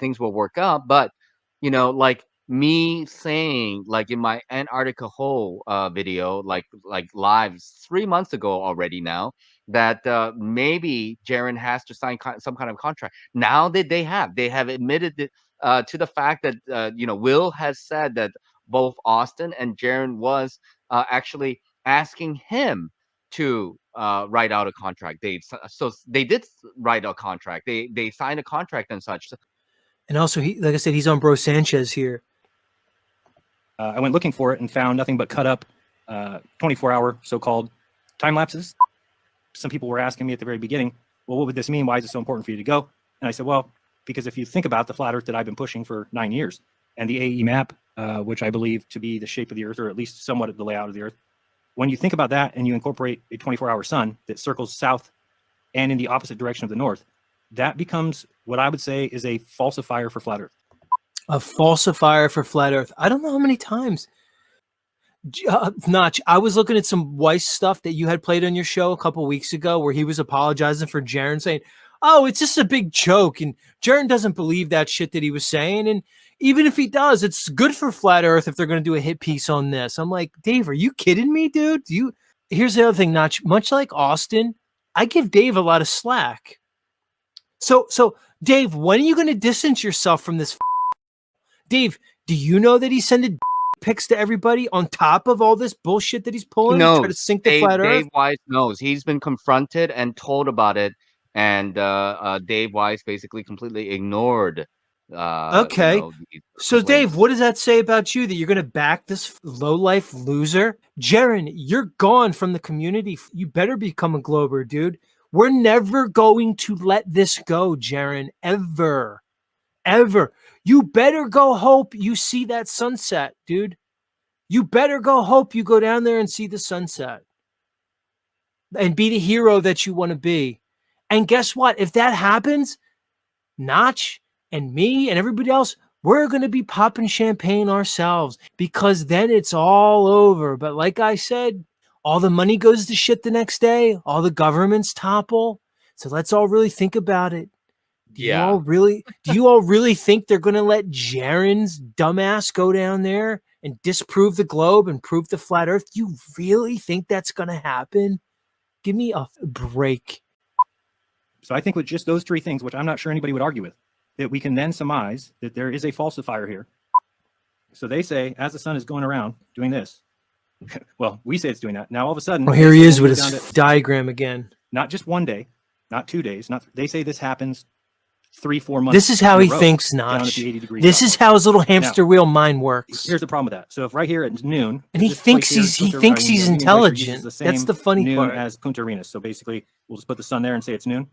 things will work out. But you know, like me saying, like in my Antarctica hole video, like live 3 months ago already now, that maybe Jeran has to sign some kind of contract. Now that they have admitted it, to the fact that Will has said that both Austin and Jeran was actually asking him to write out a contract. So they did write a contract. They signed a contract and such. And also, like I said, he's on Bro Sanchez here. I went looking for it and found nothing but cut up 24-hour so-called time lapses. Some people were asking me at the very beginning, well, what would this mean? Why is it so important for you to go? And I said, well, because if you think about the flat Earth that I've been pushing for 9 years, and the AE map, which I believe to be the shape of the Earth, or at least somewhat of the layout of the Earth, when you think about that and you incorporate a 24-hour sun that circles south and in the opposite direction of the north, that becomes what I would say is a falsifier for flat Earth. A falsifier for flat Earth. I don't know how many times. Notch, I was looking at some Weiss stuff that you had played on your show a couple weeks ago where he was apologizing for Jeran, saying, oh, it's just a big joke. And Jeran doesn't believe that shit that he was saying. And even if he does, it's good for flat Earth if they're going to do a hit piece on this. I'm like, Dave, are you kidding me, dude? Here's the other thing, Notch. Much like Austin, I give Dave a lot of slack. So Dave, when are you going to distance yourself from this? Dave, do you know that he's sending pics to everybody on top of all this bullshit that he's pulling to try to sink the flat Earth? Dave Weiss knows. He's been confronted and told about it, and Dave Weiss basically completely ignored. Okay. So Dave, what does that say about you, that you're going to back this low-life loser? Jeran, you're gone from the community. You better become a Glober, dude. We're never going to let this go, Jeran, ever. Ever. You better go hope you see that sunset, dude. You better go hope you go down there and see the sunset and be the hero that you want to be. And guess what? If that happens, Notch and me and everybody else, we're going to be popping champagne ourselves, because then it's all over. But like I said, all the money goes to shit the next day. All the governments topple. So let's all really think about it. Do you all really think they're going to let Jeran's dumbass go down there and disprove the globe and prove the flat Earth? Do you really think that's going to happen? Give me a break. So I think with just those three things, which I'm not sure anybody would argue with, that we can then surmise that there is a falsifier here. So they say, as the sun is going around doing this, well, we say it's doing that. Now all of a sudden, well, here he is with his diagram again. Not just 1 day, not 2 days. They say this happens 3-4 months. This is how he thinks, Notch. This is how his little hamster wheel mind works. Here's the problem with that. So if right here at noon, and he thinks he's intelligent. That's the funny part. As Punta Arenas. So basically, we'll just put the sun there and say it's noon.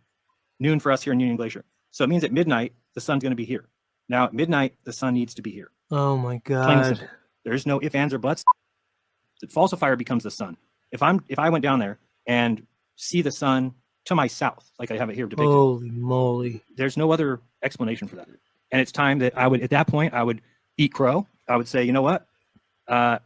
Noon for us here in Union Glacier. So it means at midnight the sun's going to be here. Now at midnight the sun needs to be here. Oh my God! There's no ifs, ands, or buts. The falsifier becomes the sun. If I went down there and see the sun to my south, like I have it here depicted. Holy moly. There's no other explanation for that. And it's time that at that point, I would eat crow. I would say, you know what?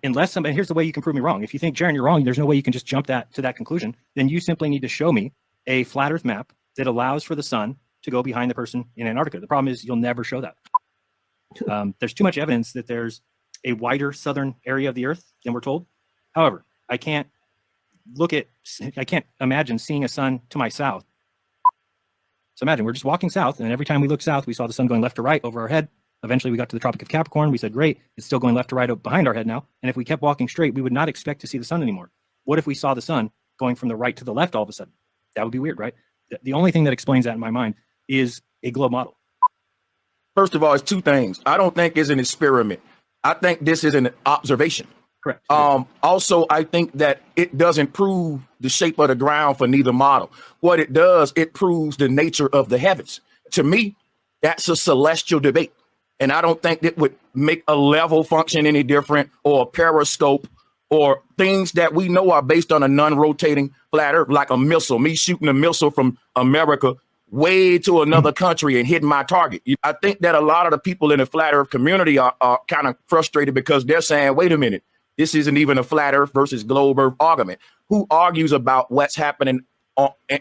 Unless somebody, here's the way you can prove me wrong. If you think, Jeran, you're wrong, there's no way you can just jump to that conclusion. Then you simply need to show me a flat Earth map that allows for the sun to go behind the person in Antarctica. The problem is you'll never show that. There's too much evidence that there's a wider southern area of the Earth than we're told. However, I can't imagine seeing a sun to my south. So imagine we're just walking south, and every time we looked south, we saw the sun going left to right over our head. Eventually we got to the Tropic of Capricorn. We said, great, it's still going left to right behind our head now. And if we kept walking straight, we would not expect to see the sun anymore. What if we saw the sun going from the right to the left all of a sudden? That would be weird, right? The only thing that explains that in my mind is a globe model. First of all, it's two things. I don't think it's an experiment. I think this is an observation. Correct. Also, I think that it doesn't prove the shape of the ground for neither model. What it does, it proves the nature of the heavens. To me, that's a celestial debate. And I don't think it would make a level function any different, or a periscope, or things that we know are based on a non-rotating flat Earth, like a missile, me shooting a missile from America way to another country and hitting my target. I think that a lot of the people in the flat Earth community are kind of frustrated because they're saying, wait a minute, this isn't even a flat Earth versus globe Earth argument. Who argues about what's happening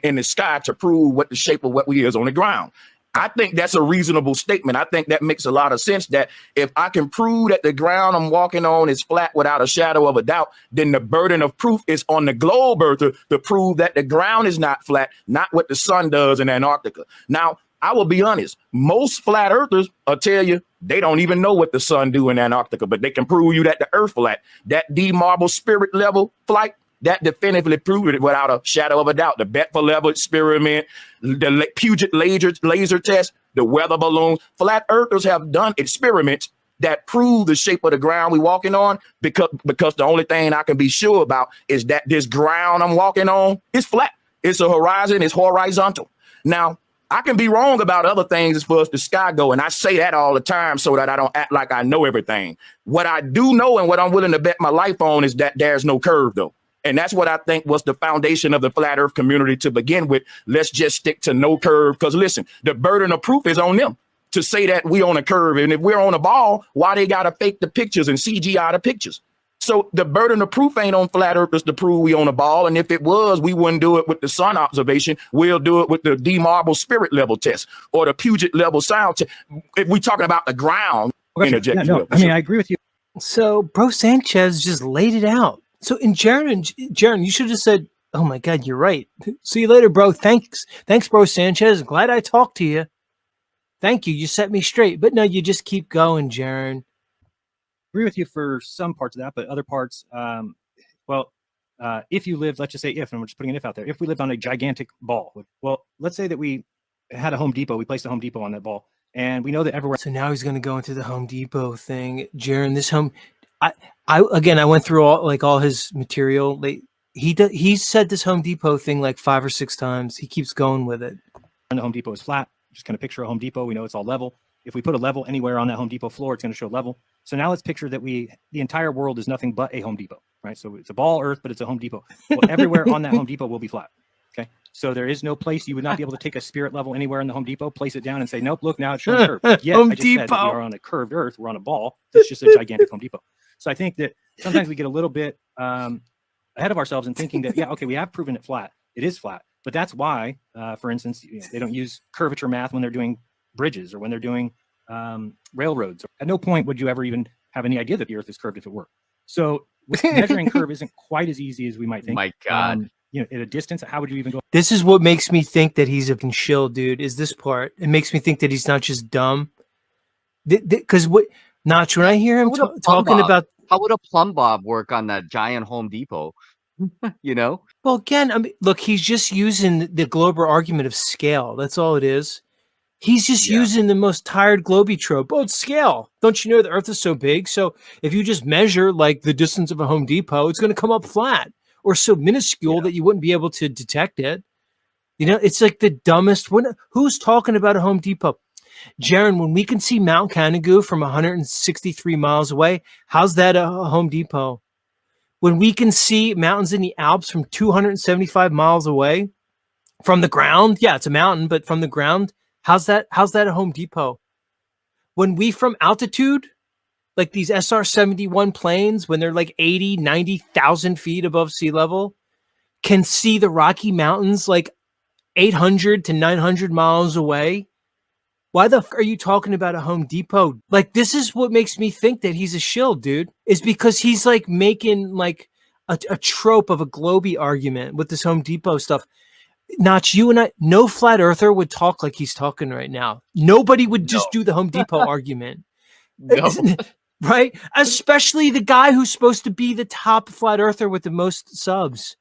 in the sky to prove what the shape of what we is on the ground? I think that's a reasonable statement. I think that makes a lot of sense, that if I can prove that the ground I'm walking on is flat without a shadow of a doubt, then the burden of proof is on the globe earther to prove that the ground is not flat, not what the sun does in Antarctica. Now, I will be honest, most flat earthers will tell you they don't even know what the sun do in Antarctica, but they can prove you that the earth flat. That D marble spirit level flight, that definitively proved it without a shadow of a doubt. The Betfa level experiment, the Puget laser test, the weather balloons. Flat earthers have done experiments that prove the shape of the ground we're walking on, because the only thing I can be sure about is that this ground I'm walking on is flat. It's a horizon, it's horizontal. Now, I can be wrong about other things as far as the sky go, and I say that all the time so that I don't act like I know everything. What I do know and what I'm willing to bet my life on is that there's no curve, though. And that's what I think was the foundation of the flat earth community to begin with. Let's just stick to no curve, because listen, the burden of proof is on them to say that we on a curve. And if we're on a ball, why they got to fake the pictures and CGI the pictures? So the burden of proof ain't on flat earthers to prove we on a ball. And if it was, we wouldn't do it with the sun observation. We'll do it with the D marble spirit level test or the Puget level sound test. If we're talking about the ground, I agree with you. So Bro Sanchez just laid it out. So in Jeran, you should have said, "Oh my God, you're right. See you later, bro. Thanks, Bro Sanchez. Glad I talked to you. Thank you. You set me straight." But no, you just keep going, Jeran. Agree with you for some parts of that, but other parts, if you lived, let's just say if, and we're just putting an if out there, if we lived on a gigantic ball, well, let's say that we had a Home Depot, we placed a Home Depot on that ball, and we know that everywhere. So now he's going to go into the Home Depot thing, Jeran. This home, I went through all his material. He said this Home Depot thing like 5 or 6 times. He keeps going with it. And the Home Depot is flat. Just kind of picture a Home Depot. We know it's all level. If we put a level anywhere on that Home Depot floor, it's going to show level. So now let's picture that the entire world is nothing but a Home Depot, right? So it's a ball earth, but it's a Home Depot. Well, everywhere on that Home Depot will be flat. Okay. So there is no place you would not be able to take a spirit level anywhere in the Home Depot, place it down and say, nope, look, now it's showing curve. Yeah, I just said that we are on a curved earth. We're on a ball. It's just a gigantic Home Depot. So I think that sometimes we get a little bit ahead of ourselves in thinking that, yeah, okay, we have proven it flat. It is flat. But that's why, for instance, they don't use curvature math when they're doing bridges or when they're doing railroads. At no point would you ever even have any idea that the earth is curved if it were. So measuring curve isn't quite as easy as we might think. My God. At a distance, how would you even go? This is what makes me think that he's a shill, dude, is this part. It makes me think that he's not just dumb. Because Notch, when I hear him talking about... How would a plumb bob work on that giant Home Depot? Well, again, I mean, look, he's just using the Glober argument of scale. That's all it is. He's just using the most tired Globey trope. Oh, it's scale. Don't you know the Earth is so big? So if you just measure like the distance of a Home Depot, it's going to come up flat or so minuscule that you wouldn't be able to detect it. It's like the dumbest. Who's talking about a Home Depot? Jeran, when we can see Mount Canigou from 163 miles away, how's that a Home Depot? When we can see mountains in the Alps from 275 miles away from the ground, yeah, it's a mountain, but from the ground, how's that a Home Depot? When we from altitude, like these SR-71 planes, when they're like 80, 90,000 feet above sea level, can see the Rocky Mountains like 800 to 900 miles away, why the fuck are you talking about a Home Depot? Like, this is what makes me think that he's a shill, dude, is because he's like making like a trope of a Globey argument with this Home Depot stuff. Notch, you and I, no flat earther would talk like he's talking right now. Nobody would just do the Home Depot argument. No. Right? Especially the guy who's supposed to be the top flat earther with the most subs.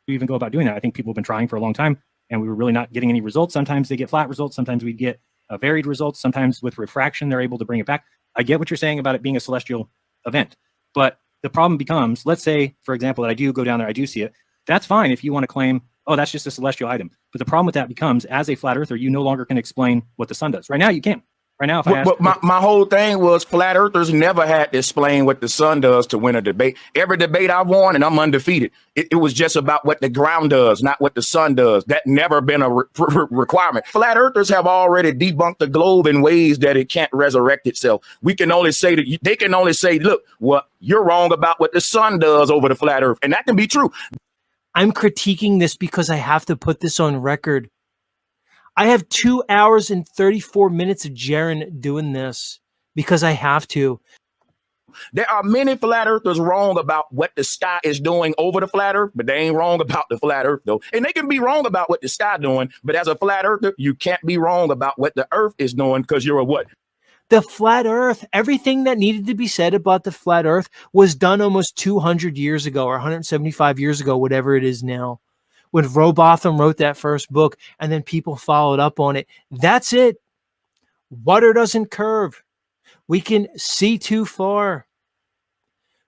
We even go about doing that. I think people have been trying for a long time and we were really not getting any results. Sometimes they get flat results. Sometimes we get varied results. Sometimes with refraction, they're able to bring it back. I get what you're saying about it being a celestial event, but the problem becomes, let's say, for example, that I do go down there, I do see it. That's fine if you want to claim, oh, that's just a celestial item. But the problem with that becomes, as a flat earther, you no longer can explain what the sun does. Right now, you can. Right now, if I ask, my whole thing was flat earthers never had to explain what the sun does to win a debate. Every debate I've won, and I'm undefeated, it was just about what the ground does, not what the sun does. That never been a requirement. Flat earthers have already debunked the globe in ways that it can't resurrect itself. We can only say that they can only say, look, well, you're wrong about what the sun does over the flat earth. And that can be true. I'm critiquing this because I have to put this on record. I have 2 hours and 34 minutes of Jeran doing this because I have to. There are many flat earthers wrong about what the sky is doing over the flat earth, but they ain't wrong about the flat earth though. And they can be wrong about what the sky doing, but as a flat earther, you can't be wrong about what the earth is doing because you're a what? The flat earth, everything that needed to be said about the flat earth was done almost 200 years ago or 175 years ago, whatever it is now. When Robotham wrote that first book and then people followed up on it. That's it. Water doesn't curve. We can see too far.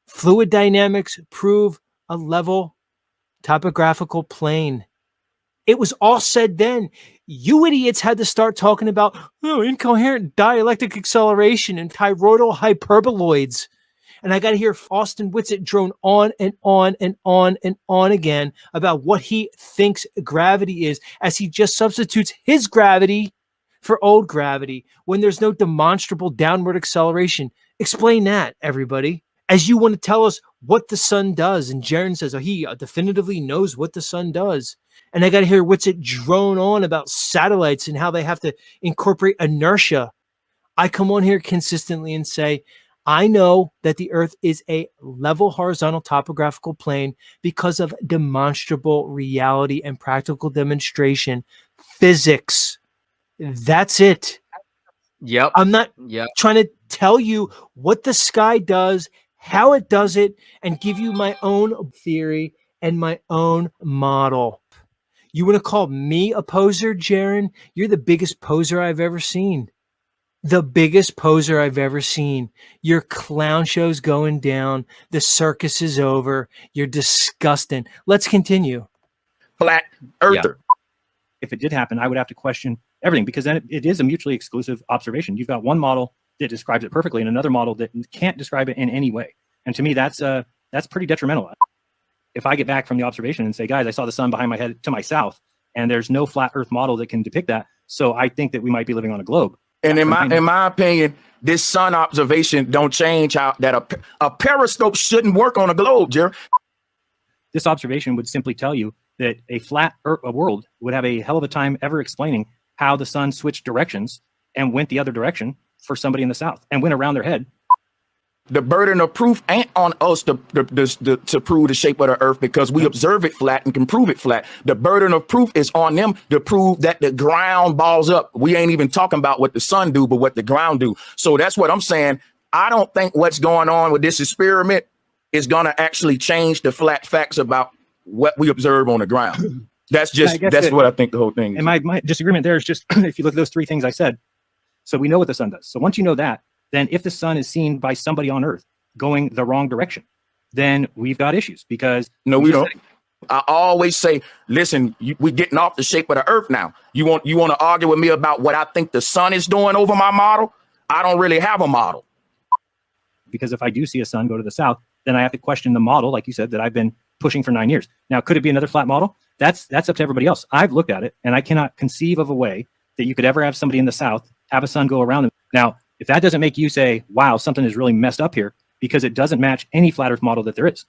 Fluid dynamics prove a level topographical plane. It was all said then. You idiots had to start talking about incoherent dielectric acceleration and toroidal hyperboloids. And I got to hear Austin Whitsitt drone on and on and on and on again about what he thinks gravity is as he just substitutes his gravity for old gravity when there's no demonstrable downward acceleration. Explain that, everybody. As you want to tell us what the sun does. And Jeran says, he definitively knows what the sun does. And I got to hear Whitsitt drone on about satellites and how they have to incorporate inertia. I come on here consistently and say, I know that the earth is a level horizontal topographical plane because of demonstrable reality and practical demonstration. Physics. That's it. Yep. I'm not trying to tell you what the sky does, how it does it, and give you my own theory and my own model. You want to call me a poser, Jeran? You're the biggest poser I've ever seen. The biggest poser I've ever seen. Your clown show's going down. The circus is over. You're disgusting. Let's continue. Flat earther. Yeah. If it did happen, I would have to question everything because then it is a mutually exclusive observation. You've got one model that describes it perfectly and another model that can't describe it in any way. And to me, that's pretty detrimental. If I get back from the observation and say, guys, I saw the sun behind my head to my south, and there's no flat Earth model that can depict that, so I think that we might be living on a globe. And in my opinion, this sun observation don't change how that a periscope shouldn't work on a globe, Jerry. This observation would simply tell you that a flat world would have a hell of a time ever explaining how the sun switched directions and went the other direction for somebody in the south and went around their head. The burden of proof ain't on us to prove the shape of the earth because we observe it flat and can prove it flat. The burden of proof is on them to prove that the ground balls up. We ain't even talking about what the sun do, but what the ground do. So that's what I'm saying. I don't think what's going on with this experiment is going to actually change the flat facts about what we observe on the ground. That's just, that's what I think the whole thing is. And my disagreement there is just, if you look at those three things I said, so we know what the sun does. So once you know that, then if the sun is seen by somebody on Earth going the wrong direction, then we've got issues because... No, we don't. I always say, listen, we're getting off the shape of the Earth now. You want to argue with me about what I think the sun is doing over my model? I don't really have a model. Because if I do see a sun go to the south, then I have to question the model, like you said, that I've been pushing for 9 years. Now, could it be another flat model? That's up to everybody else. I've looked at it, and I cannot conceive of a way that you could ever have somebody in the south have a sun go around them. Now, if that doesn't make you say, wow, something is really messed up here, because it doesn't match any flat Earth model that there is.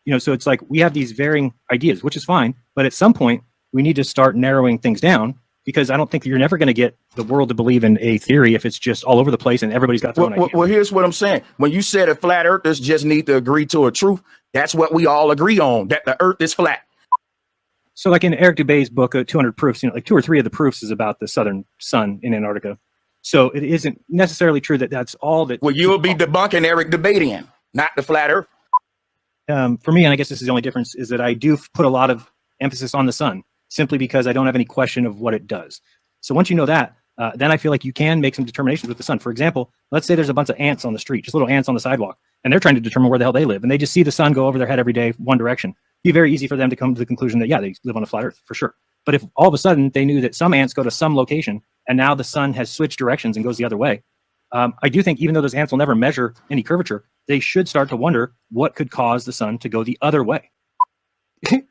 You know, so it's like we have these varying ideas, which is fine. But at some point, we need to start narrowing things down because I don't think you're never going to get the world to believe in a theory if it's just all over the place and everybody's got their own idea. Well, here's what I'm saying. When you said that flat Earthers just need to agree to a truth, that's what we all agree on, that the Earth is flat. So like in Eric Dubay's book, 200 Proofs, you know, like 2 or 3 of the proofs is about the southern sun in Antarctica. So it isn't necessarily true that that's all that... Well, you'll be debunking Eric Dubay, not the flat Earth. For me, and I guess this is the only difference, is that I do put a lot of emphasis on the sun, simply because I don't have any question of what it does. So once you know that, then I feel like you can make some determinations with the sun. For example, let's say there's a bunch of ants on the street, just little ants on the sidewalk, and they're trying to determine where the hell they live, and they just see the sun go over their head every day, one direction. It'd be very easy for them to come to the conclusion that, yeah, they live on a flat Earth, for sure. But if all of a sudden they knew that some ants go to some location, and now the sun has switched directions and goes the other way, I do think even though those ants will never measure any curvature, they should start to wonder what could cause the sun to go the other way.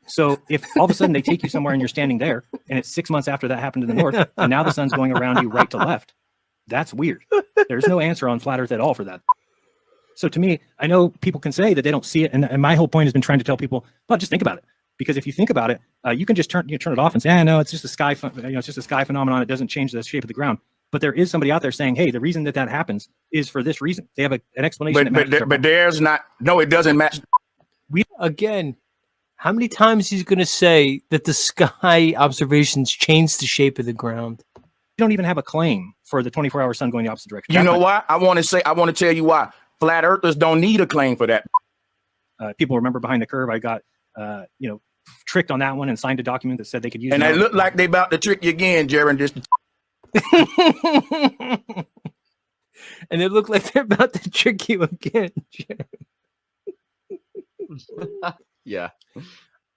So if all of a sudden they take you somewhere and you're standing there, and it's 6 months after that happened in the north, and now the sun's going around you right to left, that's weird. There's no answer on flat Earth at all for that. So to me, I know people can say that they don't see it, and my whole point has been trying to tell people, well, just think about it. Because if you think about it, you can just turn it off and say, no, it's just a sky, it's just a sky phenomenon. It doesn't change the shape of the ground. But there is somebody out there saying, hey, the reason that happens is for this reason. They have an explanation. But there's not. No, it doesn't match. Again, how many times he's going to say that the sky observations change the shape of the ground? You don't even have a claim for the 24-hour sun going the opposite direction. You know why? I want to tell you why. Flat earthers don't need a claim for that. People remember behind the curve. I got, tricked on that one and signed a document that said they could use. And they look like they about to trick you again, Jeran. And it looked like they're about to trick you again, Jeran. Yeah.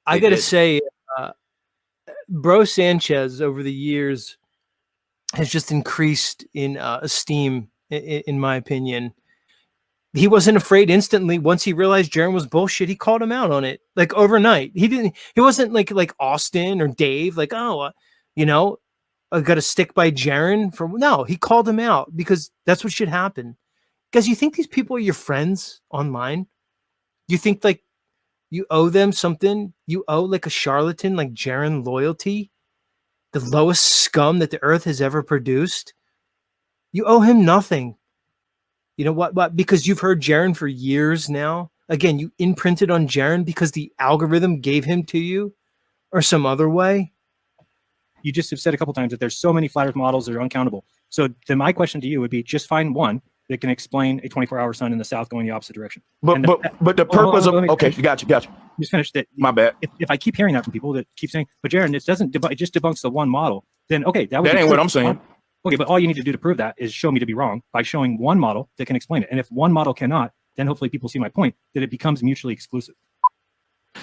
I got to say, Bro Sanchez over the years has just increased in esteem, in my opinion. He wasn't afraid instantly. Once he realized Jeran was bullshit, he called him out on it like overnight. He wasn't like Austin or Dave, like, I got to stick by Jeran for. No, he called him out because that's what should happen. Guys, you think these people are your friends online? You think like you owe them something? You owe like a charlatan like Jeran loyalty? The lowest scum that the earth has ever produced? You owe him nothing. You know what? Because you've heard Jeran for years now. Again, you imprinted on Jeran because the algorithm gave him to you or some other way. You just have said a couple times that there's so many flat earth models that are uncountable. So then my question to you would be just find one that can explain a 24-hour sun in the south going the opposite direction. But the purpose of okay, got you. Just finish that. My bad. If I keep hearing that from people that keep saying, but Jeran, it just debunks the one model, then okay, that ain't what I'm saying. Okay, but all you need to do to prove that is show me to be wrong by showing one model that can explain it. And if one model cannot, then hopefully people see my point that it becomes mutually exclusive.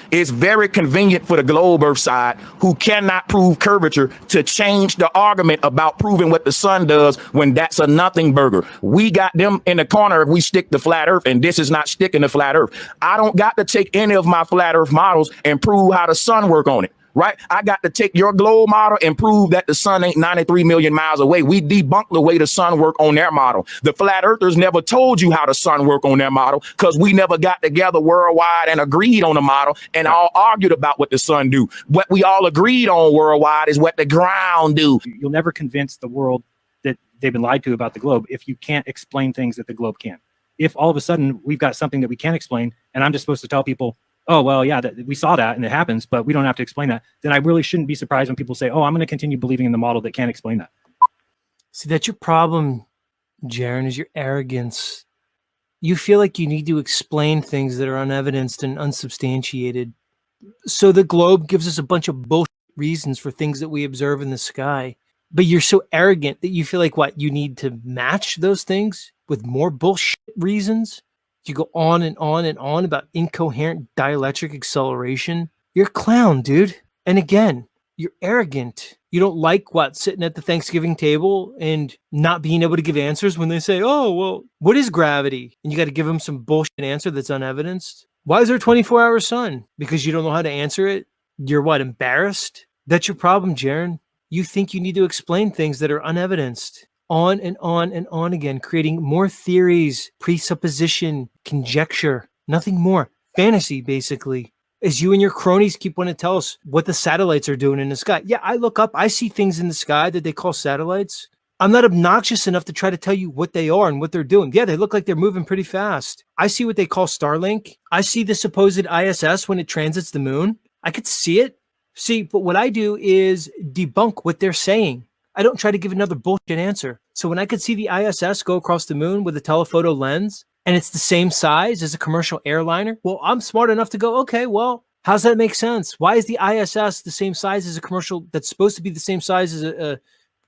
It's very convenient for the globe earth side who cannot prove curvature to change the argument about proving what the sun does when that's a nothing burger. We got them in the corner if we stick to flat earth, and this is not sticking to flat earth. I don't got to take any of my flat earth models and prove how the sun work on it. Right? I got to take your globe model and prove that the sun ain't 93 million miles away. We debunked the way the sun work on their model. The flat earthers never told you how the sun work on their model because we never got together worldwide and agreed on the model and all argued about what the sun do. What we all agreed on worldwide is what the ground do. You'll never convince the world that they've been lied to about the globe if you can't explain things that the globe can. If all of a sudden we've got something that we can't explain and I'm just supposed to tell people, oh, well, yeah, we saw that and it happens, but we don't have to explain that, then I really shouldn't be surprised when people say, oh, I'm going to continue believing in the model that can't explain that. See, that's your problem, Jeran, is your arrogance. You feel like you need to explain things that are unevidenced and unsubstantiated. So the globe gives us a bunch of bullshit reasons for things that we observe in the sky. But you're so arrogant that you feel like, what, you need to match those things with more bullshit reasons? You go on and on and on about incoherent dielectric acceleration. You're a clown, dude. And again, you're arrogant. You don't like sitting at the Thanksgiving table and not being able to give answers when they say, oh, well, what is gravity? And you got to give them some bullshit answer that's unevidenced. Why is there a 24-hour sun? Because you don't know how to answer it? You're embarrassed? That's your problem, Jeran. You think you need to explain things that are unevidenced. On and on and on again, creating more theories, presupposition, conjecture, nothing more. Fantasy, basically. As you and your cronies keep wanting to tell us what the satellites are doing in the sky. Yeah, I look up, I see things in the sky that they call satellites. I'm not obnoxious enough to try to tell you what they are and what they're doing. Yeah, they look like they're moving pretty fast. I see what they call Starlink. I see the supposed ISS when it transits the moon. I could see it. See, but what I do is debunk what they're saying. I don't try to give another bullshit answer. So when I could see the ISS go across the moon with a telephoto lens and it's the same size as a commercial airliner, well, I'm smart enough to go, okay, well, how's that make sense? Why is the ISS the same size as a commercial that's supposed to be the same size as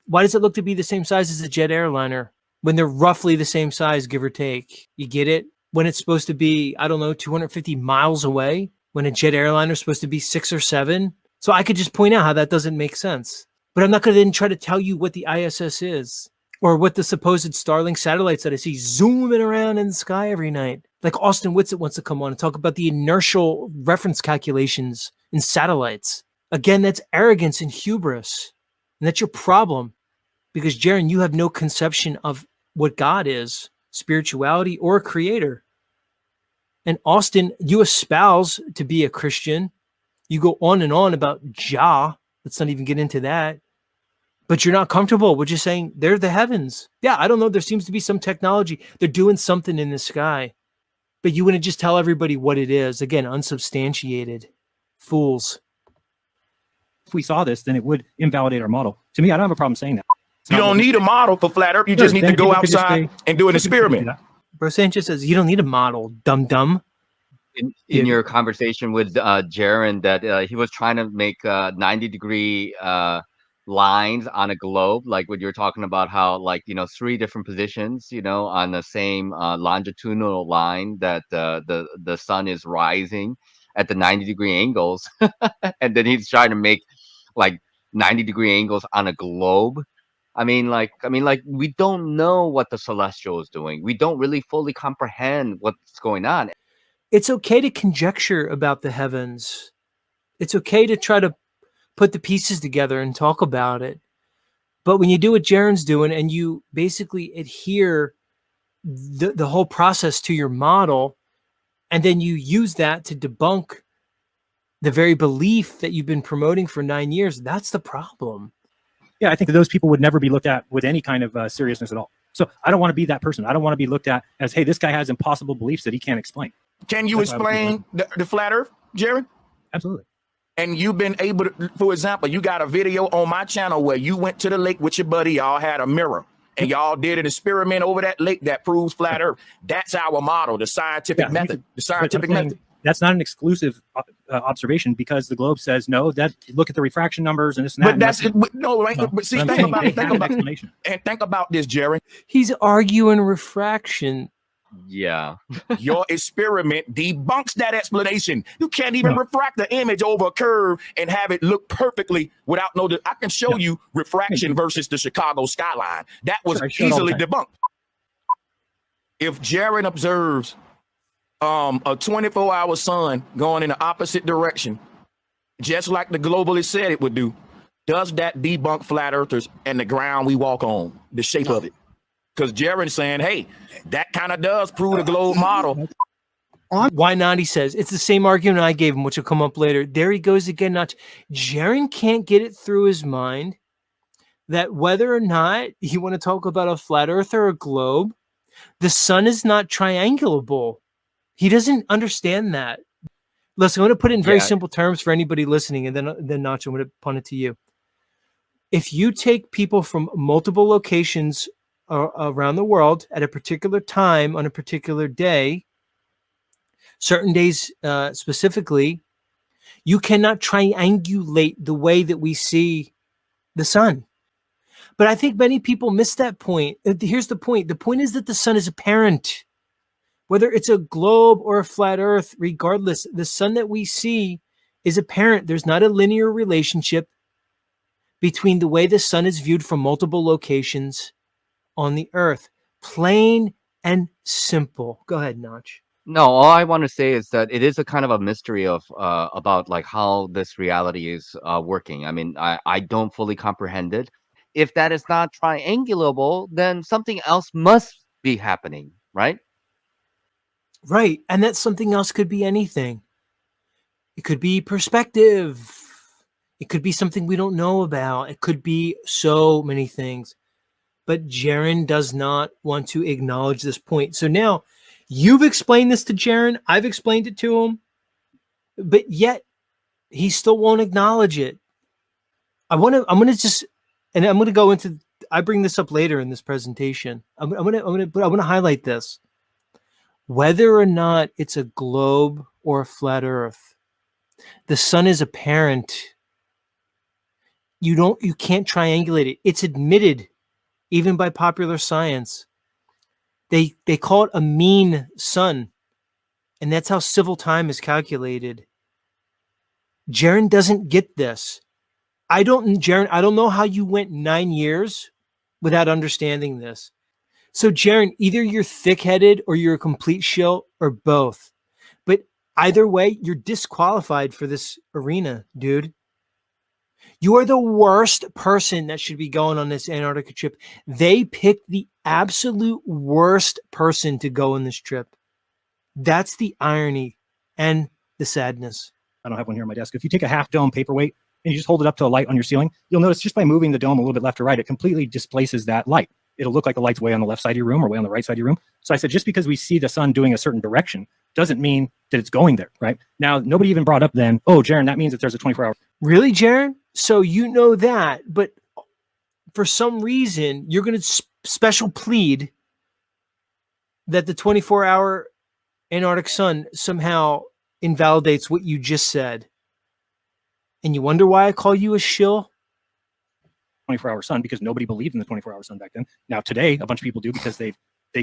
why does it look to be the same size as a jet airliner when they're roughly the same size, give or take? You get it? When it's supposed to be, 250 miles away, when a jet airliner is supposed to be 6 or 7. So I could just point out how that doesn't make sense. But I'm not going to then try to tell you what the ISS is or what the supposed Starlink satellites that I see zooming around in the sky every night. Like Austin Whitsitt wants to come on and talk about the inertial reference calculations in satellites. Again, that's arrogance and hubris. And that's your problem. Because, Jeran, you have no conception of what God is, spirituality or a creator. And Austin, you espouse to be a Christian. You go on and on about Jah. Let's not even get into that. But you're not comfortable with just saying they're the heavens. Yeah, I don't know. There seems to be some technology. They're doing something in the sky. But you wouldn't just tell everybody what it is. Again, unsubstantiated. Fools. If we saw this, then it would invalidate our model. To me, I don't have a problem saying that. You don't need a model for flat Earth. You just need to go outside and do an experiment. Bro Sanchez says, you don't need a model, dum-dum. In your conversation with Jeran, that he was trying to make 90-degree lines on a globe, like when you're talking about how, like, 3 different positions, on the same longitudinal line, that the sun is rising at the 90-degree angles, and then he's trying to make like 90-degree angles on a globe. I mean, we don't know what the celestial is doing. We don't really fully comprehend what's going on. It's okay to conjecture about the heavens. It's okay to try to put the pieces together and talk about it. But when you do what Jeran's doing and you basically adhere the whole process to your model, and then you use that to debunk the very belief that you've been promoting for 9 years, that's the problem. Yeah, I think that those people would never be looked at with any kind of seriousness at all. So I don't want to be that person. I don't want to be looked at as, hey, this guy has impossible beliefs that he can't explain. Can you explain the flat Earth, Jeran? Absolutely. And you've been able to, for example, you got a video on my channel where you went to the lake with your buddy, y'all had a mirror, and y'all did an experiment over that lake that proves flat Earth. That's our model, the scientific method. The scientific method. That's not an exclusive observation, because the globe says no. That look at the refraction numbers and this and that. But that's no, right? But see, think about this, Jeran. He's arguing refraction. Yeah. Your experiment debunks that explanation. You can't even refract the image over a curve and have it look perfectly without I can show you refraction versus the Chicago skyline. That was easily debunked. If Jeran observes a 24-hour sun going in the opposite direction, just like the globalist said it would do, does that debunk flat earthers and the ground we walk on, the shape of it? Because Jeran's saying, hey, that kind of does prove the globe model. Why not? He says it's the same argument I gave him, which will come up later. There he goes again. Jeran can't get it through his mind that whether or not you want to talk about a flat earth or a globe, the sun is not triangulable. He doesn't understand that. Listen, I'm going to put it in very simple terms for anybody listening, and then Nacho, I'm going to punt it to you. If you take people from multiple locations around the world at a particular time on a particular day, certain days specifically, you cannot triangulate the way that we see the sun. But I think many people miss that point. Here's the point. The point is that the sun is apparent. Whether it's a globe or a flat earth, regardless, the sun that we see is apparent. There's not a linear relationship between the way the sun is viewed from multiple locations on the earth. Plain and simple. Go ahead, Notch. No, all I want to say is that it is a kind of a mystery of about like how this reality is working. I mean, I don't fully comprehend it. If that is not triangulable, then something else must be happening, right? Right. And that something else could be anything. It could be perspective. It could be something we don't know about. It could be so many things. But Jeran does not want to acknowledge this point. So now you've explained this to Jeran. I've explained it to him. But yet he still won't acknowledge it. I'm going to go into, I bring this up later in this presentation. I'm going to highlight this. Whether or not it's a globe or a flat earth, the sun is apparent. You can't triangulate it. It's admitted even by popular science. They call it a mean sun, and that's how civil time is calculated. Jeran doesn't get this. Jeran, I don't know how you went 9 years without understanding this. So Jeran, either you're thick-headed or you're a complete shill or both. But either way, you're disqualified for this arena, dude. You are the worst person that should be going on this Antarctica trip. They picked the absolute worst person to go on this trip. That's the irony and the sadness. I don't have one here on my desk. If you take a half dome paperweight and you just hold it up to a light on your ceiling, you'll notice just by moving the dome a little bit left or right, it completely displaces that light. It'll look like the light's way on the left side of your room or way on the right side of your room. So I said, just because we see the sun doing a certain direction doesn't mean that it's going there, right? Now, nobody even brought up then, oh, Jeran, that means that there's a 24-hour. Really, Jeran? So you know that, but for some reason, you're going to special plead that the 24-hour Antarctic sun somehow invalidates what you just said. And you wonder why I call you a shill? 24-hour sun, because nobody believed in the 24-hour sun back then. Now today, a bunch of people do, because they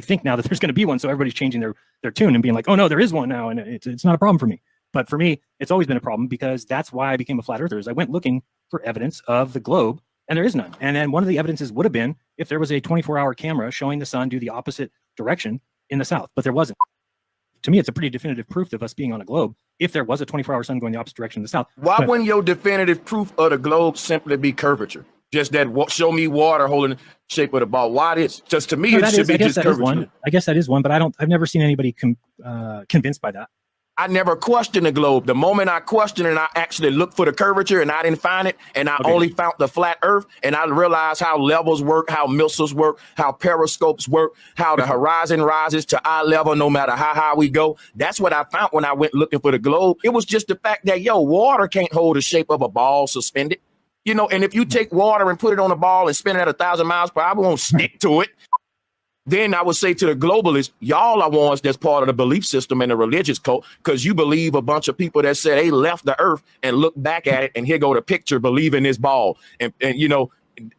think now that there's going to be one, so everybody's changing their tune and being like, oh no, there is one now, and it's not a problem for me. But for me, it's always been a problem, because that's why I became a flat earther. Is I went looking for evidence of the globe, and there is none. And then one of the evidences would have been if there was a 24-hour camera showing the sun do the opposite direction in the south, but there wasn't. To me, it's a pretty definitive proof of us being on a globe if there was a 24-hour sun going the opposite direction in the south. Why wouldn't your definitive proof of the globe simply be curvature? Just that show me water holding the shape of the ball. Why this? Just to me, it should be just curvature. I guess that is one, but I've never seen anybody convinced by that. I never questioned the globe. The moment I questioned it, and I actually looked for the curvature and I didn't find it, and I only found the flat earth, and I realized how levels work, how missiles work, how periscopes work, how the horizon rises to eye level no matter how high we go. That's what I found when I went looking for the globe. It was just the fact that, water can't hold the shape of a ball suspended. And if you take water and put it on a ball and spin it at 1,000 miles per hour, it won't stick to it. Then I would say to the globalists, y'all are ones that's part of the belief system and the religious cult, because you believe a bunch of people that said they left the earth and look back at it, and here go the picture, believe in this ball. And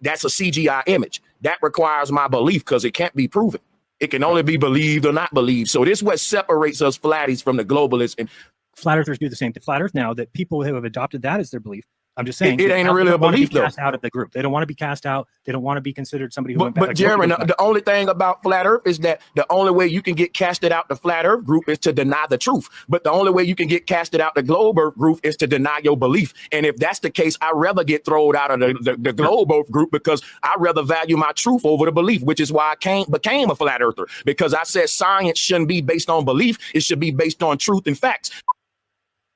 that's a CGI image. That requires my belief, because it can't be proven. It can only be believed or not believed. So this is what separates us flatties from the globalists. And flat earthers do the same to flat earth now, that people who have adopted that as their belief. I'm just saying it ain't really a belief, though. Cast out of the group. They don't want to be cast out. They don't want to be considered somebody who went back. But Jeran, the only thing about flat earth is that the only way you can get casted out the flat earth group is to deny the truth. But the only way you can get casted out the globe earth group is to deny your belief. And if that's the case, I'd rather get thrown out of the globe earth group, because I rather value my truth over the belief, which is why I became a flat earther, because I said science shouldn't be based on belief. It should be based on truth and facts.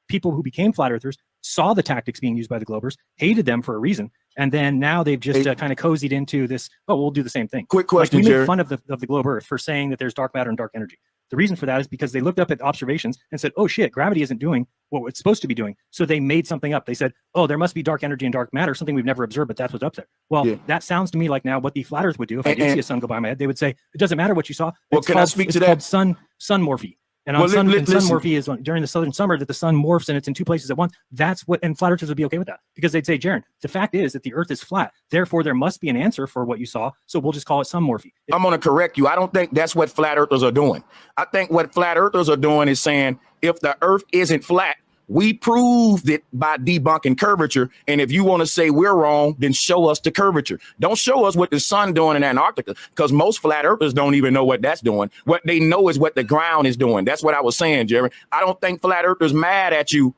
People who became flat earthers saw the tactics being used by the globers, hated them for a reason, and then now they've just kind of cozied into this, oh, we'll do the same thing. Quick question, we make Jeran. fun of the globe earth for saying that there's dark matter and dark energy. The reason for that is because they looked up at observations and said, oh shit, gravity isn't doing what it's supposed to be doing. So they made something up. They said, oh, there must be dark energy and dark matter, something we've never observed, but that's what's up there. Well, that sounds to me like now what the flat earth would do if I did see a sun go by my head. They would say, it doesn't matter what you saw. Well, can I speak to that? It's called sunmorphy. And on sun morphy is during the southern summer that the sun morphs and it's in two places at once. That's what, and flat earthers would be okay with that, because they'd say, Jeran, the fact is that the earth is flat. Therefore, there must be an answer for what you saw. So we'll just call it sun morphy. I'm going to correct you. I don't think that's what flat earthers are doing. I think what flat earthers are doing is saying, if the earth isn't flat, we proved it by debunking curvature. And if you want to say we're wrong, then show us the curvature. Don't show us what the sun doing in Antarctica, because most flat earthers don't even know what that's doing. What they know is what the ground is doing. That's what I was saying, Jerry. I don't think flat earthers mad at you.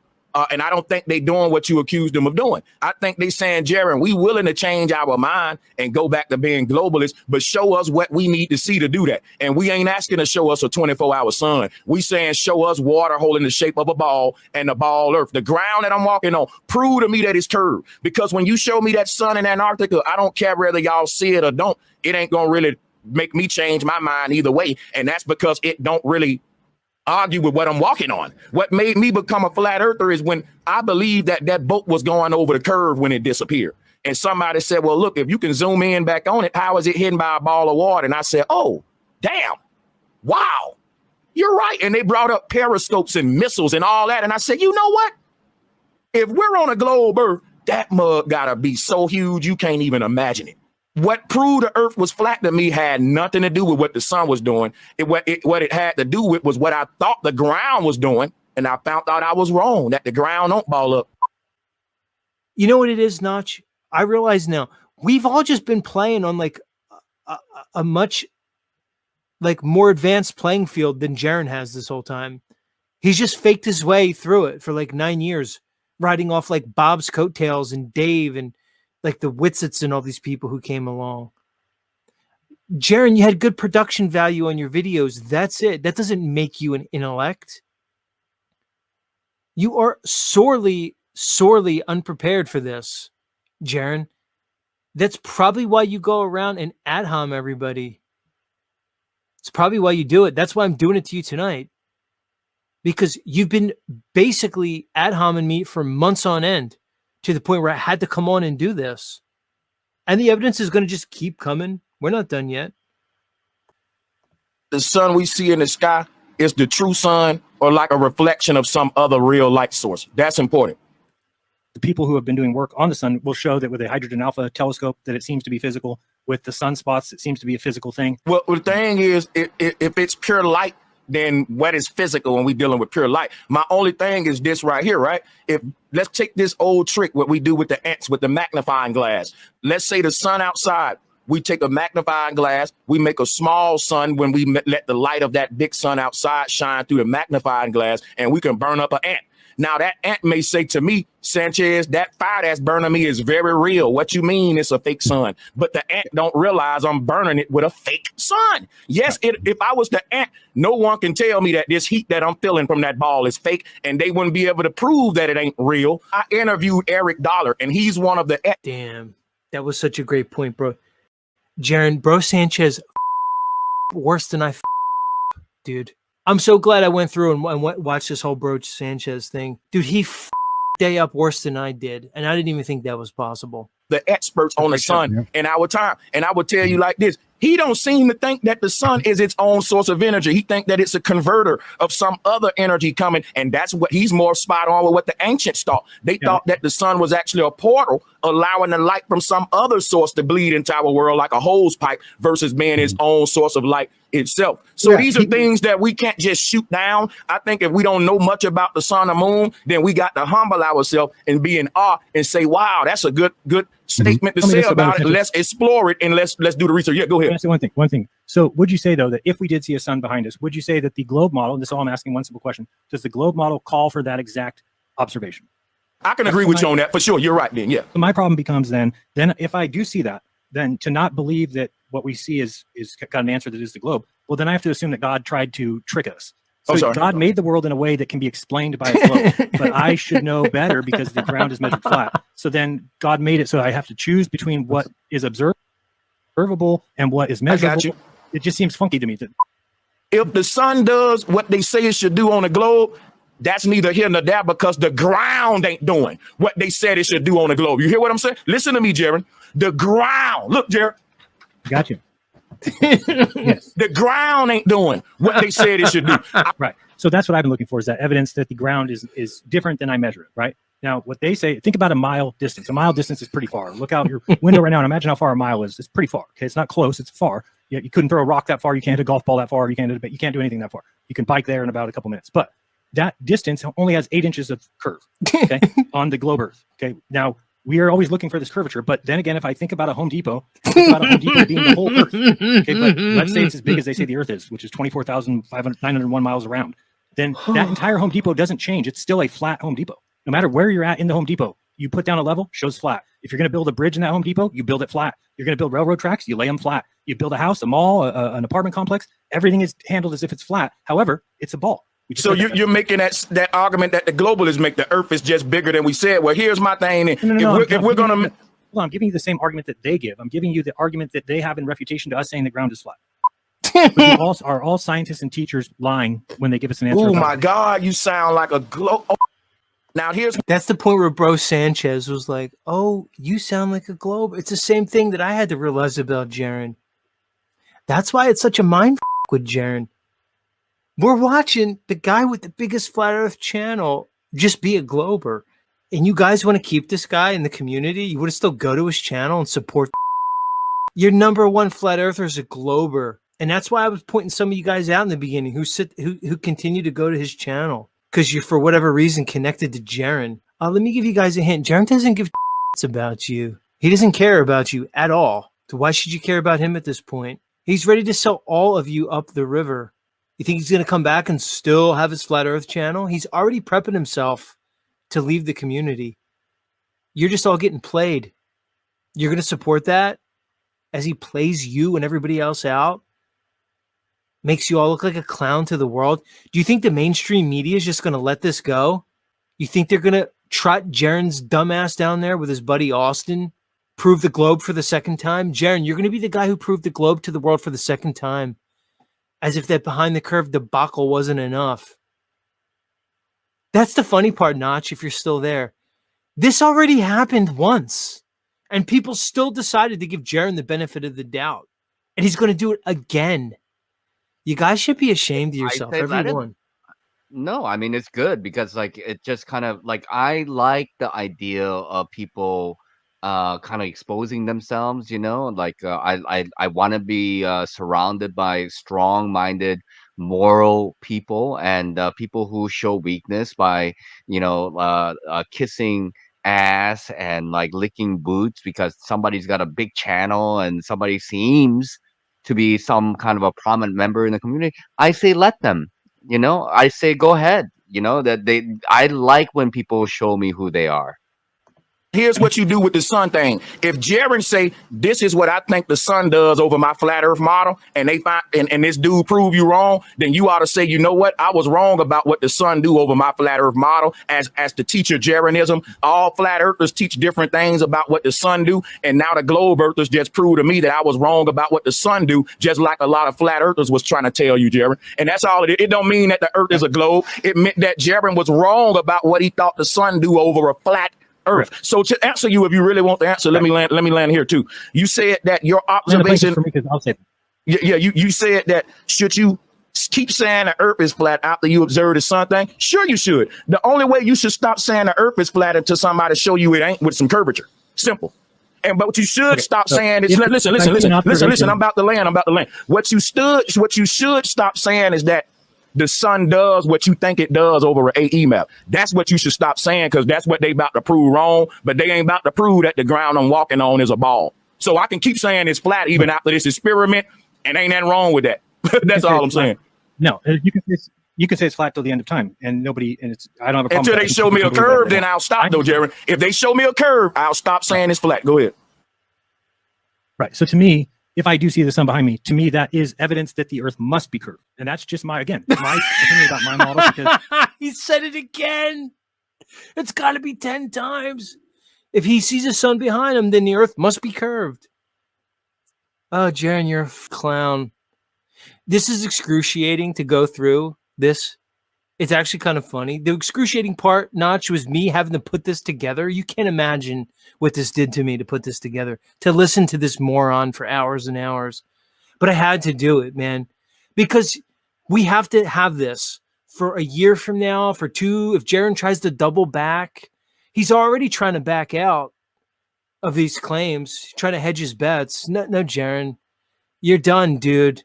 And I don't think they doing what you accused them of doing. I think they saying, Jeran, we willing to change our mind and go back to being globalists, but show us what we need to see to do that. And we ain't asking to show us a 24-hour sun. We saying show us water holding the shape of a ball and the ball earth. The ground that I'm walking on, prove to me that it's curved. Because when you show me that sun in Antarctica, I don't care whether y'all see it or don't. It ain't going to really make me change my mind either way. And that's because it don't really argue with what I'm walking on. What made me become a flat earther is when I believed that boat was going over the curve when it disappeared. And somebody said, well, look, if you can zoom in back on it, how is it hidden by a ball of water? And I said, oh, damn. Wow. You're right. And they brought up periscopes and missiles and all that. And I said, you know what? If we're on a globe earth, that mug gotta be so huge you can't even imagine it. What proved the earth was flat to me had nothing to do with what the sun was doing. What it had to do with was what I thought the ground was doing. And I found out I was wrong, that the ground don't ball up. You know what it is, Notch? I realize now, we've all just been playing on like a much like more advanced playing field than Jeran has this whole time. He's just faked his way through it for like 9 years, riding off like Bob's coattails and Dave and like the Witsits and all these people who came along. Jeran, you had good production value on your videos. That's it. That doesn't make you an intellect. You are sorely, sorely unprepared for this, Jeran. That's probably why you go around and ad hom everybody. It's probably why you do it. That's why I'm doing it to you tonight. Because you've been basically ad homing me for months on end to the point where I had to come on and do this. And the evidence is going to just keep coming. We're not done yet. The sun we see in the sky is the true sun or like a reflection of some other real light source. That's important. The people who have been doing work on the sun will show that with a hydrogen alpha telescope that it seems to be physical. With the sunspots, it seems to be a physical thing. Well, the thing is, if it's pure light, then what is physical when we're dealing with pure light? My only thing is this right here, right? If let's take this old trick, what we do with the ants with the magnifying glass. Let's say the sun outside, we take a magnifying glass, we make a small sun when we let the light of that big sun outside shine through the magnifying glass, and we can burn up an ant. Now that ant may say to me, Sanchez, that fire that's burning me is very real. What you mean it's a fake sun? But the ant don't realize I'm burning it with a fake sun. Yes, if I was the ant, no one can tell me that this heat that I'm feeling from that ball is fake, and they wouldn't be able to prove that it ain't real. I interviewed Eric Dollar, and he's one of the... Damn, that was such a great point, bro. Jeran, bro Sanchez, worse than I, dude. I'm so glad I went through and watched this whole Bro Sanchez thing. Dude, he day up worse than I did, and I didn't even think that was possible. The experts on the sun in our time, and I would tell you like this. He don't seem to think that the sun is its own source of energy. He think that it's a converter of some other energy coming, and that's what he's more spot on with what the ancients thought. They thought that the sun was actually a portal, allowing the light from some other source to bleed into our world like a hose pipe versus being its own source of light itself. So these are things that we can't just shoot down. I think if we don't know much about the sun or moon, then we got to humble ourselves and be in awe and say, wow, that's a good statement to say about it. Let's explore it and let's do the research. Yeah, go ahead. Can I say one thing. So would you say, though, that if we did see a sun behind us, would you say that the globe model, and this is all I'm asking one simple question, does the globe model call for that exact observation? I can agree with you on that for sure. You're right then, yeah. So my problem becomes then if I do see that, then to not believe that what we see is got an answer that is the globe, well, then I have to assume that God tried to trick us. So God made the world in a way that can be explained by a globe, but I should know better because the ground is measured flat. So then God made it so I have to choose between what is observable and what is measurable. I got you. It just seems funky to me. If the sun does what they say it should do on the globe, that's neither here nor there because the ground ain't doing what they said it should do on the globe. You hear what I'm saying? Listen to me, Jeran. The ground. Look, Jeran. Got you. Yes. The ground ain't doing what they said it should do. Right. So that's what I've been looking for, is that evidence that the ground is different than I measure it. Right. Now, what they say, think about a mile distance. A mile distance is pretty far. Look out your window right now and imagine how far a mile is. It's pretty far. Okay. It's not close. It's far. You couldn't throw a rock that far. You can't hit a golf ball that far. You can't do anything that far. You can bike there in about a couple minutes. But that distance only has 8 inches of curve, okay, on the globe Earth. Okay. Now, we are always looking for this curvature. But then again, if I think about a Home Depot, think about a Home Depot being the whole Earth. Okay. But let's say it's as big as they say the Earth is, which is 24,901 miles around. Then that entire Home Depot doesn't change. It's still a flat Home Depot. No matter where you're at in the Home Depot, you put down a level, shows flat. If you're going to build a bridge in that Home Depot, you build it flat. You're going to build railroad tracks, you lay them flat. You build a house, a mall, an apartment complex, everything is handled as if it's flat. However, it's a ball. So you're making that argument that the globalists make the Earth is just bigger than we said. Well, here's my thing. If we're going to... Well, I'm giving you the same argument that they give. I'm giving you the argument that they have in refutation to us saying the ground is flat. Are all scientists and teachers lying when they give us an answer? Oh my God, you sound like a globe. Now that's the point where Bro Sanchez was like, "Oh, you sound like a globe." It's the same thing that I had to realize about Jeran. That's why it's such a mind with Jeran. We're watching the guy with the biggest flat Earth channel just be a glober, and you guys want to keep this guy in the community? You would still go to his channel and support. Your number one flat earther is a glober. And that's why I was pointing some of you guys out in the beginning who continue to go to his channel because you're, for whatever reason, connected to Jeran. Let me give you guys a hint. Jeran doesn't give about you. He doesn't care about you at all. So why should you care about him at this point? He's ready to sell all of you up the river. You think he's going to come back and still have his Flat Earth channel? He's already prepping himself to leave the community. You're just all getting played. You're going to support that as he plays you and everybody else out? Makes you all look like a clown to the world. Do you think the mainstream media is just going to let this go? You think they're going to trot Jeran's dumbass down there with his buddy Austin, prove the globe for the second time? Jeran, you're going to be the guy who proved the globe to the world for the second time, as if that behind the curve debacle wasn't enough. That's the funny part, Notch, if you're still there. This already happened once, and people still decided to give Jeran the benefit of the doubt, and he's going to do it again. You guys should be ashamed of yourself, everyone. No, I mean, it's good because like it just kind of like I like the idea of people kind of exposing themselves, you know, like I want to be surrounded by strong-minded, moral people and people who show weakness by, you know, kissing ass and like licking boots because somebody's got a big channel and somebody seems to be some kind of a prominent member in the community. I say let them. You know, I say go ahead. You know that I like when people show me who they are. Here's what you do with the sun thing. If Jeran say this is what I think the sun does over my flat earth model, and they find and this dude prove you wrong, then you ought to say, you know what, I was wrong about what the sun do over my flat earth model. As the teacher Jeranism, all flat earthers teach different things about what the sun do, and now the globe earthers just proved to me that I was wrong about what the sun do, just like a lot of flat earthers was trying to tell you, Jeran. And that's all it is. It don't mean that the earth is a globe. It meant that Jeran was wrong about what he thought the sun do over a flat earth. So to answer you, if you really want the answer, let me land here too. You said that your observation for me, because I'll say you said that should you keep saying the earth is flat after you observe the sun thing? Sure, you should. The only way you should stop saying the earth is flat until somebody show you it ain't with some curvature. Simple. And but what you should stop saying is listen. I'm about to land. What you should stop saying is that the sun does what you think it does over an AE map. That's what you should stop saying, because that's what they about to prove wrong. But they ain't about to prove that the ground I'm walking on is a ball. So I can keep saying it's flat even after this experiment, and ain't nothing wrong with that. That's all I'm saying. No, you can say it's flat till the end of time, and nobody. And it's I don't have a problem. Until they show me a curve, then I'll stop though, Jeran. If they show me a curve, I'll stop saying it's flat. Go ahead. Right. So to me, if I do see the sun behind me, to me, that is evidence that the earth must be curved. And that's just my opinion about my model. Because he said it again. It's got to be 10 times. If he sees a sun behind him, then the earth must be curved. Oh, Jeran, you're a clown. This is excruciating to go through this. It's actually kind of funny. The excruciating part, Notch, was me having to put this together. You can't imagine what this did to me to put this together, to listen to this moron for hours and hours. But I had to do it, man, because we have to have this for a year from now, for 2. If Jeran tries to double back, he's already trying to back out of these claims, trying to hedge his bets. No, Jeran, you're done, dude.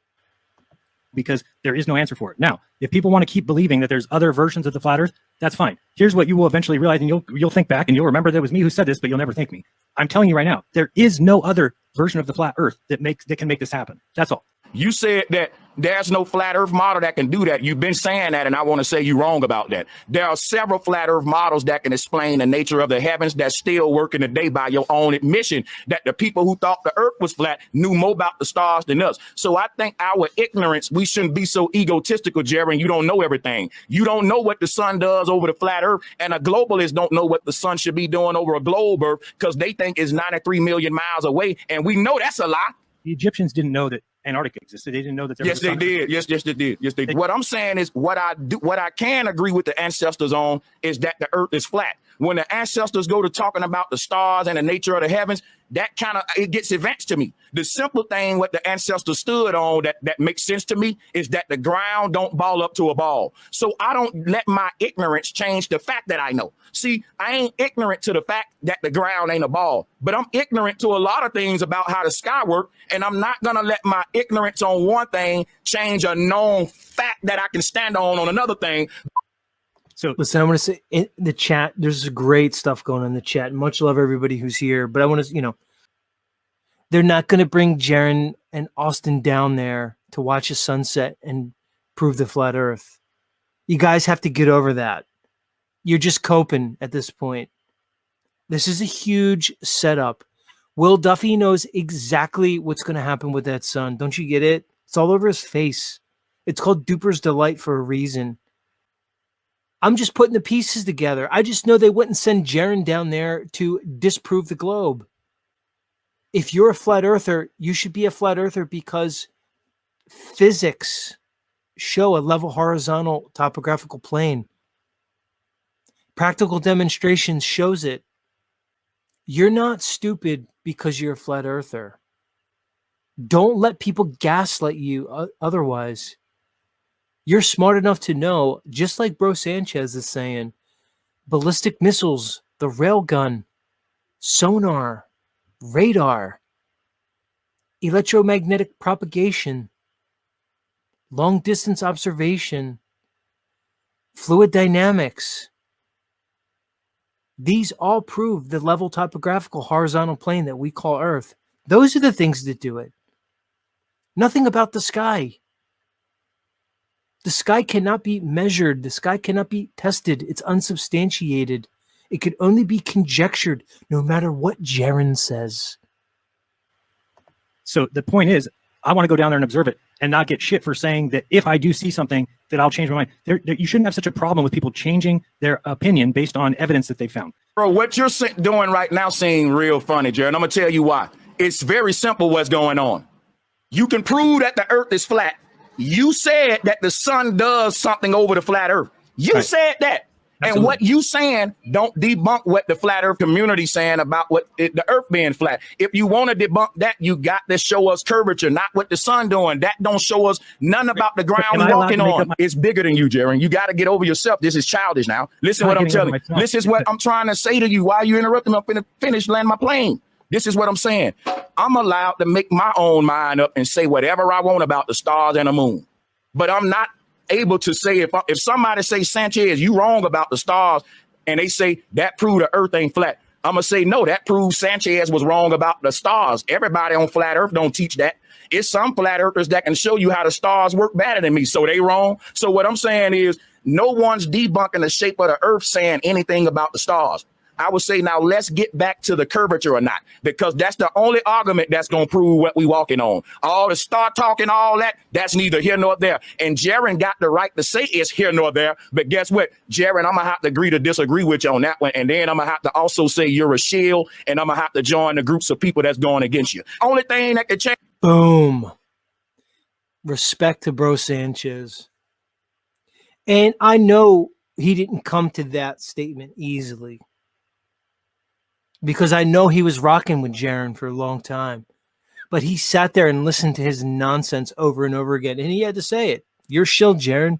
Because there is no answer for it. Now, if people want to keep believing that there's other versions of the flat earth, that's fine. Here's what you will eventually realize, and you'll think back and you'll remember that it was me who said this, but you'll never thank me. I'm telling you right now, there is no other version of the flat earth that can make this happen. That's all. You said that there's no flat earth model that can do that. You've been saying that, and I want to say you're wrong about that. There are several flat earth models that can explain the nature of the heavens that still working today by your own admission that the people who thought the earth was flat knew more about the stars than us. So I think our ignorance, we shouldn't be so egotistical, Jeran. You don't know everything. You don't know what the sun does over the flat earth, and a globalist don't know what the sun should be doing over a globe earth because they think it's 93 million miles away, and we know that's a lie. The Egyptians didn't know that Antarctica existed. They didn't know that there was a sun. Yes, they did. What I'm saying is what I can agree with the ancestors on is that the earth is flat. When the ancestors go to talking about the stars and the nature of the heavens, that kind of, it gets advanced to me. The simple thing what the ancestors stood on that makes sense to me is that the ground don't ball up to a ball. So I don't let my ignorance change the fact that I know. See, I ain't ignorant to the fact that the ground ain't a ball, but I'm ignorant to a lot of things about how the sky works, and I'm not going to let my ignorance on one thing change a known fact that I can stand on another thing. So listen, I want to say in the chat, there's great stuff going on in the chat. Much love everybody who's here, but I want to, they're not going to bring Jeran and Austin down there to watch a sunset and prove the flat earth. You guys have to get over that. You're just coping at this point. This is a huge setup. Will Duffy knows exactly what's going to happen with that sun. Don't you get it? It's all over his face. It's called Duper's Delight for a reason. I'm just putting the pieces together. I just know they wouldn't send Jeran down there to disprove the globe. If you're a flat earther, you should be a flat earther because physics show a level horizontal topographical plane. Practical demonstrations shows it. You're not stupid because you're a flat earther. Don't let people gaslight you otherwise. You're smart enough to know, just like Bro Sanchez is saying, ballistic missiles, the railgun, sonar, radar, electromagnetic propagation, long distance observation, fluid dynamics. These all prove the level topographical horizontal plane that we call Earth. Those are the things that do it. Nothing about the sky. The sky cannot be measured. The sky cannot be tested. It's unsubstantiated. It could only be conjectured, no matter what Jeran says. So the point is, I want to go down there and observe it and not get shit for saying that if I do see something, that I'll change my mind. You shouldn't have such a problem with people changing their opinion based on evidence that they found. Bro, what you're doing right now seems real funny, Jared. I'm going to tell you why. It's very simple what's going on. You can prove that the earth is flat. You said that the sun does something over the flat earth. You said that. Absolutely. And what you saying don't debunk what the flat earth community saying about the earth being flat. If you want to debunk that, you got to show us curvature, not what the sun doing. That don't show us nothing about the ground we're walking on. It's bigger than you, Jeran. You got to get over yourself. This is childish now. Listen what I'm telling you. This is what I'm trying to say to you. Why you interrupting me? I'm finna finish land my plane. This is what I'm saying. I'm allowed to make my own mind up and say whatever I want about the stars and the moon. But I'm not able to say, if somebody say, Sanchez, you wrong about the stars, and they say that proved the earth ain't flat, I'm gonna say, no, that proves Sanchez was wrong about the stars. Everybody on flat earth don't teach that. It's some flat earthers that can show you how the stars work better than me, so they wrong. So what I'm saying is, no one's debunking the shape of the earth saying anything about the stars. I would say, now let's get back to the curvature or not, because that's the only argument that's going to prove what we walking on. All the star talking, all that, that's neither here nor there. And Jeran got the right to say it's here nor there. But guess what, Jeran, I'm going to have to agree to disagree with you on that one. And then I'm going to have to also say you're a shill, and I'm going to have to join the groups of people that's going against you. Only thing that could change. Boom. Respect to Bro Sanchez. And I know he didn't come to that statement easily, because I know he was rocking with Jeran for a long time. But he sat there and listened to his nonsense over and over again. And he had to say it. You're shill, Jeran.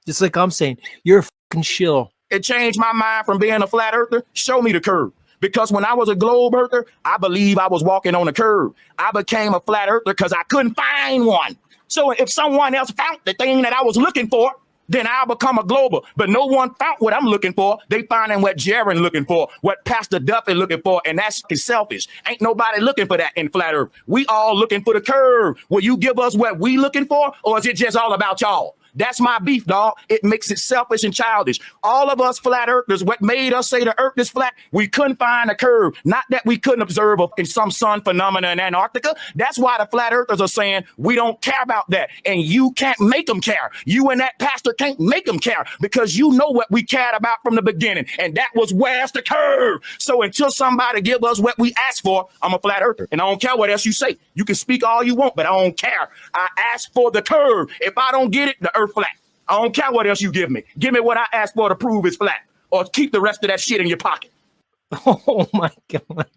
Just like I'm saying, you're a fucking shill. It changed my mind from being a flat earther. Show me the curve. Because when I was a globe earther, I believe I was walking on a curve. I became a flat earther because I couldn't find one. So if someone else found the thing that I was looking for, then I'll become a global. But no one found what I'm looking for. They finding what Jeran looking for, what Pastor Duffy looking for, and that's selfish. Ain't nobody looking for that in flat earth. We all looking for the curve. Will you give us what we looking for, or is it just all about y'all? That's my beef, dog. It makes it selfish and childish. All of us flat earthers, what made us say the earth is flat, we couldn't find a curve. Not that we couldn't observe in some sun phenomena in Antarctica. That's why the flat earthers are saying we don't care about that. And you can't make them care. You and that pastor can't make them care, because you know what we cared about from the beginning. And that was, where's the curve? So until somebody give us what we asked for, I'm a flat earther. And I don't care what else you say. You can speak all you want, but I don't care. I asked for the curve. If I don't get it, the earth flat. I don't care what else you give me. Give me what I asked for to prove it's flat, or keep the rest of that shit in your pocket. Oh my God.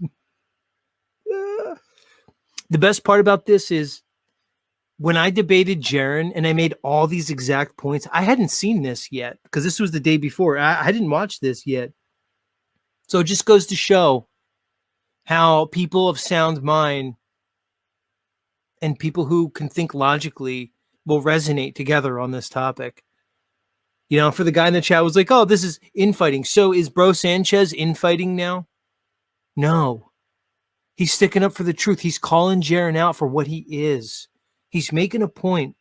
The best part about this is when I debated Jeran and I made all these exact points, I hadn't seen this yet because this was the day before. I didn't watch this yet. So it just goes to show how people of sound mind and people who can think logically will resonate together on this topic. You know, for the guy in the chat was like, oh, this is infighting. So is Bro Sanchez infighting now? No. He's sticking up for the truth. He's calling Jeran out for what he is. He's making a point.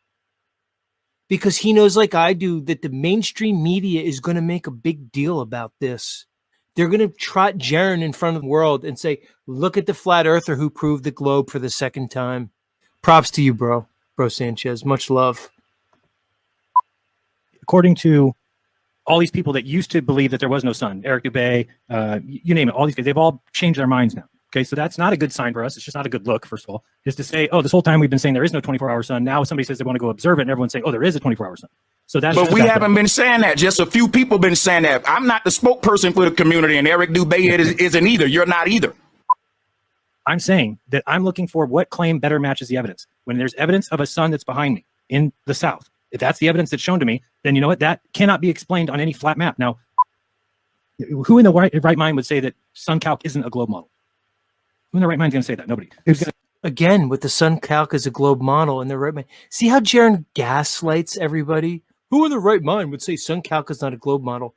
Because he knows, like I do, that the mainstream media is going to make a big deal about this. They're going to trot Jeran in front of the world and say, look at the flat earther who proved the globe for the second time. Props to you, Bro Sanchez. Much love. According to all these people that used to believe that there was no sun, Eric Dubay, you name it, all these guys, they've all changed their minds now. Okay, so that's not a good sign for us. It's just not a good look, first of all, is to say, oh, this whole time we've been saying there is no 24-hour sun. Now somebody says they want to go observe it, and everyone's saying, oh, there is a 24-hour sun. So that's. But we haven't been saying that. Just a few people been saying that. I'm not the spokesperson for the community, and Eric Dubay isn't either. You're not either. I'm saying that I'm looking for what claim better matches the evidence. When there's evidence of a sun that's behind me in the south, if that's the evidence that's shown to me, then you know what? That cannot be explained on any flat map. Now, who in the right mind would say that sun calc isn't a globe model? Who in the right mind is going to say that? Nobody. Again, with the sun calc as a globe model in the right mind. See how Jeran gaslights everybody? Who in the right mind would say sun calc is not a globe model?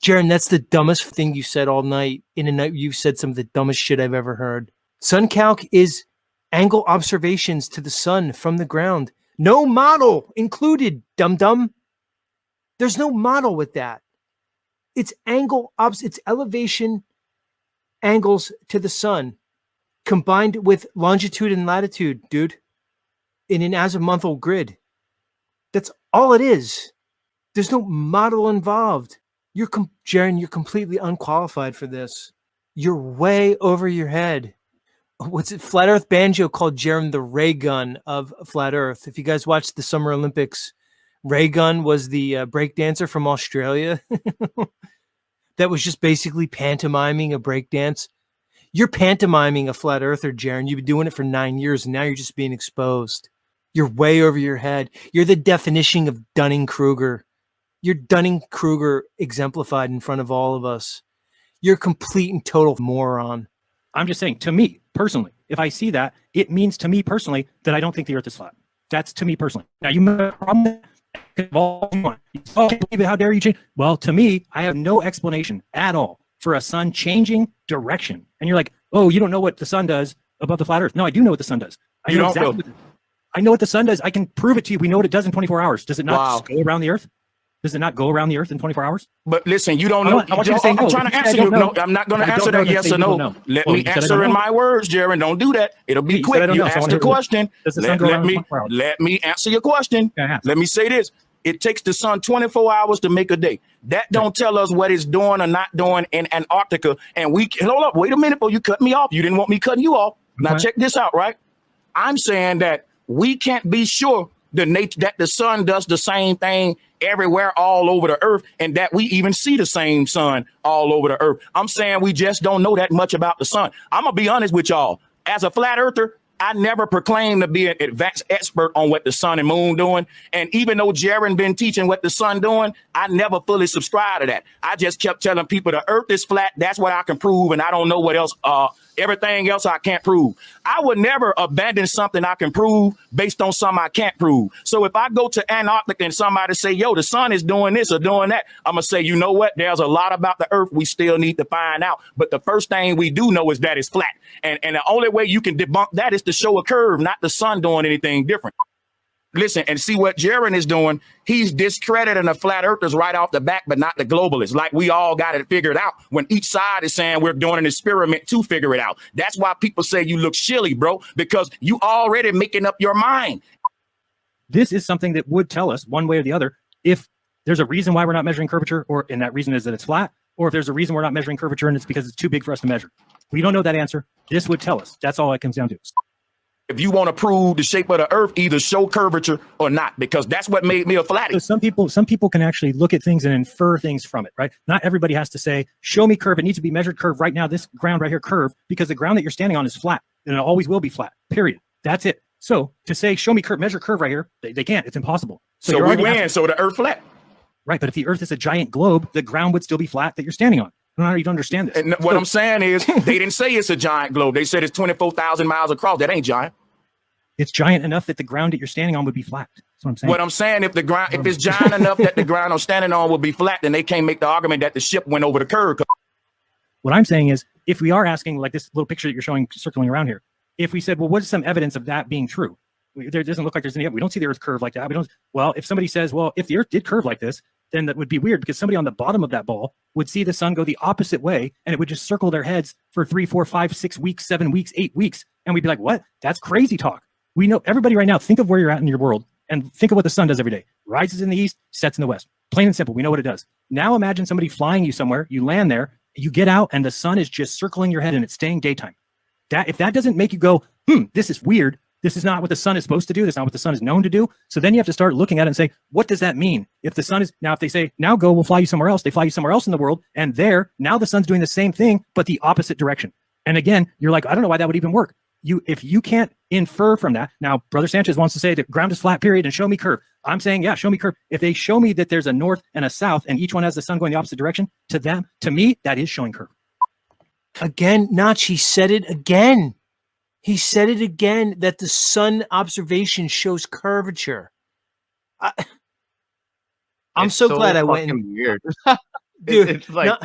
Jeran, that's the dumbest thing you said all night. In a night, you've said some of the dumbest shit I've ever heard. Sun calc is angle observations to the sun from the ground. No model included, dum-dum. There's no model with that. It's it's elevation angles to the sun combined with longitude and latitude, dude, in an azimuthal grid. That's all it is. There's no model involved. Jeran, you're completely unqualified for this. You're way over your head. What's it? Flat Earth Banjo called Jeran the Ray Gun of Flat Earth. If you guys watched the Summer Olympics, Ray Gun was the breakdancer from Australia that was just basically pantomiming a breakdance. You're pantomiming a flat earther, Jeran. You've been doing it for 9 years, and now you're just being exposed. You're way over your head. You're the definition of Dunning-Kruger. You're Dunning-Kruger exemplified in front of all of us. You're a complete and total moron. I'm just saying, to me, personally, if I see that, it means to me personally that I don't think the earth is flat. That's to me personally. Now, you may have a problem. Oh, I can't believe it. How dare you change? Well, to me, I have no explanation at all for a sun changing direction. And you're like, oh, you don't know what the sun does above the flat earth. No, I do know what the sun does. I know what the sun does. I can prove it to you. We know what it does in 24 hours. Does it not just go around the earth? Does it not go around the earth in 24 hours? But listen, you don't know. I'm trying to answer you. No, I'm not going to answer that yes or no. Let me answer in my words, Jeran. Don't do that. It'll be quick. You ask the question. Let me answer your question. Let me say this. It takes the sun 24 hours to make a day. That don't tell us what it's doing or not doing in Antarctica. And hold up, wait a minute, before you cut me off. You didn't want me cutting you off. Now check this out, right? I'm saying that we can't be sure that the sun does the same thing everywhere all over the earth, and that we even see the same sun all over the earth. I'm saying we just don't know that much about the sun. I'm gonna be honest with y'all. As a flat earther, I never proclaimed to be an advanced expert on what the sun and moon doing. And even though Jeran been teaching what the sun doing, I never fully subscribed to that. I just kept telling people the earth is flat. That's what I can prove. And I don't know what else. Everything else I can't prove. I would never abandon something I can prove based on something I can't prove. So if I go to Antarctica and somebody say, yo, the sun is doing this or doing that, I'm going to say, you know what? There's a lot about the earth we still need to find out. But the first thing we do know is that it's flat. And the only way you can debunk that is to show a curve, not the sun doing anything different. Listen and see what Jeran is doing. He's discrediting the flat earthers right off the back, but not the globalists. Like we all got it figured out when each side is saying we're doing an experiment to figure it out. That's why people say you look shilly, bro, because you already making up your mind. This is something that would tell us one way or the other if there's a reason why we're not measuring curvature, and that reason is that it's flat, or if there's a reason we're not measuring curvature and it's because it's too big for us to measure. We don't know that answer. This would tell us. That's all it comes down to. If you want to prove the shape of the earth, either show curvature or not, because that's what made me a flatty. So some people can actually look at things and infer things from it, right? Not everybody has to say, show me curve. It needs to be measured curve right now. This ground right here, curve, because the ground that you're standing on is flat and it always will be flat, period. That's it. So to say, show me curve, measure curve right here, they can't. It's impossible. So we win. So the earth flat. Right. But if the earth is a giant globe, the ground would still be flat that you're standing on. I don't know how you don't understand this. And what I'm saying is they didn't say it's a giant globe. They said it's 24,000 miles across. That ain't giant. It's giant enough that the ground that you're standing on would be flat. That's what I'm saying. What I'm saying, if it's giant enough that the ground I'm standing on will be flat, then they can't make the argument that the ship went over the curve. What I'm saying is, if we are asking, like this little picture that you're showing circling around here, if we said, well, what is some evidence of that being true? There doesn't look like there's any. We don't see the earth curve like that. Well, if somebody says, well, if the earth did curve like this, then that would be weird because somebody on the bottom of that ball would see the sun go the opposite way and it would just circle their heads for 3, 4, 5, 6 weeks, 7 weeks, 8 weeks. And we'd be like, what? That's crazy talk. We know everybody right now, think of where you're at in your world and think of what the sun does every day. Rises in the east, sets in the west. Plain and simple. We know what it does. Now imagine somebody flying you somewhere. You land there. You get out, and the sun is just circling your head, and it's staying daytime. If that doesn't make you go, this is weird. This is not what the sun is supposed to do. This is not what the sun is known to do. So then you have to start looking at it and say, what does that mean? If the sun is now, if they say, now go, we'll fly you somewhere else. They fly you somewhere else in the world. And now the sun's doing the same thing, but the opposite direction. And again, you're like, I don't know why that would even work. If you can't infer from that. Now, Brother Sanchez wants to say the ground is flat, period, and show me curve. I'm saying, yeah, show me curve. If they show me that there's a north and a south, and each one has the sun going the opposite direction, to me, that is showing curve. Again, Notch, he said it again. He said it again that the sun observation shows curvature. I'm so glad I went and weird. Dude, it's like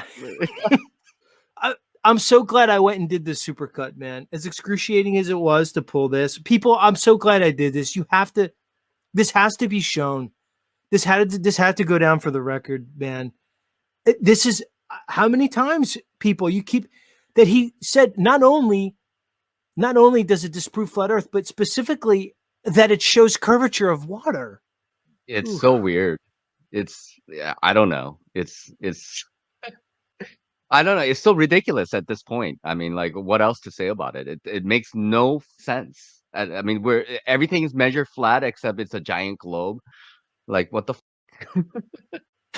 I'm so glad I went and did this supercut, man. As excruciating as it was to pull this, people, I'm so glad I did this. This has to be shown. This had to go down for the record, man. This is how many times, people, you keep that he said not only does it disprove flat Earth, but specifically that it shows curvature of water. It's so weird. I don't know. It's I don't know. It's so ridiculous at this point. I mean, like, what else to say about it? It makes no sense. I mean, everything is measured flat except it's a giant globe. Like, what the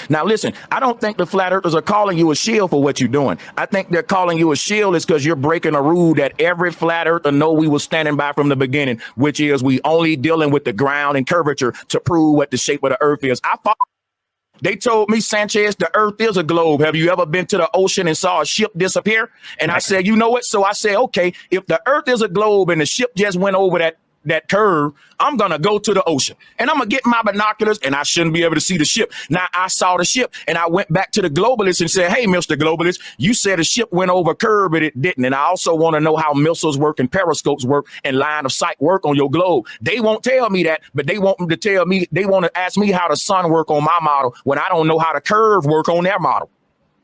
Now, listen, I don't think the flat earthers are calling you a shill for what you're doing. I think they're calling you a shill is because you're breaking a rule that every flat earther know we were standing by from the beginning, which is we only dealing with the ground and curvature to prove what the shape of the earth is. They told me, Sanchez, the earth is a globe. Have you ever been to the ocean and saw a ship disappear? And I said, you know what? So I said, okay, if the earth is a globe and the ship just went over that curve, I'm going to go to the ocean and I'm going to get my binoculars and I shouldn't be able to see the ship. Now I saw the ship and I went back to the globalist and said, hey, Mr. Globalist, you said the ship went over curve, but it didn't. And I also want to know how missiles work and periscopes work and line of sight work on your globe. They won't tell me that, but they want to tell me, they want to ask me how the sun work on my model when I don't know how the curve work on their model.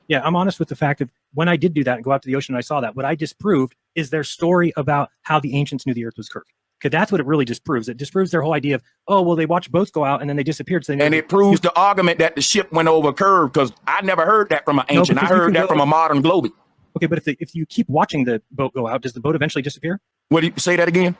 Yeah, I'm honest with the fact that when I did do that and go out to the ocean and I saw that, what I disproved is their story about how the ancients knew the earth was curved. Because that's what it really disproves. It disproves their whole idea of, oh, well, they watched boats go out and then they disappeared. So and it proves the argument that the ship went over curve, because I never heard that from an ancient. I heard that from a modern globie. Okay, but if you keep watching the boat go out, does the boat eventually disappear? What do you say that again?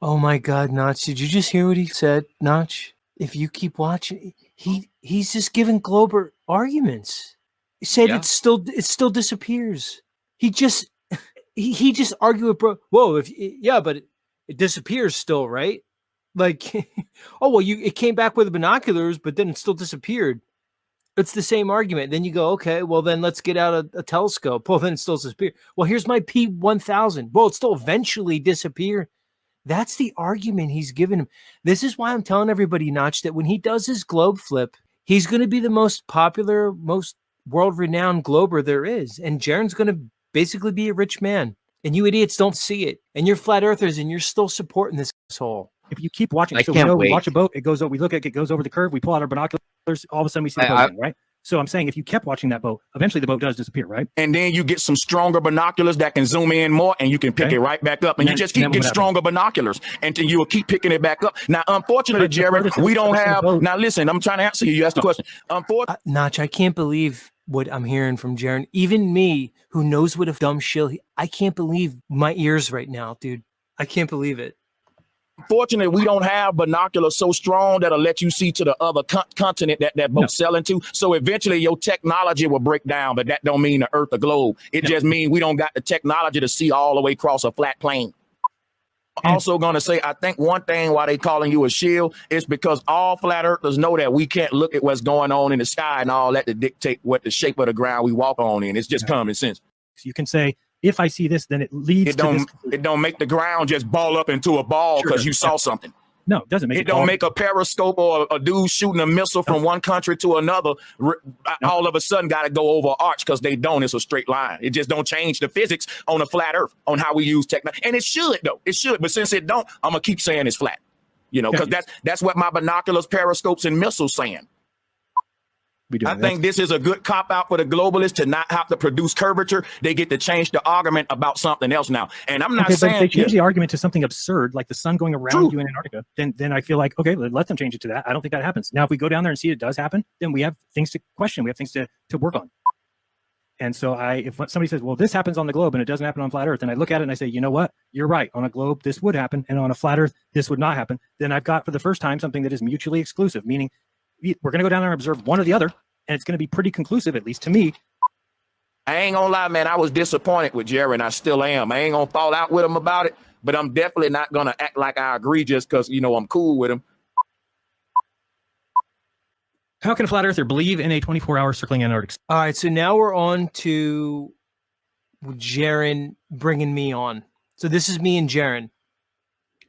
Oh my God, Notch! Did you just hear what he said, Notch? If you keep watching, he's just giving Glober arguments. He said it still disappears. He just argued with bro. Whoa, but it disappears still, right? Like, oh well, it came back with the binoculars, but then it still disappeared. It's the same argument. Then you go, okay, well then let's get out a telescope. Well, then it still disappeared. Well, here's my P1000. Well, it still eventually disappeared. That's the argument he's given him. This is why I'm telling everybody, Notch, that when he does his globe flip, he's going to be the most popular, most world-renowned glober there is. And Jeran's going to basically be a rich man. And you idiots don't see it. And you're flat earthers and you're still supporting this asshole. If you keep watching, we watch a boat, it goes over, we look at it, goes over the curve, we pull out our binoculars, all of a sudden we see the boat again, right? So I'm saying if you kept watching that boat, eventually the boat does disappear, right? And then you get some stronger binoculars that can zoom in more and you can pick it right back up. And you just keep getting stronger binoculars and then you will keep picking it back up. Now, unfortunately, Jeran, we don't have, now listen, I'm trying to answer you. You asked the question. Notch, I can't believe what I'm hearing from Jeran. Even me, who knows what a dumb shill, I can't believe my ears right now, dude. I can't believe it. Fortunately, we don't have binoculars so strong that'll let you see to the other continent that boat's selling to. So eventually your technology will break down, but that don't mean the earth or globe. It just means we don't got the technology to see all the way across a flat plane. Also going to say, I think one thing why they calling you a shill is because all flat earthers know that we can't look at what's going on in the sky and all that to dictate what the shape of the ground we walk on in. It's just common sense. So you can say, if I see this, then it leads to this. It don't make the ground just ball up into a ball because you saw something. No, it doesn't make it don't make a periscope or a dude shooting a missile from one country to another. All of a sudden got to go over an arch because they don't. It's a straight line. It just don't change the physics on a flat earth, on how we use technology. And it should, though. It should. But since it don't, I'm going to keep saying it's flat. You know, because that's what my binoculars, periscopes, and missiles saying. be doing. I think this is a good cop out for the globalists to not have to produce curvature. They get to change the argument about something else now. And I'm not okay, saying but if they change the argument to something absurd, like the sun going around you in Antarctica, then I feel like, okay, let them change it to that. I don't think that happens. Now, if we go down there and see it does happen, then we have things to question. We have things to work on. And so if somebody says, well, this happens on the globe and it doesn't happen on flat Earth, and I look at it and I say, you know what? You're right. On a globe, this would happen. And on a flat Earth, this would not happen. Then I've got for the first time something that is mutually exclusive, meaning we're going to go down there and observe one or the other. And it's going to be pretty conclusive, at least to me. I ain't gonna lie, man. I was disappointed with Jeran. I still am. I ain't gonna fall out with him about it, but I'm definitely not gonna act like I agree just because, I'm cool with him. How can a flat earther believe in a 24-hour circling Antarctic? All right, so now we're on to Jeran bringing me on. So this is me and Jeran.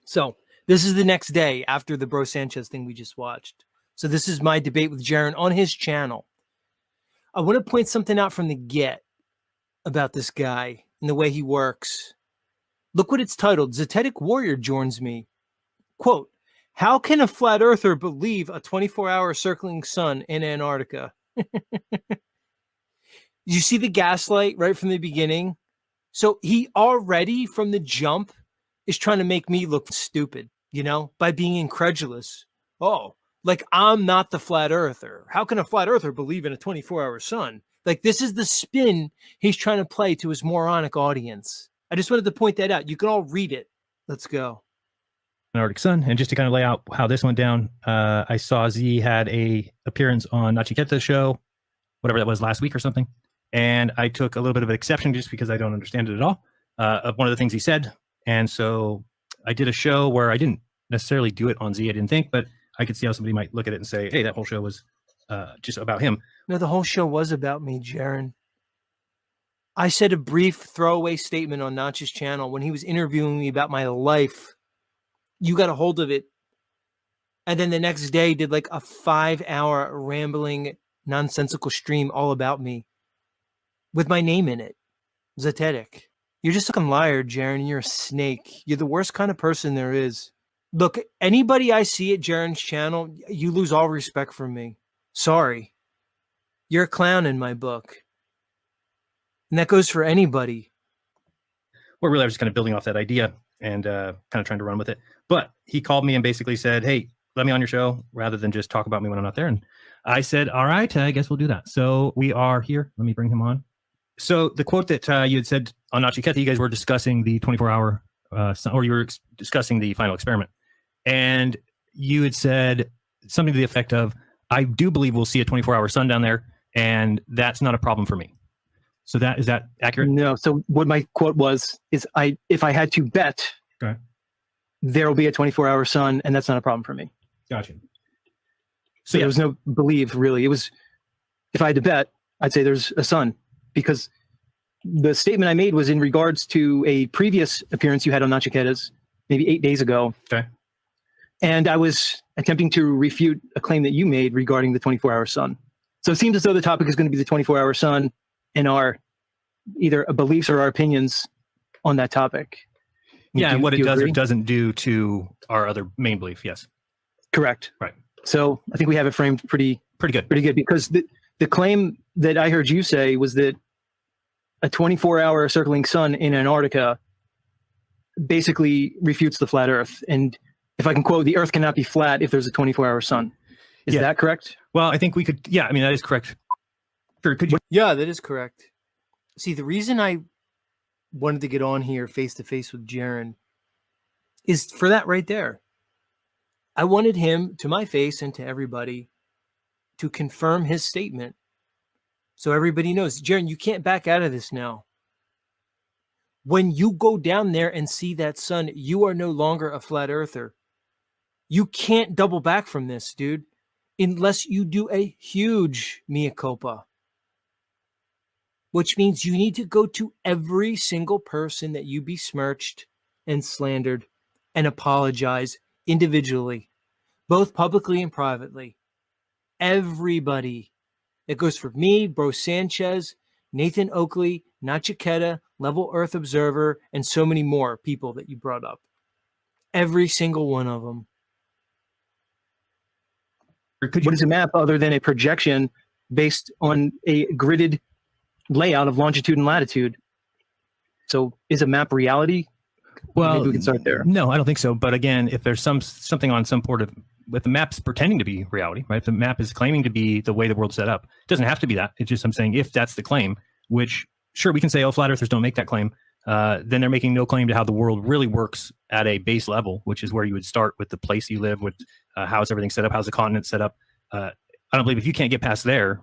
So this is the next day after the Bro Sanchez thing we just watched. So this is my debate with Jeran on his channel. I want to point something out from the get about this guy and the way he works. Look what it's titled. Zetetic Warrior joins me. Quote, how can a flat earther believe a 24-hour circling sun in Antarctica? You see the gaslight right from the beginning? So he already from the jump is trying to make me look stupid, by being incredulous. Oh, like I'm not the flat earther. How can a flat earther believe in a 24-hour sun? Like this is the spin he's trying to play to his moronic audience. I just wanted to point that out. You can all read it. Let's go. Arctic Sun. And just to kind of lay out how this went down, I saw Z had a appearance on Nachiketa's show, whatever that was, last week or something. And I took a little bit of an exception just because I don't understand it at all, of one of the things he said. And so I did a show where I didn't necessarily do it on Z, I didn't think, but I could see how somebody might look at it and say, hey, that whole show was just about him. No, the whole show was about me, Jeran. I said a brief throwaway statement on Notch's channel when he was interviewing me about my life. You got a hold of it. And then the next day did like a 5-hour rambling, nonsensical stream all about me with my name in it. Zetetic. You're just a fucking liar, Jeran. You're a snake. You're the worst kind of person there is. Look, anybody I see at Jeran's channel, you lose all respect from me. Sorry. You're a clown in my book. And that goes for anybody. Well, really, I was just kind of building off that idea and kind of trying to run with it. But he called me and basically said, hey, let me on your show rather than just talk about me when I'm not there. And I said, all right, I guess we'll do that. So we are here. Let me bring him on. So the quote that you had said on Nachiketa, you guys were discussing the 24-hour, or you were discussing the final experiment. And you had said something to the effect of, I do believe we'll see a 24-hour sun down there, and that's not a problem for me. So is that accurate? No. So what my quote was is, if I had to bet, okay, there will be a 24-hour sun, and that's not a problem for me. Gotcha. So there was no believe, really. It was, if I had to bet, I'd say there's a sun, because the statement I made was in regards to a previous appearance you had on Nachiketa's maybe 8 days ago. Okay. And I was attempting to refute a claim that you made regarding the 24-hour sun. So it seems as though the topic is going to be the 24-hour sun and our either beliefs or our opinions on that topic. Yeah, and what it does or doesn't do to our other main belief, yes. Correct. Right. So I think we have it framed pretty good. Pretty good, because the claim that I heard you say was that a 24-hour circling sun in Antarctica basically refutes the flat Earth. And if I can quote, the Earth cannot be flat if there's a 24-hour sun. Is that correct? Well, I think we could. Yeah, I mean, that is correct. Sure. Could you? Yeah, that is correct. See, the reason I wanted to get on here face to face with Jeran is for that right there. I wanted him to my face and to everybody to confirm his statement. So everybody knows, Jeran, you can't back out of this now. When you go down there and see that sun, you are no longer a flat earther. You can't double back from this, dude, unless you do a huge mea culpa. Which means you need to go to every single person that you besmirched and slandered and apologize individually, both publicly and privately. Everybody. It goes for me, Bro Sanchez, Nathan Oakley, Nachiketa, Level Earth Observer, and so many more people that you brought up. Every single one of them. What is a map other than a projection based on a gridded layout of longitude and latitude. So is a map reality? Well, maybe we can start there. No, I don't think so. But again, if there's something on some port of, if the map's pretending to be reality, right? If the map is claiming to be the way the world's set up, it doesn't have to be that. It's just I'm saying if that's the claim, which sure we can say, oh, flat earthers don't make that claim. Then they're making no claim to how the world really works at a base level, which is where you would start with the place you live, with how's everything set up, how's the continent set up. I don't believe if you can't get past there,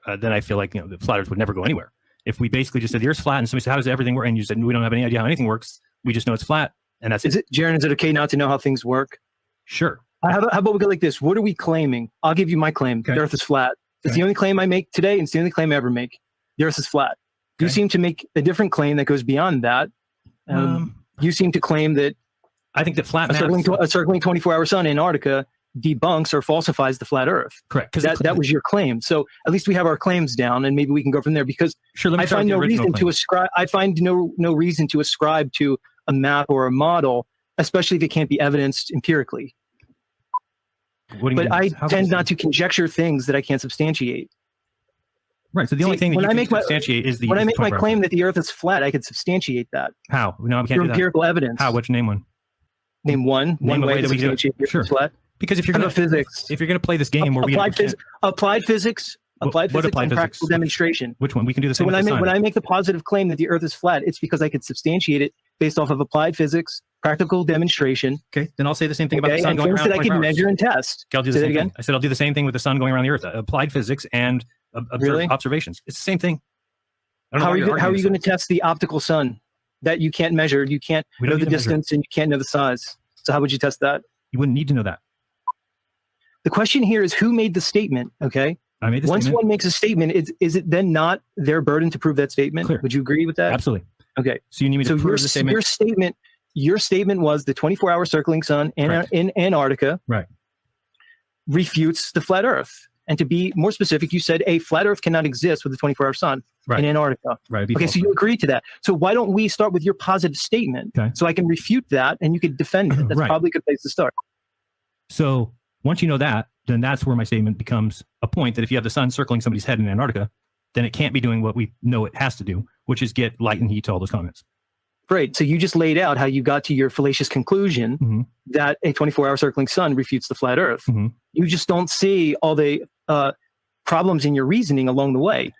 then I feel like the flat earth would never go anywhere. If we basically just said the Earth's flat and somebody said, how does everything work? And you said, we don't have any idea how anything works. We just know it's flat. And that's it. Jeran, is it okay not to know how things work? Sure. How about we go like this? What are we claiming? I'll give you my claim. Okay. The Earth is flat. It's the only claim I make today, and it's the only claim I ever make. The Earth is flat. Okay. You seem to make a different claim that goes beyond that. You seem to claim that I think that flat a circling 24-hour sun in Antarctica debunks or falsifies the flat Earth. Correct. That was your claim. So at least we have our claims down, and maybe we can go from there. Because I find no reason to ascribe. I find no reason to ascribe to a map or a model, especially if it can't be evidenced empirically. But I tend not to conjecture things that I can't substantiate. Right. So the only thing that you can substantiate is when I make my claim that the Earth is flat, I can substantiate that. How? No, we can't do that. Empirical evidence. How? What's your name one? Name one. One way to substantiate the Earth is flat. Because if you're going to play this game where applied physics, and practical demonstration. Which one? We can do the same. So when I make the positive claim that the Earth is flat, it's because I could substantiate it based off of applied physics, practical demonstration. Okay, then I'll say the same thing about the sun going around. That I can measure and test. Okay, I'll do the same thing. I said I'll do the same thing with the sun going around the Earth. Applied physics and observations. It's the same thing. How are you going to test the optical sun that you can't measure? You can't know the distance and you can't know the size. So how would you test that? You wouldn't need to know that. The question here is who made the statement, okay? I made the Once statement. one makes a statement, is it then not their burden to prove that statement? Clear. Would you agree with that? Absolutely. Okay. So you need me to prove the statement? Your statement was the 24-hour circling sun in Antarctica refutes the flat Earth. And to be more specific, you said a flat Earth cannot exist with a 24-hour sun in Antarctica. Right. Okay, so you agree to that. So why don't we start with your positive statement so I can refute that and you could defend it? That's probably a good place to start. So once you know that, then that's where my statement becomes a point that if you have the sun circling somebody's head in Antarctica, then it can't be doing what we know it has to do, which is get light and heat to all those comments. Great. So you just laid out how you got to your fallacious conclusion that a 24-hour circling sun refutes the flat Earth. You just don't see all the problems in your reasoning along the way.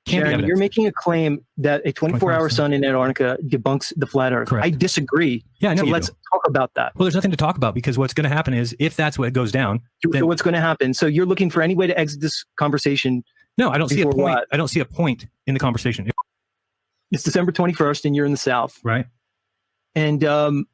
Jeran, you're making a claim that a 24-hour sun in Antarctica debunks the flat Earth. Correct. I disagree. Yeah, I know so let's talk about that. Well, there's nothing to talk about because what's going to happen is if that's what goes down. So what's going to happen? So you're looking for any way to exit this conversation. No, I don't see a point. What? I don't see a point in the conversation. It's December 21st and you're in the South. Right. And so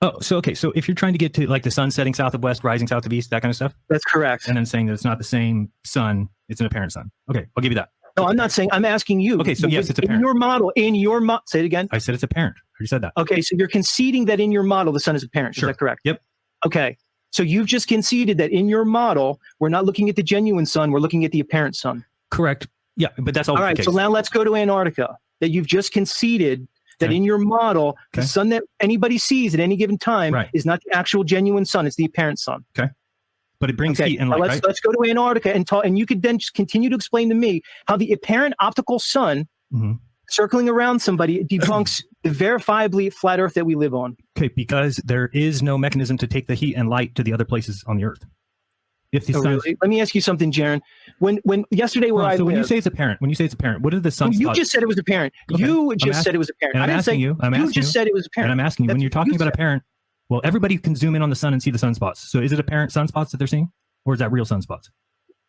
if you're trying to get to like the sun setting south of west, rising south of east, that kind of stuff. That's correct. And then saying that it's not the same sun, it's an apparent sun. Okay, I'll give you that. No, I'm not saying, I'm asking you. Okay, so yes, it's apparent. In your model, say it again. I said it's apparent. You said that. Okay, so you're conceding that in your model, the sun is apparent. Sure. Is that correct? Yep. Okay, so you've just conceded that in your model, we're not looking at the genuine sun, we're looking at the apparent sun. Correct. Yeah, but that's all right, the case. So now let's go to Antarctica. That you've just conceded that in your model, the sun that anybody sees at any given time is not the actual genuine sun, it's the apparent sun. Okay. But it brings heat and light, right? Let's go to Antarctica and talk, and you could then just continue to explain to me how the apparent optical sun circling around somebody debunks the verifiably flat Earth that we live on. Okay, because there is no mechanism to take the heat and light to the other places on the Earth. If the really? Let me ask you something, Jeran. When yesterday when you say it's apparent, what did the sun? You just said it was apparent. Okay. You just said it was apparent. I didn't say you. You just said it was apparent. And I'm asking you, when you're talking about apparent, well, everybody can zoom in on the sun and see the sunspots. So is it apparent sunspots that they're seeing, or is that real sunspots?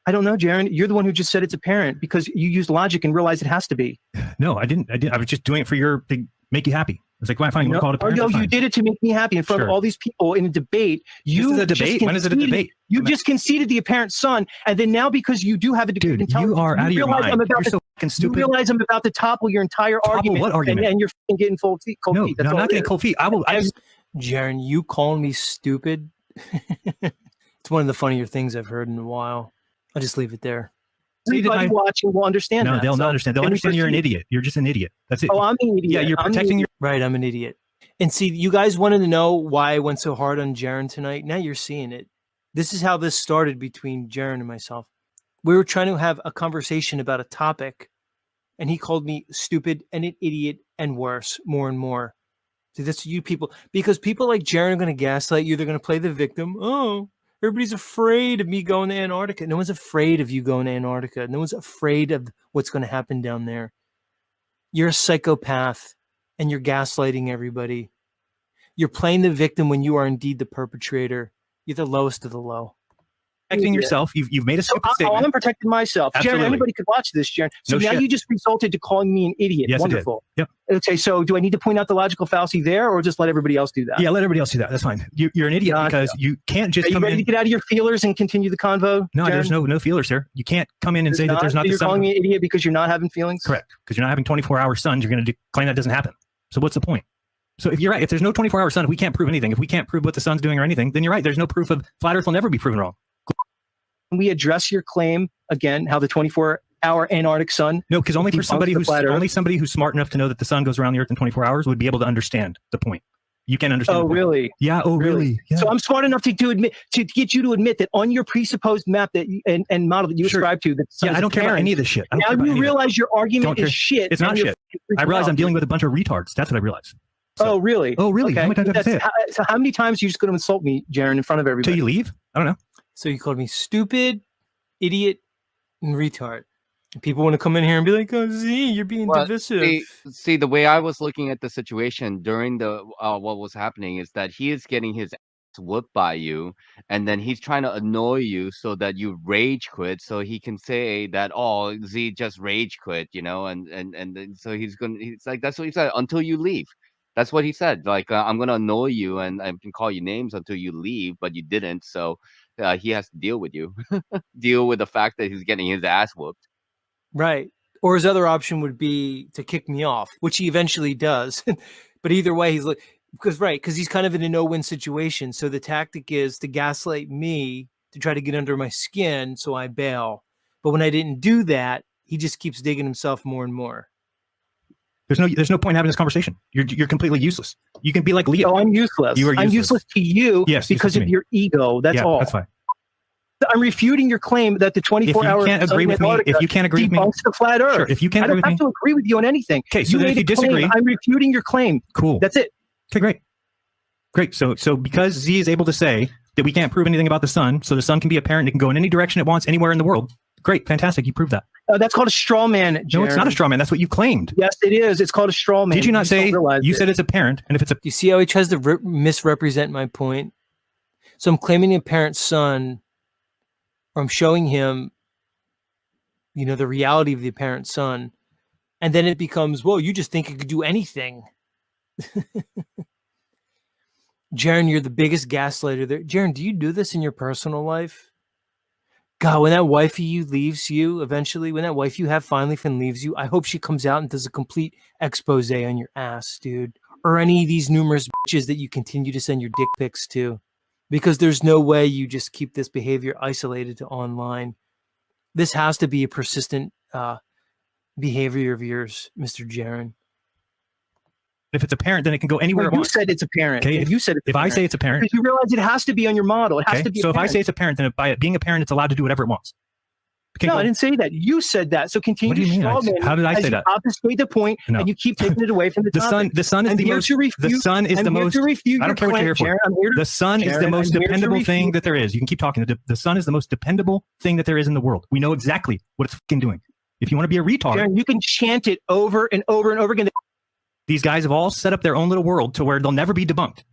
I don't know, Jeran. You're the one who just said it's apparent because you used logic and realized it has to be. No, I didn't. I was just doing it to make you happy. It's like, fine, you call it apparent. No, you did it to make me happy in front of all these people in a debate. This is a debate? When is it a debate? You just conceded the apparent sun, and then now because you do have a debate, you are out of your mind. You're so fucking stupid. You realize I'm about to topple your entire argument. What argument? And you're getting cold feet. No, I'm not getting cold feet. Jeran, you calling me stupid? It's one of the funnier things I've heard in a while. I'll just leave it there. Everybody watching will understand that. No, they'll not understand. They'll understand you're an idiot. You're just an idiot. That's it. Oh, I'm an idiot. Yeah, you're protecting your... Right, I'm an idiot. And see, you guys wanted to know why I went so hard on Jeran tonight. Now you're seeing it. This is how this started between Jeran and myself. We were trying to have a conversation about a topic, and he called me stupid and an idiot and worse, more and more. See, that's you people, because people like Jeran are going to gaslight you. They're going to play the victim. Oh, everybody's afraid of me going to Antarctica. No one's afraid of you going to Antarctica. No one's afraid of what's going to happen down there. You're a psychopath, and you're gaslighting everybody. You're playing the victim when you are indeed the perpetrator. You're the lowest of the low. Protecting yourself. You've made a stupid statement. I'm protecting myself. Jeran, anybody could watch this, Jeran. So now you just resulted to calling me an idiot. Yes, Wonderful. I did. Yep. Okay, so do I need to point out the logical fallacy there, or just let everybody else do that? Yeah, let everybody else do that. That's fine. You're an idiot because you can't just Are you come ready in. to get out of your feelers and continue the convo? No, Jeran? there's no feelers here. You can't come in and say that there's not the You're sun. calling me an idiot because you're not having feelings? Correct. Because you're not having 24-hour suns. You're going to claim that doesn't happen. So what's the point? So if you're right, if there's no 24-hour sun, if we can't prove anything, if we can't prove what the sun's doing or anything, then you're right. There's no proof of flat Earth will never be proven wrong. Can we address your claim again, how the 24-hour Antarctic sun? No, because only somebody who's smart enough to know that the sun goes around the Earth in 24 hours would be able to understand the point. You can understand. Oh, really? Yeah. Oh, really? Yeah. So I'm smart enough to get you to admit that on your presupposed map that and model that you ascribe to. That I don't care about any of this shit. Now you realize your argument is shit. It's not shit. I realize I'm dealing with a bunch of retards. That's what I realized. So, oh, really? Oh, really? Okay. How many times did I say it? So how many times are you just going to insult me, Jeran, in front of everybody? Till you leave? I don't know. So you called me stupid, idiot, and retard. People want to come in here and be like, "Oh, Z, you're being divisive." See, the way I was looking at the situation during the what was happening is that he is getting his ass whooped by you, and then he's trying to annoy you so that you rage quit, so he can say that, "Oh, Z just rage quit," you know, and then, so he's like, that's what he said, until you leave. That's what he said. Like, I'm gonna annoy you, and I can call you names until you leave, but you didn't, so he has to deal with you, deal with the fact that he's getting his ass whooped. Right. Or his other option would be to kick me off, which he eventually does. But either way, he's like, because he's kind of in a no-win situation. So the tactic is to gaslight me to try to get under my skin, so I bail. But when I didn't do that, he just keeps digging himself more and more. There's no point in having this conversation. You're completely useless. You can be like Leo. Oh, I'm useless. You are useless. I'm useless to you because of me. your ego. That's all. That's fine. I'm refuting your claim that the 24-hour if you can't agree with me, debunks the flat Earth. Sure, if you can't I don't have to agree with you on anything. Okay, so if you disagree, I'm refuting your claim. Cool. That's it. Okay, great. So because Z is able to say that we can't prove anything about the sun, so the sun can be apparent, it can go in any direction it wants, anywhere in the world. Great, fantastic. You proved that. That's called a straw man, Jeran. No, it's not a straw man. That's what you claimed. Yes, it is. It's called a straw man. Did you not say? You said it's apparent, and if it's a. You see how he tries to misrepresent my point? So I'm claiming the apparent sun. Or I'm showing him, the reality of the apparent sun. And then it becomes, well, you just think it could do anything. Jeran, you're the biggest gaslighter there. Jeran, do you do this in your personal life? God, when that wife of you leaves you eventually, when that wife you have finally leaves you, I hope she comes out and does a complete expose on your ass, dude. Or any of these numerous bitches that you continue to send your dick pics to. Because there's no way you just keep this behavior isolated to online. This has to be a persistent behavior of yours, Mr. Jeran. If it's apparent, then it can go anywhere it wants. You said it's apparent. Okay, if I say it's apparent. Because you realize it has to be on your model. It has to be so apparent. if I say it's apparent, then by it being apparent, it's allowed to do whatever it wants. No, I didn't say that. You said that. So continue to straw man. How did I say that? Obfuscate the point, and you keep taking it away from the topic. The sun is the most. The sun is the most. I don't care what you're here for. The sun is the most dependable thing that there is. You can keep talking. The sun is the most dependable thing that there is in the world. We know exactly what it's fucking doing. If you want to be a retard, Jeran, you can chant it over and over and over again. These guys have all set up their own little world to where they'll never be debunked.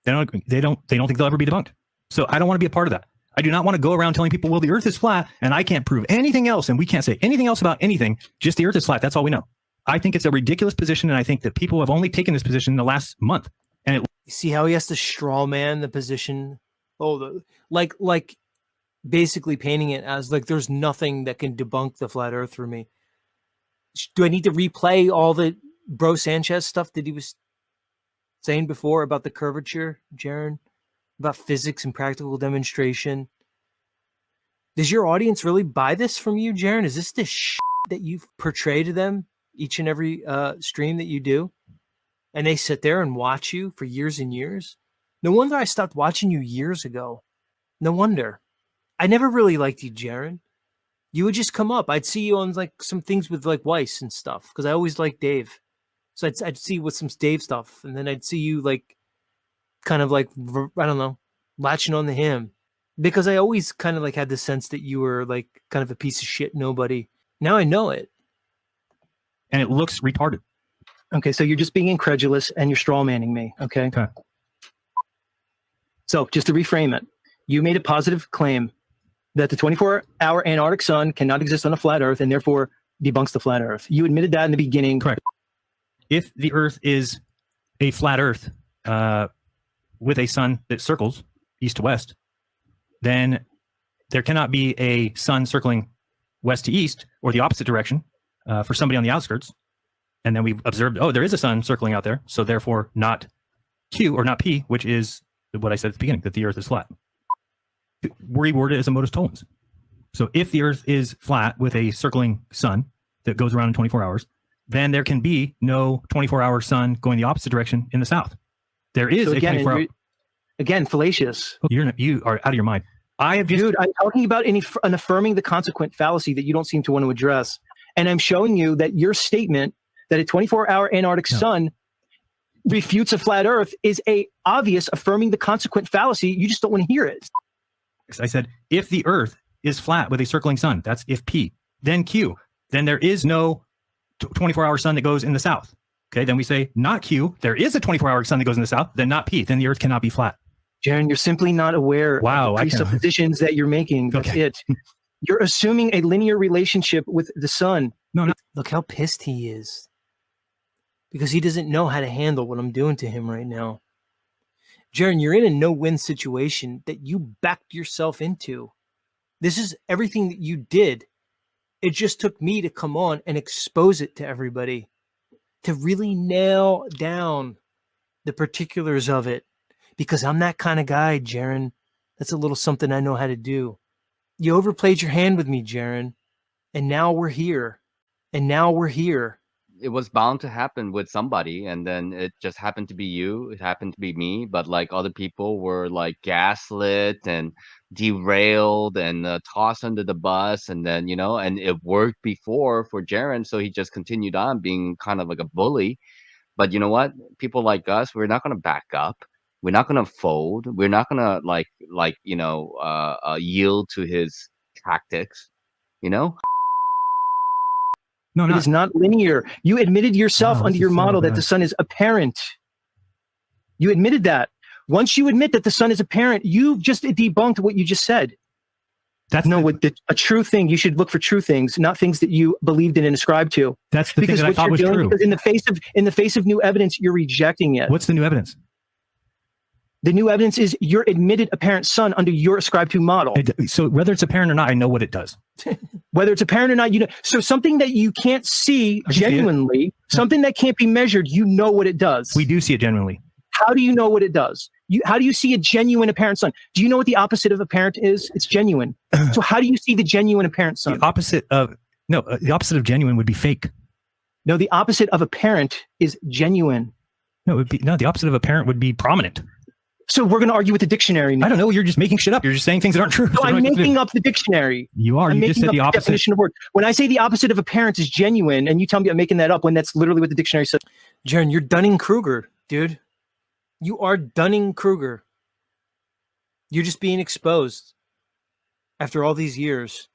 They don't think they'll ever be debunked. So I don't want to be a part of that. I do not want to go around telling people, well, the Earth is flat and I can't prove anything else and we can't say anything else about anything. Just the Earth is flat. That's all we know. I think it's a ridiculous position, and I think that people have only taken this position in the last month. And you see how he has to straw man the position? Like basically painting it as like there's nothing that can debunk the flat Earth for me. Do I need to replay all the Bro Sanchez stuff that he was saying before about the curvature, Jeran? About physics and practical demonstration? Does your audience really buy this from you, Jeran? Is this the shit that you portray to them each and every stream that you do? And they sit there and watch you for years and years? No wonder I stopped watching you years ago. No wonder. I never really liked you, Jeran. you would just come up. I'd see you on like some things with like Weiss and stuff because I always liked Dave. So I'd see you with some Dave stuff, and then I'd see you like kind of like, I don't know, latching on to him because I always kind of like had the sense that you were like kind of a piece of shit nobody. Now I know it. And it looks retarded. Okay, so you're just being incredulous and you're straw manning me. Okay. So just to reframe it, you made a positive claim that the 24-hour Antarctic sun cannot exist on a flat Earth and therefore debunks the flat Earth. You admitted that in the beginning. Correct. If the Earth is a flat Earth with a sun that circles east to west, then there cannot be a sun circling west to east or the opposite direction for somebody on the outskirts. And then we observed, oh, there is a sun circling out there. So therefore not Q or not P, which is what I said at the beginning, that the Earth is flat. Reword it as a modus tollens. So if the Earth is flat with a circling sun that goes around in 24 hours, then there can be no 24-hour sun going the opposite direction in the south. There is a 24-hour. Again, fallacious. You are out of your mind. I have just. Dude, I'm talking about an affirming the consequent fallacy that you don't seem to want to address. And I'm showing you that your statement that a 24-hour Antarctic sun refutes a flat Earth is a obvious affirming the consequent fallacy. You just don't want to hear it. I said, if the Earth is flat with a circling sun, that's if P, then Q, then there is no 24-hour sun that goes in the south. Okay, then we say not Q, there is a 24-hour sun that goes in the south, then not P, then the Earth cannot be flat. Jeran, you're simply not aware of the presuppositions that you're making. That's it. You're assuming a linear relationship with the sun. No. Look how pissed he is. Because he doesn't know how to handle what I'm doing to him right now. Jeran, you're in a no-win situation that you backed yourself into. This is everything that you did. It just took me to come on and expose it to everybody, to really nail down the particulars of it, because I'm that kind of guy, Jeran. That's a little something I know how to do. You overplayed your hand with me, Jeran, and now we're here. It was bound to happen with somebody, and then it just happened to be you. It happened to be me, but like other people were like gaslit and derailed and tossed under the bus, and then and it worked before for Jeran, so he just continued on being kind of like a bully. But you know what? People like us, we're not going to back up. We're not going to fold. We're not going to yield to his tactics. No, it is not linear. You admitted yourself under your model that the sun is apparent. You admitted that. Once you admit that the sun is apparent, you've just debunked what you just said. That's a true thing. You should look for true things, not things that you believed in and ascribed to. That's the thing that I thought was true. Because in the face of new evidence, you're rejecting it. What's the new evidence? The new evidence is your admitted apparent sun under your ascribed to model. So whether it's apparent or not, I know what it does. Whether it's apparent or not, so something that you can't see genuinely, something that can't be measured, you know what it does. We do see it genuinely. How do you know what it does? How do you see a genuine apparent sun? Do you know what the opposite of apparent is? It's genuine. So how do you see the genuine apparent sun? The opposite of genuine would be fake. No, the opposite of apparent is genuine. The opposite of apparent would be prominent. So we're going to argue with the dictionary now. I don't know. You're just making shit up. You're just saying things that aren't true. So I'm making up the dictionary. You are. You just said the opposite. Definition of word. When I say the opposite of apparent is genuine, and you tell me I'm making that up when that's literally what the dictionary says. Jeran, you're Dunning-Kruger, dude. You are Dunning-Kruger. You're just being exposed after all these years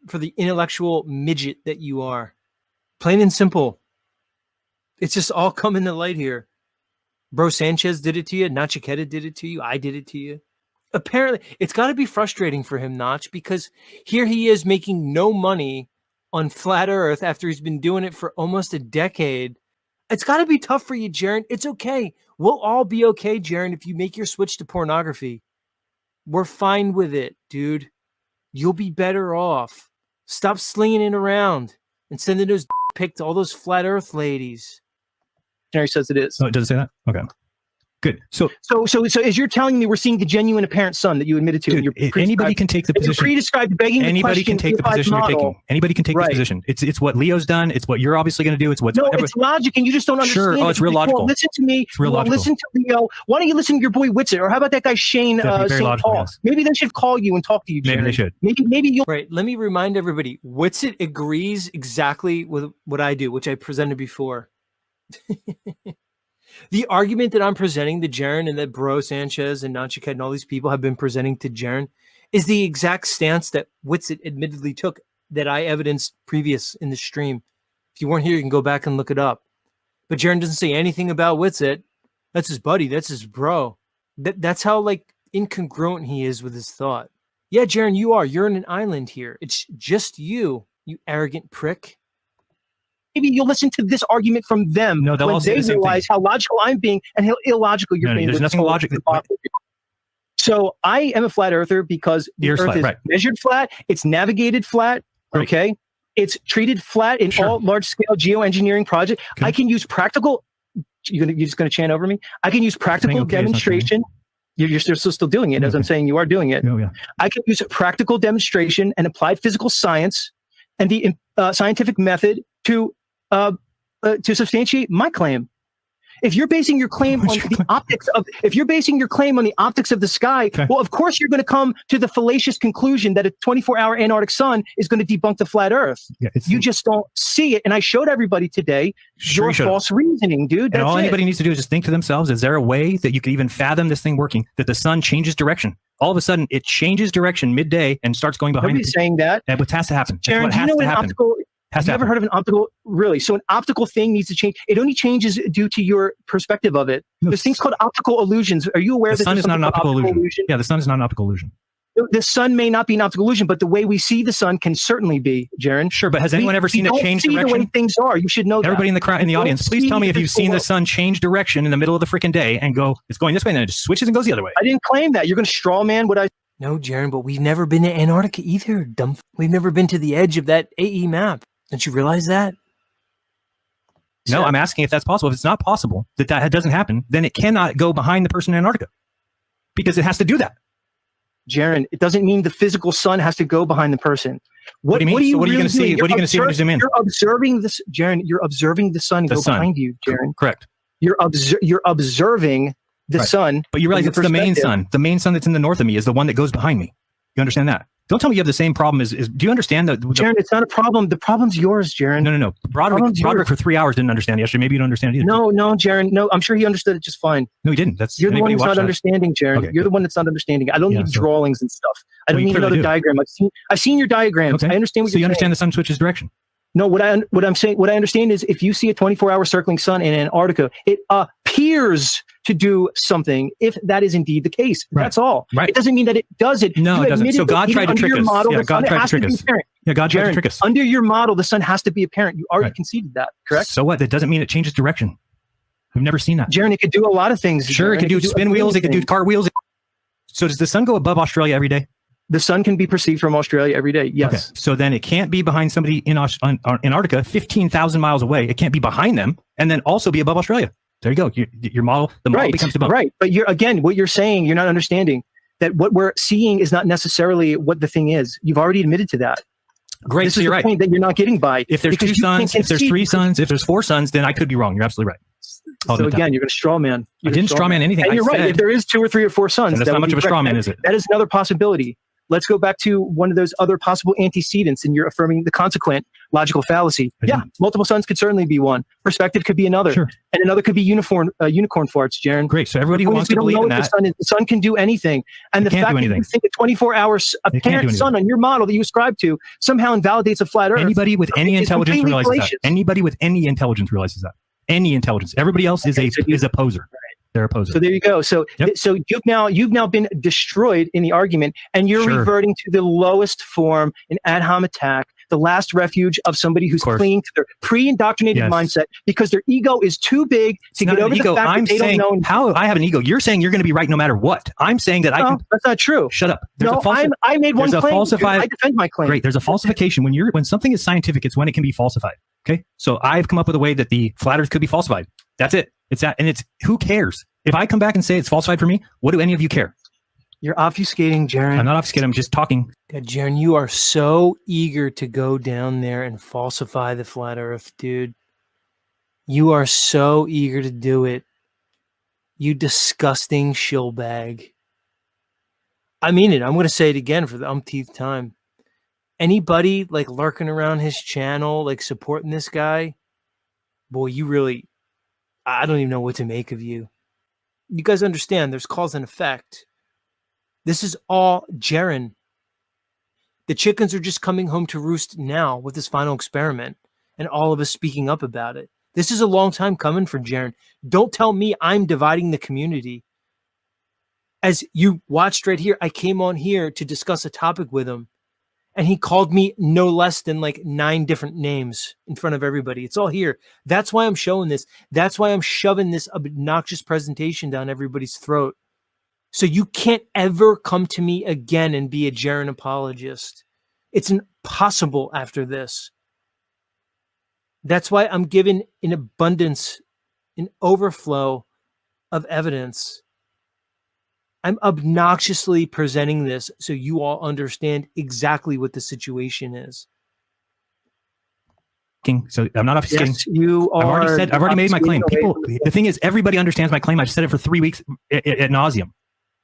for the intellectual midget that you are. Plain and simple. It's just all coming to light here. Bro Sanchez did it to you. Nachiketa did it to you. I did it to you. Apparently, it's got to be frustrating for him, Notch, because here he is making no money on Flat Earth after he's been doing it for almost a decade. It's got to be tough for you, Jeran. It's okay. We'll all be okay, Jeran, if you make your switch to pornography. We're fine with it, dude. You'll be better off. Stop slinging it around and sending those pics to all those Flat Earth ladies. Dictionary says it is. Oh, it doesn't say that? Okay. Good. So as you're telling me we're seeing the genuine apparent sun that you admitted to. Dude, anybody can take the position. Pre-described begging anybody can take the position you're taking. Anybody can take this position. It's what Leo's done. It's what you're obviously going to do. It's what. It's logic, and you just don't understand. Sure. Oh, it's real logical. Listen to me. It's real logical. Listen to Leo. Why don't you listen to your boy Whitsitt, or how about that guy Shane St. Paul? Yes. Maybe they should call you and talk to you. Jared. Maybe they should. Maybe you'll. Right. Let me remind everybody. Whitsitt agrees exactly with what I do, which I presented before. The argument that I'm presenting to Jeran and that Bro Sanchez and Nanchiket and all these people have been presenting to Jeran is the exact stance that Whitsitt admittedly took that I evidenced previous in the stream. If you weren't here, you can go back and look it up. But Jeran doesn't say anything about Whitsitt. That's his buddy. That's his bro. That's how incongruent he is with his thought. Yeah, Jeran, you're in an island here. It's just you arrogant prick. Maybe you'll listen to this argument from them when they realize how logical I'm being and how illogical you're being. There's nothing logical. So I am a flat earther because the Earth is measured flat. It's navigated flat. Right. Okay. It's treated flat in all large-scale geoengineering projects. Okay. I can use practical. You're just going to chant over me. I can use practical demonstration. You're still doing it, as I'm saying you are doing it. Oh, yeah. I can use a practical demonstration and applied physical science and the scientific method to substantiate my claim. If you're basing your claim on the optics of, the sky, well, of course you're going to come to the fallacious conclusion that a 24-hour Antarctic sun is going to debunk the flat Earth. Yeah, you just don't see it, and I showed everybody today your false reasoning, dude. And all anybody needs to do is just think to themselves: is there a way that you could even fathom this thing working? That the sun changes direction. All of a sudden, it changes direction midday and starts going behind. Nobody's saying that. And what has to happen? Jared, do you know what an optical? Have you ever heard of an optical? Really? So an optical thing needs to change. It only changes due to your perspective of it. There's things called optical illusions. Are you aware that the sun is not an optical illusion? Yeah, the sun is not an optical illusion. The sun may not be an optical illusion, but the way we see the sun can certainly be, Jeran. Sure, but has anyone ever seen it change direction? The way things are. You should know Everybody in the crowd, in the audience, please tell me if you've seen the sun change direction in the middle of the freaking day and go, it's going this way, and then it just switches and goes the other way. I didn't claim that. You're going to straw man what I. No, Jeran, but we've never been to Antarctica either. We've never been to the edge of that AE map. Don't you realize that? No, I'm asking if that's possible. If it's not possible that doesn't happen, then it cannot go behind the person in Antarctica because it has to do that. Jeran, it doesn't mean the physical sun has to go behind the person. What do you mean? What are you going to see? What are you going to see when you zoom in? You're observing this, Jeran. You're observing the sun go behind you, Jeran. Correct. You're observing the sun. But you realize it's the main sun. The main sun that's in the north of me is the one that goes behind me. You understand that? Don't tell me you have the same problem as do you understand that? Jeran, it's not a problem. The problem's yours, Jeran. No. Broderick for 3 hours didn't understand yesterday. Maybe you don't understand it either. No, Jeran. No, I'm sure he understood it just fine. No, he didn't. You're the one that's not understanding, Jeran. Okay, you're the one that's not understanding. I don't need drawings and stuff. I don't need another diagram. I've seen your diagrams. Okay. I understand what you're saying. So you understand the sun switches direction? No, what I'm saying, what I understand is if you see a 24-hour circling sun in Antarctica, it appears to do something. If that is indeed the case, that's all. Right. It doesn't mean that it does it. No, it doesn't. So God tried to trick us. Yeah, God tried to trick us. Yeah, God tried to trick us. Under your model, the sun has to be apparent. You already conceded that, correct? So what? That doesn't mean it changes direction. I've never seen that. Jeran, it could do a lot of things. Sure, it could do spin wheels. It could do cartwheels. So does the sun go above Australia every day? The sun can be perceived from Australia every day. Yes. Okay. So then it can't be behind somebody in Antarctica, 15,000 miles away. It can't be behind them and then also be above Australia. There you go. Your model, the model becomes above. Right. But what you're saying, you're not understanding that what we're seeing is not necessarily what the thing is. You've already admitted to that. Great. This so is you're the right. point that you're not getting by. If there's 2 suns, if there's 3 suns, if there's 4 suns, then I could be wrong. You're absolutely right. So again, you're going to straw man. I didn't straw man anything. And you're right. If there is 2 or 3 or 4 suns, that's not much of a straw man, is it? That is another possibility. Let's go back to one of those other possible antecedents, and you're affirming the consequent logical fallacy. Yeah, multiple suns could certainly be one. Perspective could be another. Sure. And another could be unicorn farts, Jeran. Great. So everybody who wants to believe in that. The sun can do anything. And the fact that you think a 24-hour apparent sun on your model that you ascribe to somehow invalidates a flat Earth. Anybody with any intelligence realizes that. Anybody with any intelligence realizes that. Any intelligence. Everybody else is a poser. They're opposing. So there you go. So so you've now been destroyed in the argument, and you're reverting to the lowest form, an ad hom attack, the last refuge of somebody who's clinging to their pre-indoctrinated mindset because their ego is too big to get over the fact that they don't know. How I have an ego? You're saying you're going to be right no matter what. I'm saying that I can. That's not true. Shut up. I made one claim. I defend my claim. Great. There's a falsification when something is scientific. It's when it can be falsified. Okay. So I've come up with a way that the flat Earth could be falsified. That's it. It's that, and it's who cares? If I come back and say it's falsified for me, what do any of you care? You're obfuscating, Jeran. I'm not obfuscating. I'm just talking. God, Jeran, you are so eager to go down there and falsify the flat Earth, dude. You are so eager to do it. You disgusting shill bag. I mean it. I'm going to say it again for the umpteenth time. Anybody like lurking around his channel, like supporting this guy, boy, you really, I don't even know what to make of you. You guys understand there's cause and effect. This is all Jeran. The chickens are just coming home to roost now with this final experiment and all of us speaking up about it. This is a long time coming for Jeran. Don't tell me I'm dividing the community. As you watched right here, I came on here to discuss a topic with him, and he called me no less than like 9 different names in front of everybody. It's all here. That's why I'm showing this. That's why I'm shoving this obnoxious presentation down everybody's throat. So you can't ever come to me again and be a Jeran apologist. It's impossible after this. That's why I'm given an abundance, an overflow of evidence. I'm obnoxiously presenting this so you all understand exactly what the situation is. So I'm not obfuscating. Yes, you are. I've already made my claim. People, the thing is, everybody understands my claim. I've said it for 3 weeks ad nauseum.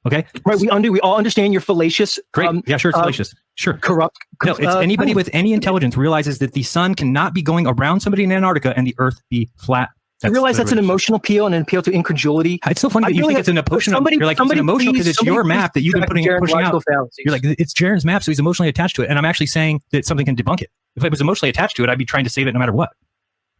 Okay. Right. We all understand you're fallacious. Great. Yeah, sure. It's fallacious. Sure. Corrupt. No, it's anybody with any intelligence realizes that the sun cannot be going around somebody in Antarctica and the earth be flat. You realize that's an emotional appeal and an appeal to incredulity. It's so funny that you think it's an emotional. You're like, it's an emotional because it's your map that you've been pushing out. You're like, it's Jeran's map, so he's emotionally attached to it. And I'm actually saying that something can debunk it. If I was emotionally attached to it, I'd be trying to save it no matter what.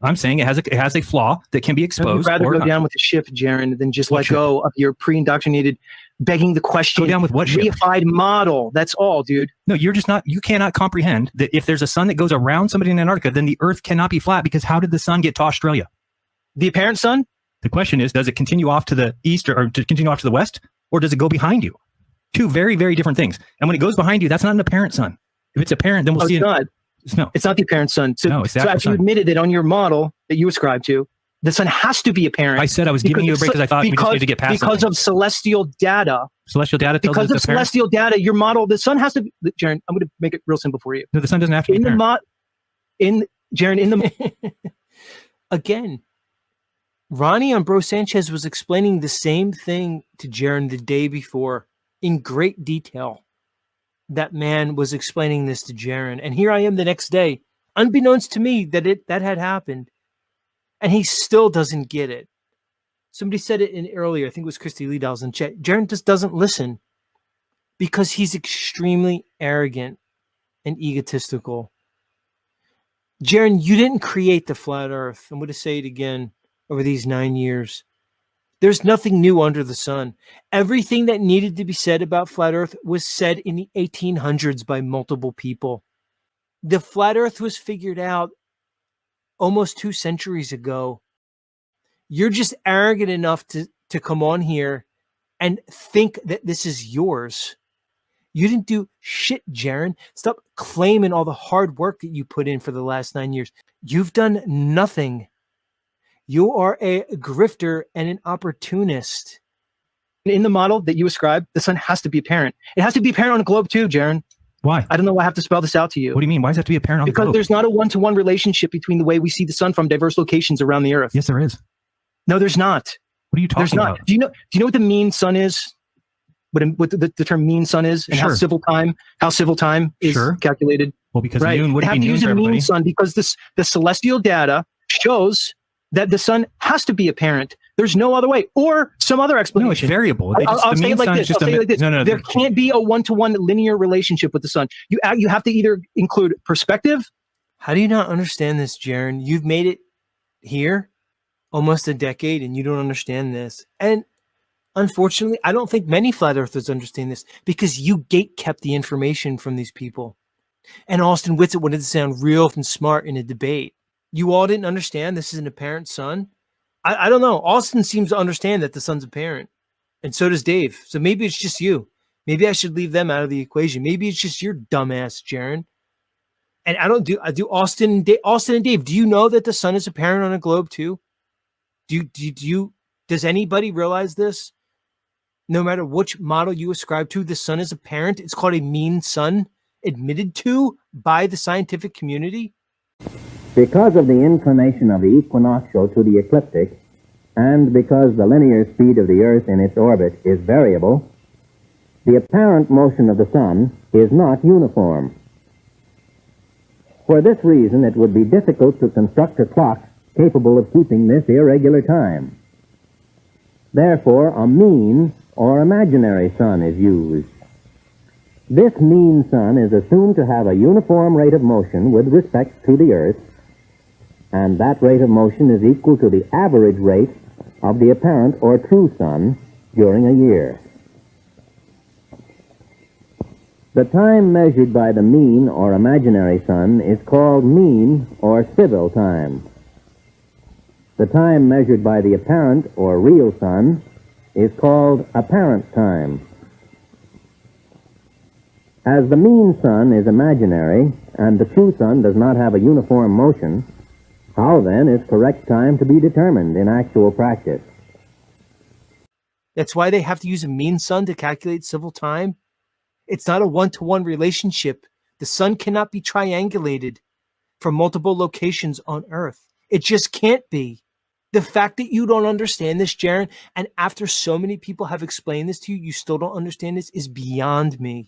I'm saying it has a flaw that can be exposed. I'd rather go down with the ship, Jeran, than just let go of your pre-indoctrinated begging the question. Go down with what reified model. That's all, dude. No, you're just not. You cannot comprehend that if there's a sun that goes around somebody in Antarctica, then the Earth cannot be flat because how did the sun get to Australia? The apparent sun? The question is, does it continue off to the east or to continue off to the west, or does it go behind you? Two very, very different things. And when it goes behind you, that's not an apparent sun. If it's apparent, then we'll see it. No, it's not the apparent sun. So, no, it's so after you admitted that on your model that you ascribe to, the sun has to be apparent. I said I was giving you a break because I thought we just needed to get past because of celestial data. Celestial data tells because us of celestial data, your model, the sun has to be. Jeran, I'm going to make it real simple for you. No, the sun doesn't have to be apparent. Again, Ronnie on Bro Sanchez was explaining the same thing to Jeran the day before in great detail. That man was explaining this to Jeran, and here I am the next day, unbeknownst to me that had happened, and he still doesn't get it. Somebody said it in earlier, I think it was Christy Liedals in chat. Jeran just doesn't listen because he's extremely arrogant and egotistical. Jeran, you didn't create the flat Earth. I'm going to say it again over these 9 years. There's nothing new under the sun. Everything that needed to be said about flat Earth was said in the 1800s by multiple people. The flat Earth was figured out almost 2 centuries ago. You're just arrogant enough to come on here and think that this is yours. You didn't do shit, Jeran. Stop claiming all the hard work that you put in for the last 9 years. You've done nothing. You are a grifter and an opportunist. In the model that you ascribe, the sun has to be apparent. It has to be apparent on a globe too, Jeran. Why? I don't know why I have to spell this out to you. What do you mean? Why does it have to be apparent on the globe? Because there's not a one-to-one relationship between the way we see the sun from diverse locations around the Earth. Yes, there is. No, there's not. What are you talking about? Do you know what the mean sun is? What the term mean sun is, and how civil time is calculated? Well, because noon would be noon for everybody. Mean sun because the celestial data shows that the sun has to be apparent. There's no other way, or some other explanation. No, it's variable. I'll say it like this. No, there can't be a one-to-one linear relationship with the sun. You have to either include perspective. How do you not understand this, Jeran? You've made it here almost a decade, and you don't understand this. And unfortunately, I don't think many flat earthers understand this because you gate-kept the information from these people. And Austin Whitsitt wanted to sound real and smart in a debate. You all didn't understand this is an apparent sun? I don't know. Austin seems to understand that the sun's apparent. And so does Dave. So maybe it's just you. Maybe I should leave them out of the equation. Maybe it's just your dumbass, Jeran. And I do Austin and Dave, do you know that the sun is apparent on a globe too? Do you Does anybody realize this? No matter which model you ascribe to, the sun is apparent. It's called a mean sun, admitted to by the scientific community. Because of the inclination of the equinoctial to the ecliptic, and because the linear speed of the Earth in its orbit is variable, the apparent motion of the sun is not uniform. For this reason, it would be difficult to construct a clock capable of keeping this irregular time. Therefore, a mean or imaginary sun is used. This mean sun is assumed to have a uniform rate of motion with respect to the Earth, and that rate of motion is equal to the average rate of the apparent or true sun during a year. The time measured by the mean or imaginary sun is called mean or civil time. The time measured by the apparent or real sun is called apparent time. As the mean sun is imaginary and the true sun does not have a uniform motion, how then is correct time to be determined in actual practice? That's why they have to use a mean sun to calculate civil time. It's not a one-to-one relationship. The sun cannot be triangulated from multiple locations on Earth. It just can't be. The fact that you don't understand this, Jeran, and after so many people have explained this to you, you still don't understand this, is beyond me.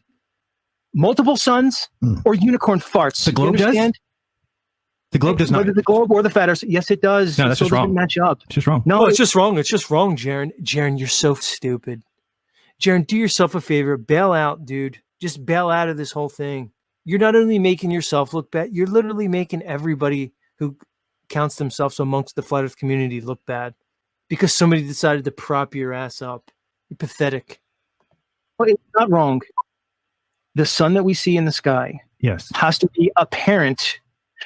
Multiple suns or unicorn farts. The globe does? The globe does not. Whether the globe or the fat Earth. Yes, it does. No, that's so just wrong. Match up. It's just wrong. No, it's just wrong. It's just wrong, Jeran. Jeran, you're so stupid. Jeran, do yourself a favor. Bail out, dude. Just bail out of this whole thing. You're not only making yourself look bad, you're literally making everybody who counts themselves amongst the flat Earth community look bad because somebody decided to prop your ass up. You're pathetic. Well, it's not wrong. The sun that we see in the sky has to be apparent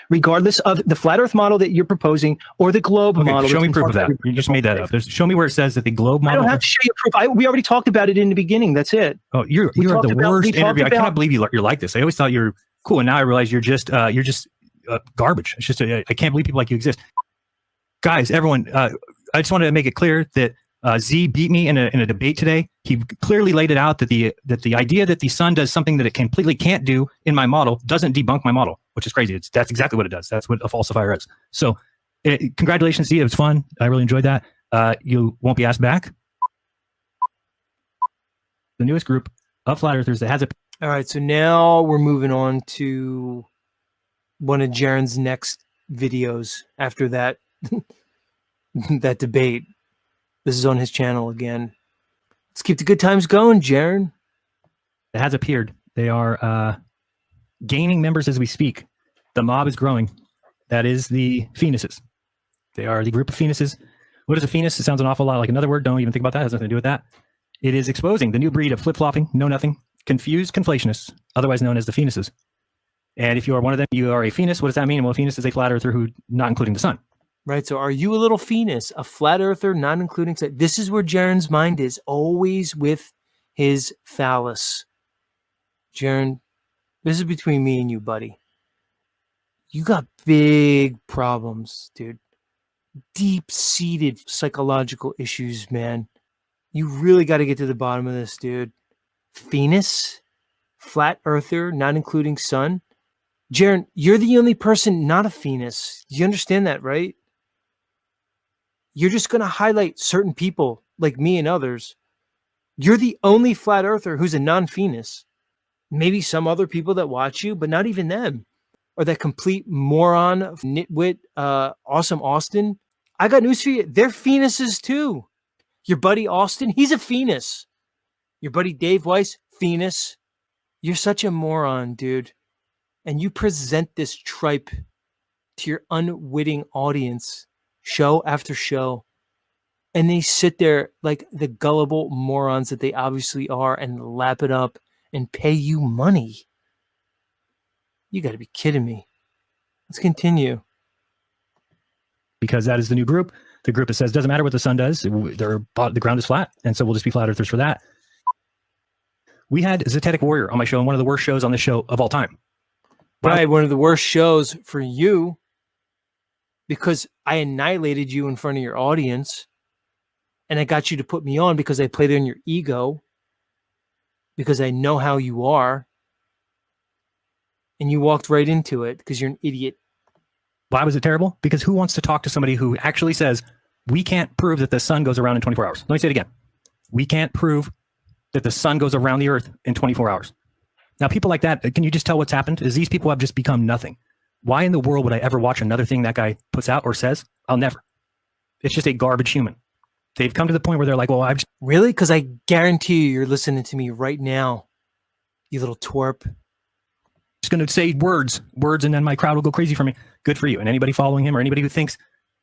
regardless of the flat Earth model that you're proposing or the globe model. Show me proof of that. You just made that up. Show me where it says that the globe model. I don't have to show you proof. We already talked about it in the beginning. That's it. Oh, you're the worst interview. I cannot believe you're like this. I always thought you're cool, and now I realize you're just garbage. It's just I can't believe people like you exist, guys. Everyone, I just wanted to make it clear that Z beat me in a debate today. He clearly laid it out that the idea that the sun does something that it completely can't do in my model doesn't debunk my model, which is crazy. That's exactly what it does. That's what a falsifier is. So congratulations, Z. It was fun. I really enjoyed that. You won't be asked back. The newest group of flat earthers that has a. All right, so now we're moving on to one of Jeran's next videos after that that debate. This is on his channel again. Let's keep the good times going, Jeran. It has appeared. They are gaining members as we speak. The mob is growing. That is the penises. They are the group of penises. What is a penis? It sounds an awful lot like another word. Don't even think about that. It has nothing to do with that. It is exposing the new breed of flip-flopping, know-nothing, confused conflationists, otherwise known as the penises. And if you are one of them, you are a penis. What does that mean? Well, a penis is a flat earther who, not including the sun. Right, so are you a little penis, a flat earther, not including... This is where Jeran's mind is, always with his phallus. Jeran, this is between me and you, buddy. You got big problems, dude. Deep-seated psychological issues, man. You really got to get to the bottom of this, dude. Penis, flat earther, not including sun. Jeran, you're the only person not a penis. You understand that, right? You're just going to highlight certain people like me and others. You're the only flat earther who's a non-penis. Maybe some other people that watch you, but not even them. Or that complete moron, nitwit, awesome Austin. I got news for you. They're penises too. Your buddy Austin, he's a penis. Your buddy Dave Weiss, penis. You're such a moron, dude. And you present this tripe to your unwitting audience show after show. And they sit there like the gullible morons that they obviously are and lap it up and pay you money. You got to be kidding me. Let's continue. Because that is the new group. The group that says, doesn't matter what the sun does. The ground is flat. And so we'll just be flat earthers for that. We had Zetetic Warrior on my show, and one of the worst shows on the show of all time. Right, one of the worst shows for you because I annihilated you in front of your audience And I got you to put me on because I played on your ego, because I know how you are. And you walked right into it because you're an idiot. Why was it terrible? Because who wants to talk to somebody who actually says, we can't prove that the sun goes around in 24 hours? Let me say it again. We can't prove that the sun goes around the earth in 24 hours. Now, people like that, can you just tell what's happened? Is these people have just become nothing. Why in the world would I ever watch another thing that guy puts out or says? I'll never. It's just a garbage human. They've come to the point where they're like, well, Really? Because I guarantee you're listening to me right now, you little twerp. Just going to say words, and then my crowd will go crazy for me. Good for you. And anybody following him or anybody who thinks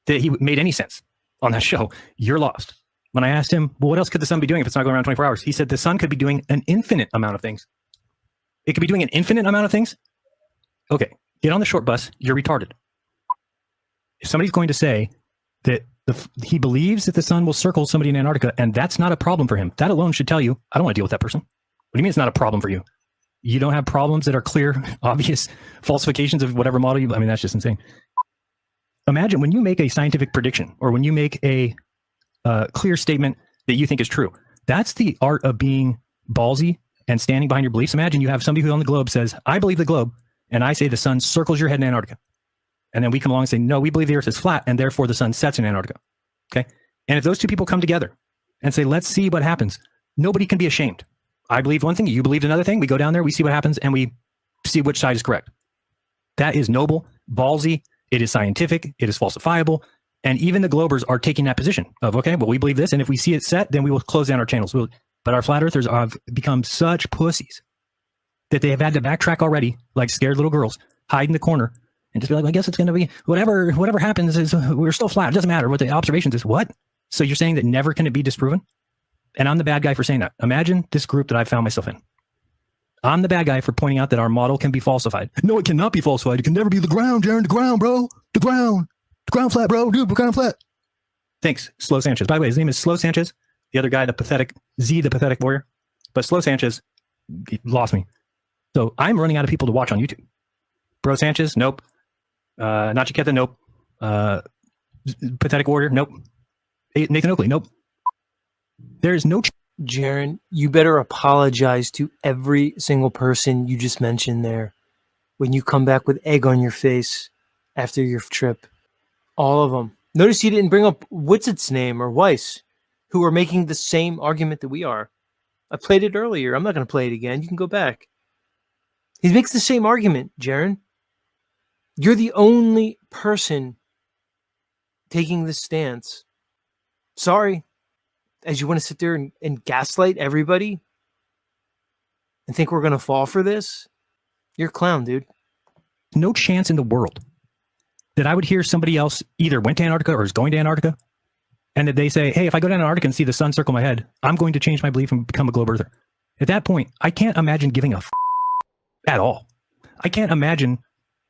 that he made any sense on that show, you're lost. When I asked him, well, what else could the sun be doing if it's not going around 24 hours? He said the sun could be doing an infinite amount of things. It could be doing an infinite amount of things? Okay, get on the short bus. You're retarded. If somebody's going to say that he believes that the sun will circle somebody in Antarctica and that's not a problem for him, that alone should tell you, I don't want to deal with that person. What do you mean it's not a problem for you? You don't have problems that are clear, obvious falsifications of whatever model you... I mean, that's just insane. Imagine when you make a scientific prediction or when you make a clear statement that you think is true. That's the art of being ballsy and standing behind your beliefs. Imagine you have somebody who on the globe says, I believe the globe, and I say the sun circles your head in Antarctica. And then we come along and say, no, we believe the earth is flat, and therefore the sun sets in Antarctica. Okay? And if those two people come together and say, let's see what happens, nobody can be ashamed. I believe one thing, you believe another thing. We go down there, we see what happens, and we see which side is correct. That is noble, ballsy, it is scientific, it is falsifiable, and even the Globers are taking that position of, okay, well, we believe this, and if we see it set, then we will close down our channels. But our flat earthers have become such pussies that they have had to backtrack already, like scared little girls, hide in the corner, and just be like, I guess it's going to be whatever happens is we're still flat. It doesn't matter what the observations is. What? So you're saying that never can it be disproven? And I'm the bad guy for saying that. Imagine this group that I found myself in. I'm the bad guy for pointing out that our model can be falsified. No, it cannot be falsified. It can never be the ground, Jeran. The ground, bro. The ground. The ground flat, bro. Dude, the ground flat. Thanks, Slow Sanchez. By the way, his name is Slow Sanchez. The other guy, the pathetic warrior. But Slow Sanchez lost me. So I'm running out of people to watch on YouTube. Bro Sanchez, nope. Nachiketa, nope. Pathetic warrior, nope. Nathan Oakley, nope. There's no... Jeran, you better apologize to every single person you just mentioned there when you come back with egg on your face after your trip. All of them. Notice you didn't bring up Witzett's name or Weiss, who are making the same argument that we are. I played it earlier. I'm not going to play it again. You can go back. He makes the same argument, Jeran. You're the only person taking this stance. Sorry. As you want to sit there and gaslight everybody and think we're going to fall for this? You're a clown, dude. No chance in the world that I would hear somebody else either went to Antarctica or is going to Antarctica and that they say, hey, if I go to Antarctica and see the sun circle my head, I'm going to change my belief and become a globe earther. At that point, I can't imagine giving a at all. I can't imagine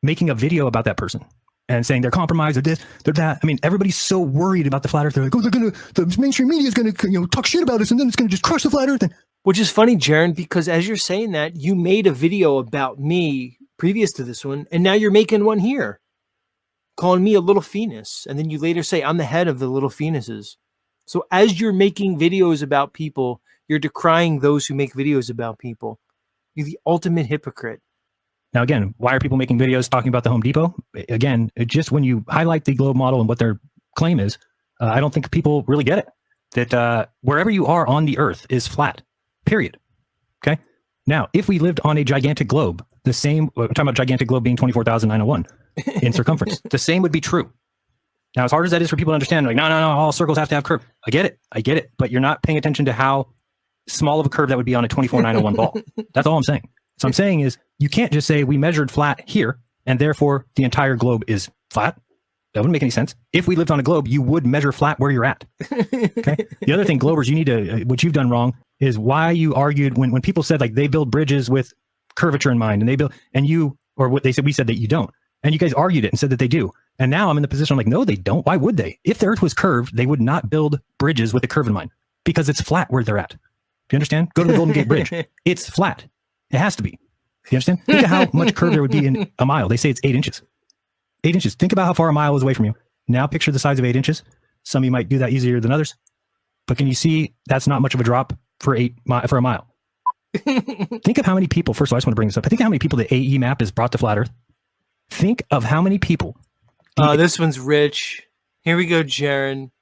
making a video about that person and saying they're compromised or this, they're that. I mean, everybody's so worried about the flat earth. They're like, oh, the mainstream media is going to talk shit about us and then it's going to just crush the flat earth. Which is funny, Jeran, because as you're saying that, you made a video about me previous to this one, and now you're making one here, calling me a little penis. And then you later say, I'm the head of the little penises. So as you're making videos about people, you're decrying those who make videos about people. You're the ultimate hypocrite. Now, again, why are people making videos talking about the Home Depot? Again, just when you highlight the globe model and what their claim is, I don't think people really get it. That wherever you are on the earth is flat, period. Okay? Now, if we lived on a gigantic globe, the same, we're talking about gigantic globe being 24,901 in circumference, the same would be true. Now, as hard as that is for people to understand, like, no, all circles have to have curve. I get it. But you're not paying attention to how small of a curve that would be on a 24,901 ball. That's all I'm saying. So I'm saying is you can't just say we measured flat here and therefore the entire globe is flat. That wouldn't make any sense. If we lived on a globe, you would measure flat where you're at. Okay. The other thing, Globers, you need to, what you've done wrong is why you argued when people said like they build bridges with curvature in mind and they build, and you, or what they said, we said that you don't. And you guys argued it and said that they do. And now I'm in the position, I'm like, no, they don't. Why would they? If the earth was curved, they would not build bridges with a curve in mind because it's flat where they're at. Do you understand? Go to the Golden Gate Bridge. It's flat. It has to be. You understand? Think of how much curve there would be in a mile. They say it's 8 inches. 8 inches. Think about how far a mile is away from you. Now picture the size of 8 inches. Some of you might do that easier than others. but can you see that's not much of a drop for for a mile? Think of how many people, first of all, I just want to bring this up. Think of how many people the AE map has brought to flat Earth. Think of how many people. Oh, this one's rich. Here we go, Jeran.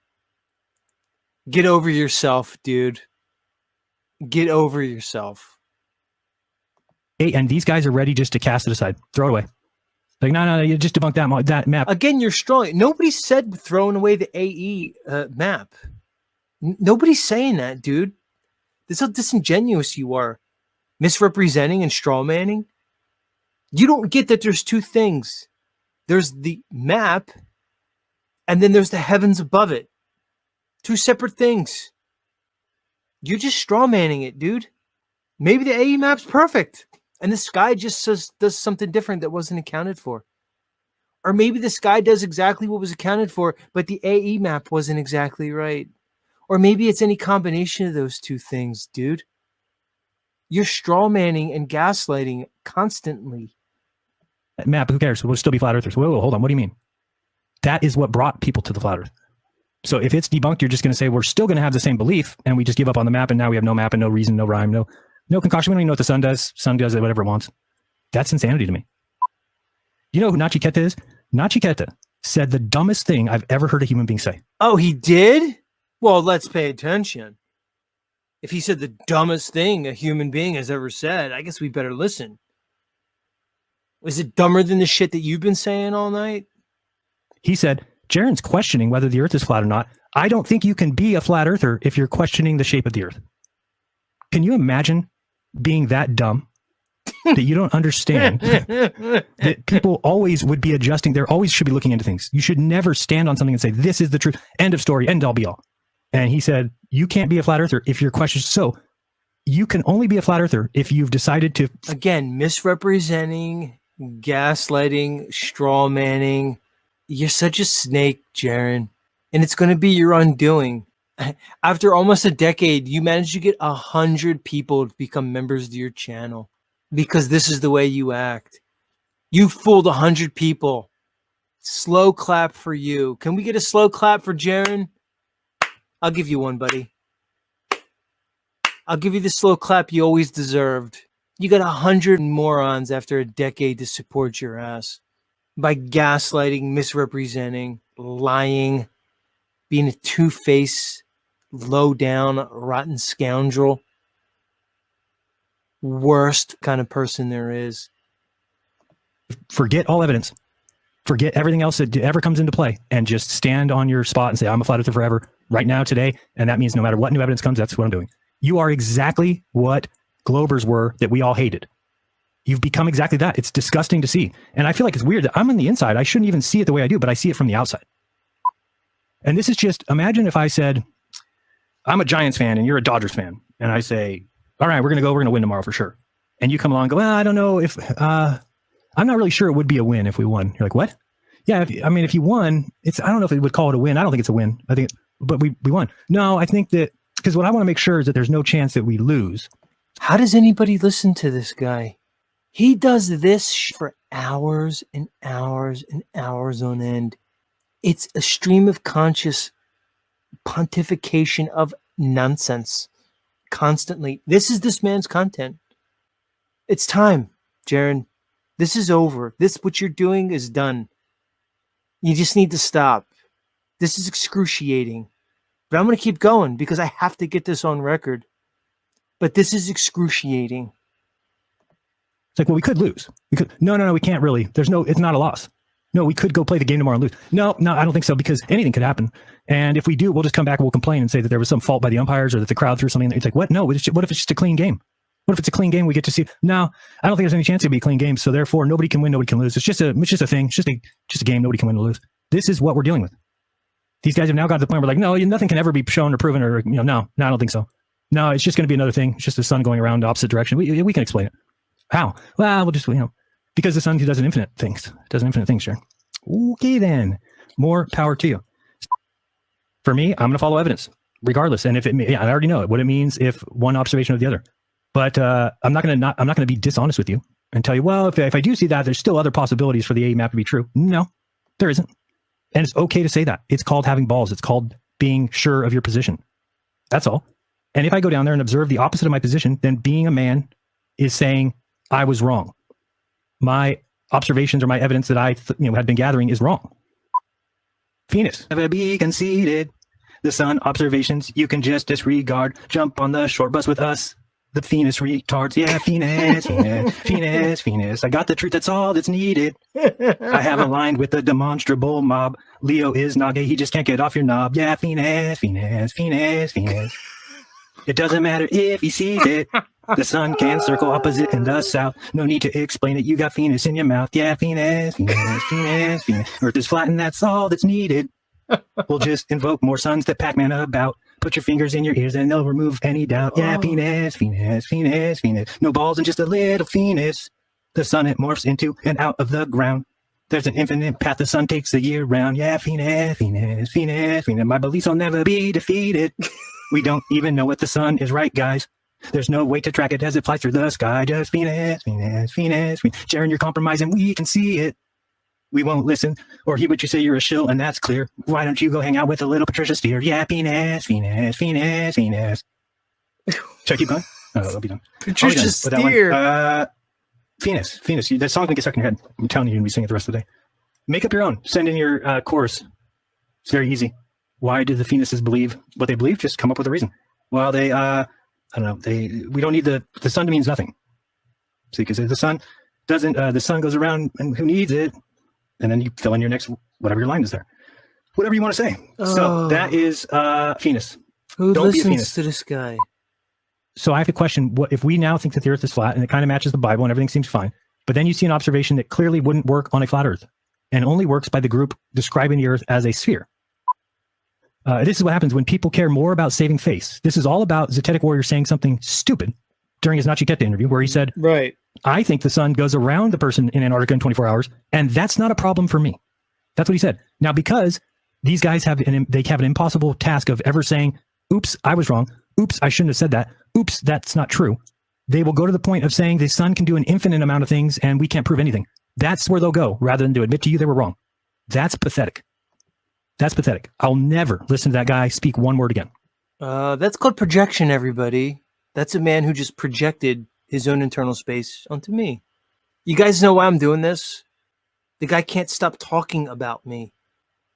Get over yourself, dude. Get over yourself. And these guys are ready just to cast it aside. Throw it away. Like, no, you just debunked that map. Again, you're strong. Nobody said throwing away the AE map. Nobody's saying that, dude. This is how disingenuous you are. Misrepresenting and strawmanning. You don't get that there's two things. There's the map, and then there's the heavens above it. Two separate things. You're just strawmanning it, dude. Maybe the AE map's perfect, and the sky just does something different that wasn't accounted for. Or maybe the sky does exactly what was accounted for, but the AE map wasn't exactly right. Or maybe it's any combination of those two things, dude. You're strawmanning and gaslighting constantly. Map, who cares? We'll still be flat earthers. Whoa, hold on. What do you mean? That is what brought people to the flat earth. So if it's debunked, you're just going to say we're still going to have the same belief, and we just give up on the map, and now we have no map and no reason, no rhyme, no concoction. We don't even know what the sun does. Sun does it whatever it wants. That's insanity to me. You know who Nachiketa is? Nachiketa said the dumbest thing I've ever heard a human being say. Oh, he did? Well, let's pay attention. If he said the dumbest thing a human being has ever said, I guess we better listen. Is it dumber than the shit that you've been saying all night? He said, Jeran's questioning whether the earth is flat or not. I don't think you can be a flat earther if you're questioning the shape of the earth. Can you imagine being that dumb that you don't understand that people always would be adjusting? They always should be looking into things. You should never stand on something and say, this is the truth. End of story. End all be all. And he said, you can't be a flat earther if your question. So you can only be a flat earther if you've decided to. Again, misrepresenting, gaslighting, straw manning. You're such a snake, Jeran. And it's going to be your undoing. After almost a decade, you managed to get 100 people to become members of your channel because this is the way you act. You fooled 100 people. Slow clap for you. Can we get a slow clap for Jeran? I'll give you one, buddy. I'll give you the slow clap you always deserved. You got 100 morons after a decade to support your ass by gaslighting, misrepresenting, lying, being a two-faced, low-down, rotten scoundrel. Worst kind of person there is. Forget all evidence. Forget everything else that ever comes into play and just stand on your spot and say, I'm a flat earther forever, right now, today. And that means no matter what new evidence comes, that's what I'm doing. You are exactly what Globers were that we all hated. You've become exactly that. It's disgusting to see. And I feel like it's weird that I'm on the inside. I shouldn't even see it the way I do, but I see it from the outside. And this is just, imagine if I said, I'm a Giants fan and you're a Dodgers fan. And I say, all right, we're going to win tomorrow for sure. And you come along and go, well, I don't know if, I'm not really sure it would be a win if we won. You're like, what? Yeah, if you won, I don't know if we would call it a win. I don't think it's a win. But we won. No, I think that, because what I want to make sure is that there's no chance that we lose. How does anybody listen to this guy? He does this for hours and hours and hours on end. It's a stream of conscious pontification of nonsense constantly. This is this man's content. It's time, Jeran. This is over. What you're doing is done. You just need to stop. This is excruciating. But I'm going to keep going because I have to get this on record. But this is excruciating. It's like, well, we could lose. No, we can't really. It's not a loss. No, we could go play the game tomorrow and lose. No, I don't think so, because anything could happen. And if we do, we'll just come back and we'll complain and say that there was some fault by the umpires or that the crowd threw something. It's like, what? No, what if it's just a clean game? What if it's a clean game? We get to see. No, I don't think there's any chance it'll be a clean game. So therefore, nobody can win, nobody can lose. It's just a thing. It's just a game. Nobody can win or lose. This is what we're dealing with. These guys have now got to the point where like, no, nothing can ever be shown or proven or, no, I don't think so. No, it's just going to be another thing. It's just the sun going around the opposite direction. We can explain it. How? Well, we'll just, because the sun does infinite things. Sharon. Okay, then. More power to you. For me, I'm going to follow evidence, regardless. And I already know what it means if one observation or the other. But I'm not going to be dishonest with you and tell you, well, if I do see that, there's still other possibilities for the AE map to be true. No, there isn't. And it's okay to say that. It's called having balls. It's called being sure of your position. That's all. And if I go down there and observe the opposite of my position, then being a man is saying I was wrong. My observations or my evidence that I had been gathering is wrong. Venus. Never be conceited. The sun observations you can just disregard. Jump on the short bus with us. The Venus retards. Yeah, Venus, Venus, Venus, Venus. I got the truth. That's all that's needed. I have aligned with the demonstrable mob. Leo is not gay. He just can't get off your knob. Yeah, Venus, Venus, Venus, Venus. It doesn't matter if he sees it. The sun can circle opposite in the south. No need to explain it. You got Venus in your mouth. Yeah, Venus, Venus, Venus, Venus. Earth is flat and that's all that's needed. We'll just invoke more suns that Pac-Man about. Put your fingers in your ears and they'll remove any doubt. Yeah, Venus, Venus, Venus, Venus. No balls and just a little Venus. The sun, it morphs into and out of the ground. There's an infinite path the sun takes the year round. Yeah, Venus, Venus, Venus, Venus. My beliefs will never be defeated. We don't even know what the sun is, right, guys? There's no way to track it as it flies through the sky. Just Venus, Venus, Venus, Venus. Jeran, you're compromising. We can see it. We won't listen or hear what you say. You're a shill, and that's clear. Why don't you go hang out with a little Patricia Steer? Yeah, Venus, Venus, Venus, Venus. Should I keep going? Oh, I'll be done. Patricia Steer. Venus, Venus. That song can get stuck in your head. I'm telling you, you're going to be singing it the rest of the day. Make up your own. Send in your chorus. It's very easy. Why do the Venuses believe what they believe? Just come up with a reason. Well, they, I don't know. We don't need the sun means nothing. See, because the sun doesn't, the sun goes around and who needs it? And then you fill in your next, whatever your line is there. Whatever you want to say. So that is Venus. Who Don't be a listens Venus. to this guy? So I have to question, what if we now think that the earth is flat and it kind of matches the Bible and everything seems fine, but then you see an observation that clearly wouldn't work on a flat earth and only works by the group describing the earth as a sphere. This is what happens when people care more about saving face. This is all about Zetetic Warrior saying something stupid during his Nachiketa interview where he said, right, I think the sun goes around the person in Antarctica in 24 hours, and that's not a problem for me. That's what he said. Now, because these guys have an impossible task of ever saying, oops, I was wrong. Oops, I shouldn't have said that. Oops, that's not true. They will go to the point of saying the sun can do an infinite amount of things and we can't prove anything. That's where they'll go rather than to admit to you they were wrong. That's pathetic. That's pathetic. I'll never listen to that guy speak one word again. That's called projection, everybody. That's a man who just projected his own internal space onto me. You guys know why I'm doing this? The guy can't stop talking about me.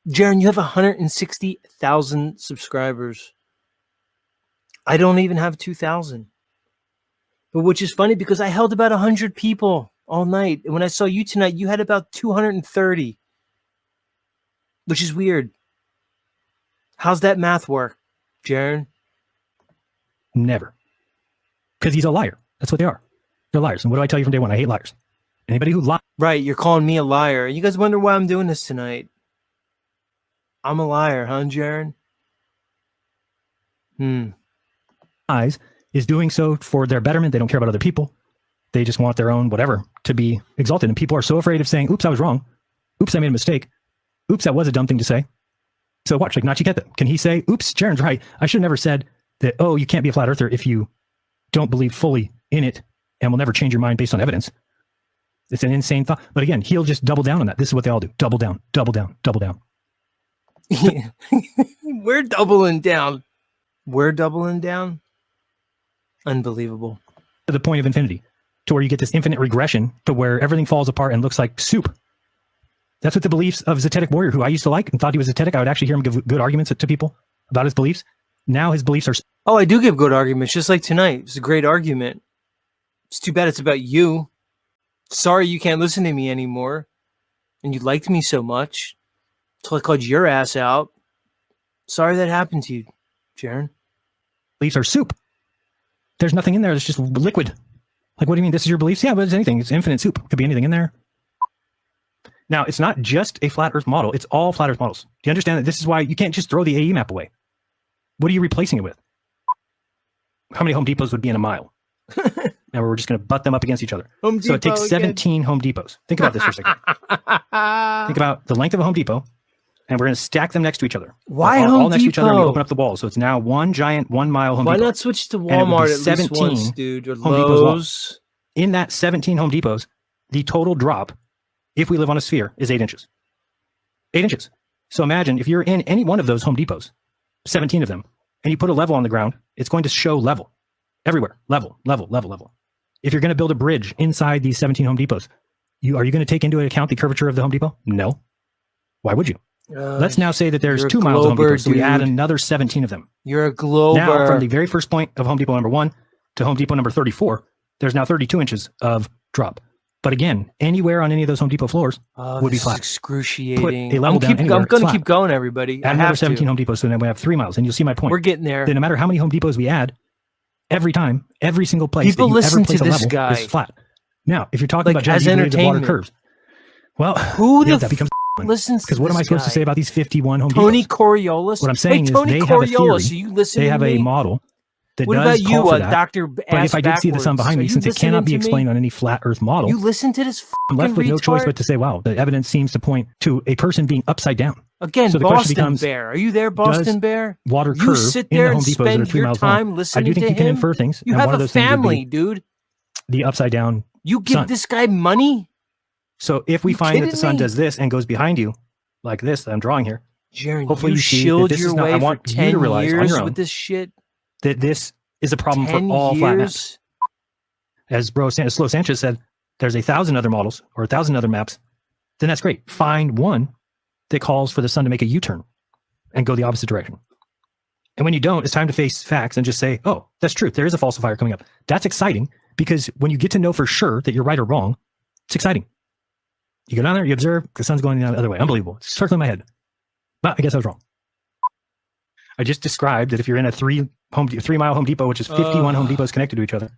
Jeran, you have 160,000 subscribers. I don't even have 2,000. But which is funny because I held about 100 people all night. And when I saw you tonight, you had about 230. Which is weird. How's that math work, Jeran? Never. Because he's a liar. That's what they are. They're liars. And what do I tell you from day one? I hate liars. Anybody who lies. Right, you're calling me a liar. You guys wonder why I'm doing this tonight. I'm a liar, huh, Jeran? Lies is doing so for their betterment. They don't care about other people. They just want their own whatever to be exalted. And people are so afraid of saying, oops, I was wrong. Oops, I made a mistake. Oops, that was a dumb thing to say. So watch, like Nachiketa. Can he say, oops, Jeran's right. I should have never said that, oh, you can't be a flat earther if you don't believe fully in it and will never change your mind based on evidence. It's an insane thought. But again, he'll just double down on that. This is what they all do. Double down, double down, double down. We're doubling down. We're doubling down. Unbelievable. To the point of infinity, to where you get this infinite regression to where everything falls apart and looks like soup. That's what the beliefs of Zetetic Warrior, who I used to like and thought he was Zetetic, I would actually hear him give good arguments to people about his beliefs. Now his beliefs are... Oh, I do give good arguments, just like tonight. It's a great argument. It's too bad it's about you. Sorry you can't listen to me anymore. And you liked me so much. Until I called your ass out. Sorry that happened to you, Jeran. Beliefs are soup. There's nothing in there. It's just liquid. Like, what do you mean? This is your beliefs? Yeah, but it's anything. It's infinite soup. Could be anything in there. Now, it's not just a flat earth model. It's all flat earth models. Do you understand that this is why you can't just throw the AE map away? What are you replacing it with? How many Home Depots would be in a mile? Now we're just going to butt them up against each other. So it takes 17 Home Depots. Think about this for a second. Think about the length of a Home Depot, and we're going to stack them next to each other. Why all Home next to each other, and we Depot? open up the walls. So it's now one giant 1 mile Home Why Depot. not switch to And it would be Walmart at least 17 once, dude? Or Home Depots long. Lowe's? In that 17 Home Depots, the total drop, if we live on a sphere, is 8 inches. 8 inches. So imagine if you're in any one of those Home Depots, 17 of them, and you put a level on the ground, it's going to show level everywhere. Level, level, level, level. If you're going to build a bridge inside these 17 Home Depots, are you going to take into account the curvature of the Home Depot? No. Why would you? Let's now say that there's 2 miles of Home Depot, so we add another 17 of them. You're a glober. Now, from the very first point of Home Depot number 1 to Home Depot number 34, there's now 32 inches of drop. But again, anywhere on any of those Home Depot floors would be flat. Excruciating. Put a level down anywhere, I'm going to keep going, everybody. Add another 17 Home Depots, so then we have 3 miles, and you'll see my point. We're getting there. Then no matter how many Home Depots we add, every time, every single place People that you listen ever place to a this level guy. is flat. Now, if you're talking Like, about as the water entertainment. curves, well, Who the that becomes listens to because what am I supposed to say about these 51 Home Tony Depots? Coriolis? What I'm saying Tony is they have a theory. Coriolis, you listen They to have me? a model that What does about you, call for that. Dr. But if I did see the sun behind me, since it cannot be explained on any flat Earth model, You listen to this I'm left with no choice retard? but to say, wow, the evidence seems to point to a person being upside down. Again, So the question Boston becomes, Bear. Are you there, Boston does Bear? water You curve sit in there the Home and Depots that are spend 3 your miles time long. I listening do think to you can him. infer things. You and have one of a those things would be family, dude. the upside down You give sun. this guy money? So if we You find that kidding the sun me? does this and goes behind you, like this that I'm drawing here, Jaron, hopefully you you see that shilled this your is not, way I for want you 10 to realize on years your own with this shit. that this is a problem for 10 all flat years? maps. As Slow Sanchez said, there's 1,000 other models or 1,000 other maps. Then that's great. Find one that calls for the sun to make a U-turn and go the opposite direction. And when you don't, it's time to face facts and just say, oh, that's true. There is a falsifier coming up. That's exciting because when you get to know for sure that you're right or wrong, it's exciting. You go down there, you observe, the sun's going the other way. Unbelievable. It's circling my head. But I guess I was wrong. I just described that if you're in a 3 mile Home Depot, which is 51 Home Depots connected to each other,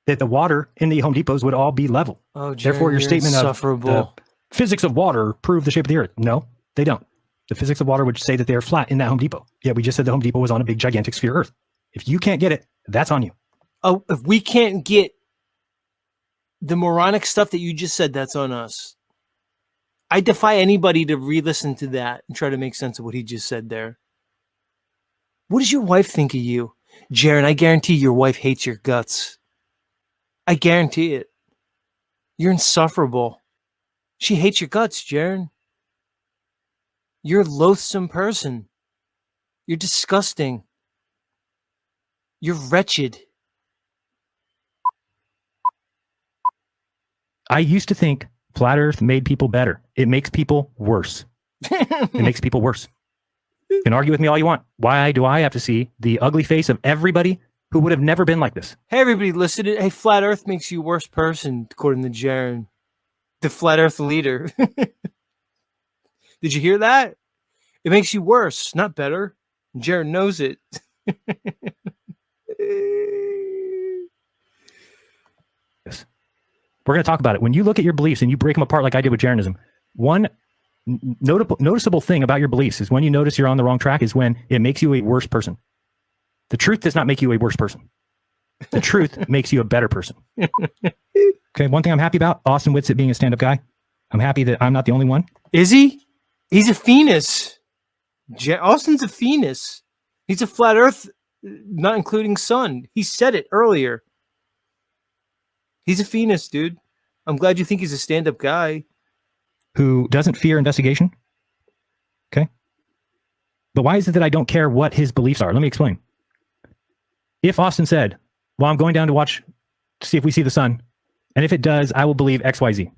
that the water in the Home Depots would all be level. Oh, Jaron, Therefore, your you're statement of insufferable. the physics of water prove the shape of the earth. No, they don't. The physics of water would say that they're flat in that Home Depot. Yeah, we just said the Home Depot was on a big, gigantic sphere Earth. If you can't get it, that's on you. Oh, if we can't get the moronic stuff that you just said, that's on us. I defy anybody to re-listen to that and try to make sense of what he just said there. What does your wife think of you? Jaron, I guarantee your wife hates your guts. I guarantee it. You're insufferable. She hates your guts, Jaron. You're a loathsome person. You're disgusting. You're wretched. I used to think flat Earth made people better. It makes people worse. It makes people worse. You can argue with me all you want. Why do I have to see the ugly face of everybody who would have never been like this? Hey, everybody, listen. Hey, flat Earth makes you a worse person, according to Jeran, the flat Earth leader. Did you hear that? It makes you worse, not better. Jeran knows it. Yes. We're going to talk about it. When you look at your beliefs and you break them apart like I did with Jeranism, one noticeable thing about your beliefs is when you notice you're on the wrong track is when it makes you a worse person. The truth does not make you a worse person. The truth makes you a better person. Okay, one thing I'm happy about, Austin Whitsitt being a stand-up guy. I'm happy that I'm not the only one. Is he? He's a Venus. Austin's a Venus. He's a flat Earth, not including sun. He said it earlier. He's a Venus, dude. I'm glad you think he's a stand-up guy. Who doesn't fear investigation. Okay. But why is it that I don't care what his beliefs are? Let me explain. If Austin said, well, I'm going down to watch to see if we see the sun, and if it does, I will believe XYZ.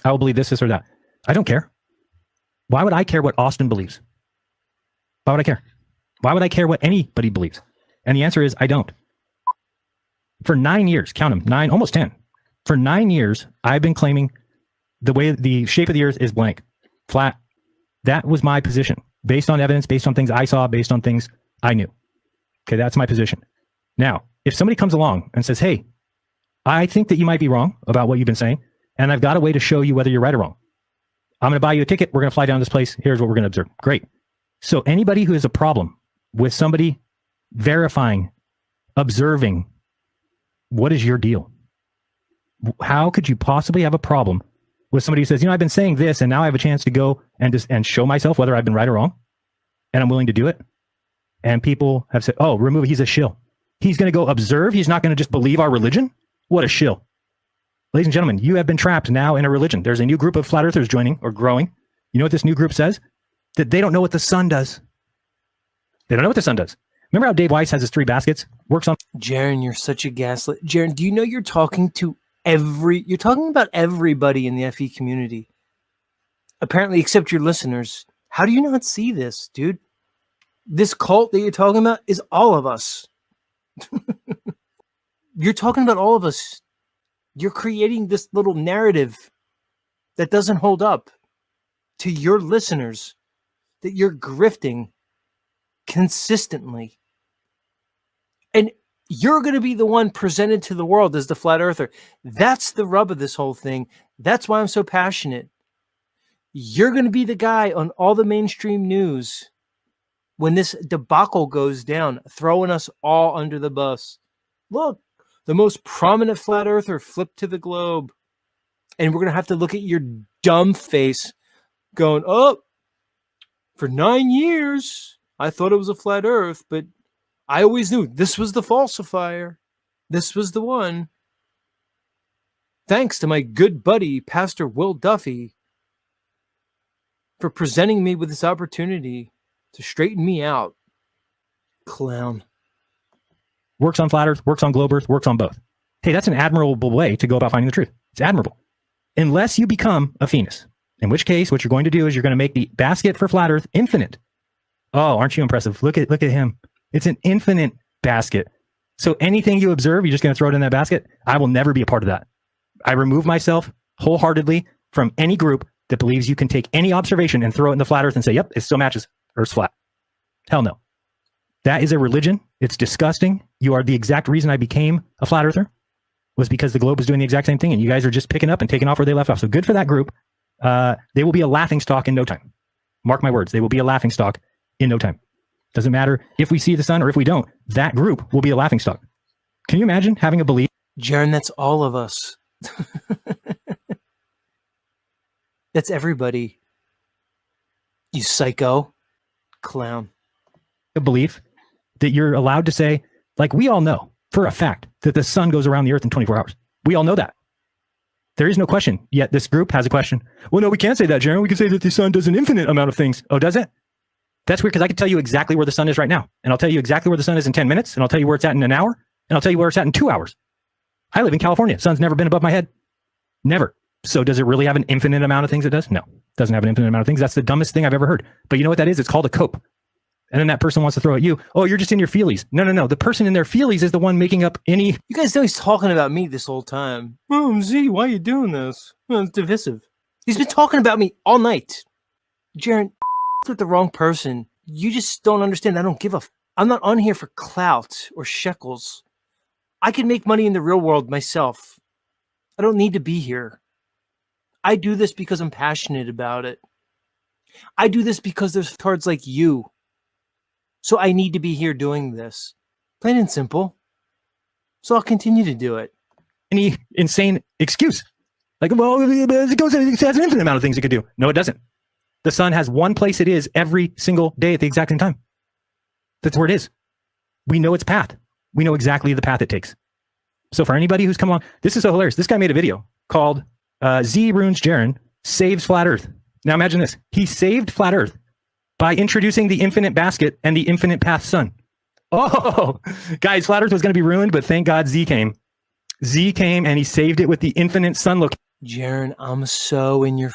I will believe this or that. I don't care. Why would I care what Austin believes? Why would I care? Why would I care what anybody believes? And the answer is, I don't. For 9 years, count them, 9, almost 10. For 9 years, I've been claiming the way the shape of the earth is blank, flat. That was my position, based on evidence, based on things I saw, based on things I knew. Okay, that's my position. Now, if somebody comes along and says, hey, I think that you might be wrong about what you've been saying, and I've got a way to show you whether you're right or wrong. I'm going to buy you a ticket. We're going to fly down to this place. Here's what we're going to observe. Great. So anybody who has a problem with somebody verifying, observing, what is your deal? How could you possibly have a problem with somebody who says, I've been saying this, and now I have a chance to go and show myself whether I've been right or wrong, and I'm willing to do it? And people have said, oh, remove it. He's a shill. He's going to go observe. He's not going to just believe our religion. What a shill. Ladies and gentlemen, you have been trapped now in a religion. There's a new group of flat earthers joining or growing. You know what this new group says? That they don't know what the sun does. They don't know what the sun does. Remember how Dave Weiss has his 3 baskets? Works on. Jeran, you're such a gaslit. Jeran, do you know you're talking about everybody in the FE community? Apparently, except your listeners. How do you not see this, dude? This cult that you're talking about is all of us. You're talking about all of us. You're creating this little narrative that doesn't hold up to your listeners, that you're grifting consistently. And you're going to be the one presented to the world as the flat earther. That's the rub of this whole thing. That's why I'm so passionate. You're going to be the guy on all the mainstream news when this debacle goes down, throwing us all under the bus. Look, the most prominent flat earther flipped to the globe. And we're going to have to look at your dumb face going, oh, for 9 years, I thought it was a flat earth, but I always knew this was the falsifier. This was the one. Thanks to my good buddy, Pastor Will Duffy, for presenting me with this opportunity to straighten me out. Clown. Works on flat earth, works on globe earth, works on both. Hey, that's an admirable way to go about finding the truth. It's admirable. Unless you become a Phoenix, in which case what you're going to do is you're going to make the basket for flat earth infinite. Oh, aren't you impressive? Look at him. It's an infinite basket. So anything you observe, you're just going to throw it in that basket. I will never be a part of that. I remove myself wholeheartedly from any group that believes you can take any observation and throw it in the flat earth and say, yep, it still matches. Earth's flat. Hell no. That is a religion. It's disgusting. You are the exact reason I became a flat earther, was because the globe was doing the exact same thing, and you guys are just picking up and taking off where they left off. So good for that group. They will be a laughingstock in no time. Mark my words. They will be a laughingstock in no time. Doesn't matter if we see the sun or if we don't. That group will be a laughingstock. Can you imagine having a belief? Jeran, that's all of us. That's everybody. You psycho clown. A belief that you're allowed to say, like, we all know for a fact that the sun goes around the earth in 24 hours. We all know that. There is no question. Yet this group has a question. Well, no, we can't say that, Jeran. We can say that the sun does an infinite amount of things. Oh, does it? That's weird, because I can tell you exactly where the sun is right now. And I'll tell you exactly where the sun is in 10 minutes. And I'll tell you where it's at in an hour. And I'll tell you where it's at in 2 hours. I live in California. Sun's never been above my head. Never. So does it really have an infinite amount of things it does? No. It doesn't have an infinite amount of things. That's the dumbest thing I've ever heard. But you know what that is? It's called a cope. And then that person wants to throw at you, oh, you're just in your feelies. No. The person in their feelies is the one making up any... You guys know he's talking about me this whole time. Oh, Z, why are you doing this? Well, it's divisive. He's been talking about me all night. Jeran, with the wrong person. You just don't understand. I don't give a... I'm not on here for clout or shekels. I can make money in the real world myself. I don't need to be here. I do this because I'm passionate about it. I do this because there's cards like you. So I need to be here doing this. Plain and simple. So I'll continue to do it. Any insane excuse. Like, well, it has an infinite amount of things it could do. No, it doesn't. The sun has one place it is every single day at the exact same time. That's where it is. We know its path. We know exactly the path it takes. So for anybody who's come along, this is so hilarious. This guy made a video called Z Runes Jeran Saves Flat Earth. Now imagine this. He saved Flat Earth by introducing the infinite basket and the infinite path sun. Oh, guys, Flat Earth was going to be ruined, but thank God Z came. Z came and he saved it with the infinite sun look. Jeran, I'm so in your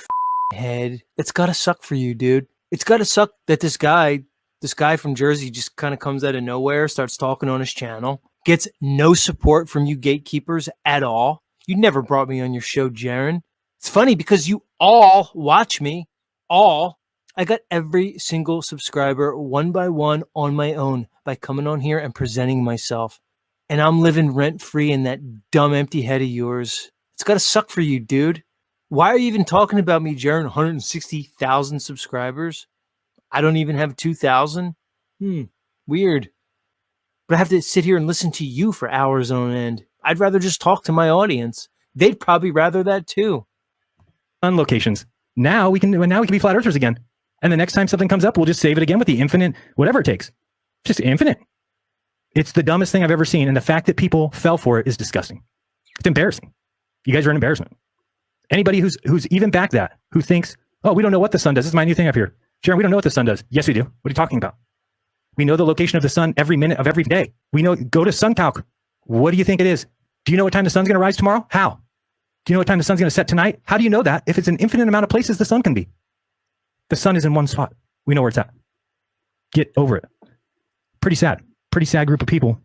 head. It's got to suck for you, dude. It's got to suck that this guy from Jersey just kind of comes out of nowhere, starts talking on his channel, gets no support from you gatekeepers at all. You never brought me on your show, Jeran. It's funny because you all watch me, all. I got every single subscriber one by one on my own by coming on here and presenting myself. And I'm living rent-free in that dumb empty head of yours. It's got to suck for you, dude. Why are you even talking about me, Jeran? 160,000 subscribers? I don't even have 2,000? Weird. But I have to sit here and listen to you for hours on end. I'd rather just talk to my audience. They'd probably rather that too. On locations. Now we can be flat earthers again. And the next time something comes up, we'll just save it again with the infinite, whatever it takes. Just infinite. It's the dumbest thing I've ever seen. And the fact that people fell for it is disgusting. It's embarrassing. You guys are an embarrassment. Anybody who's even back that, who thinks, oh, we don't know what the sun does. This is my new thing up here. Jeran, we don't know what the sun does. Yes, we do. What are you talking about? We know the location of the sun every minute of every day. We know, go to SunCalc. What do you think it is? Do you know what time the sun's going to rise tomorrow? How? Do you know what time the sun's going to set tonight? How do you know that if it's an infinite amount of places the sun can be? The sun is in one spot. We know where it's at. Get over it. Pretty sad group of people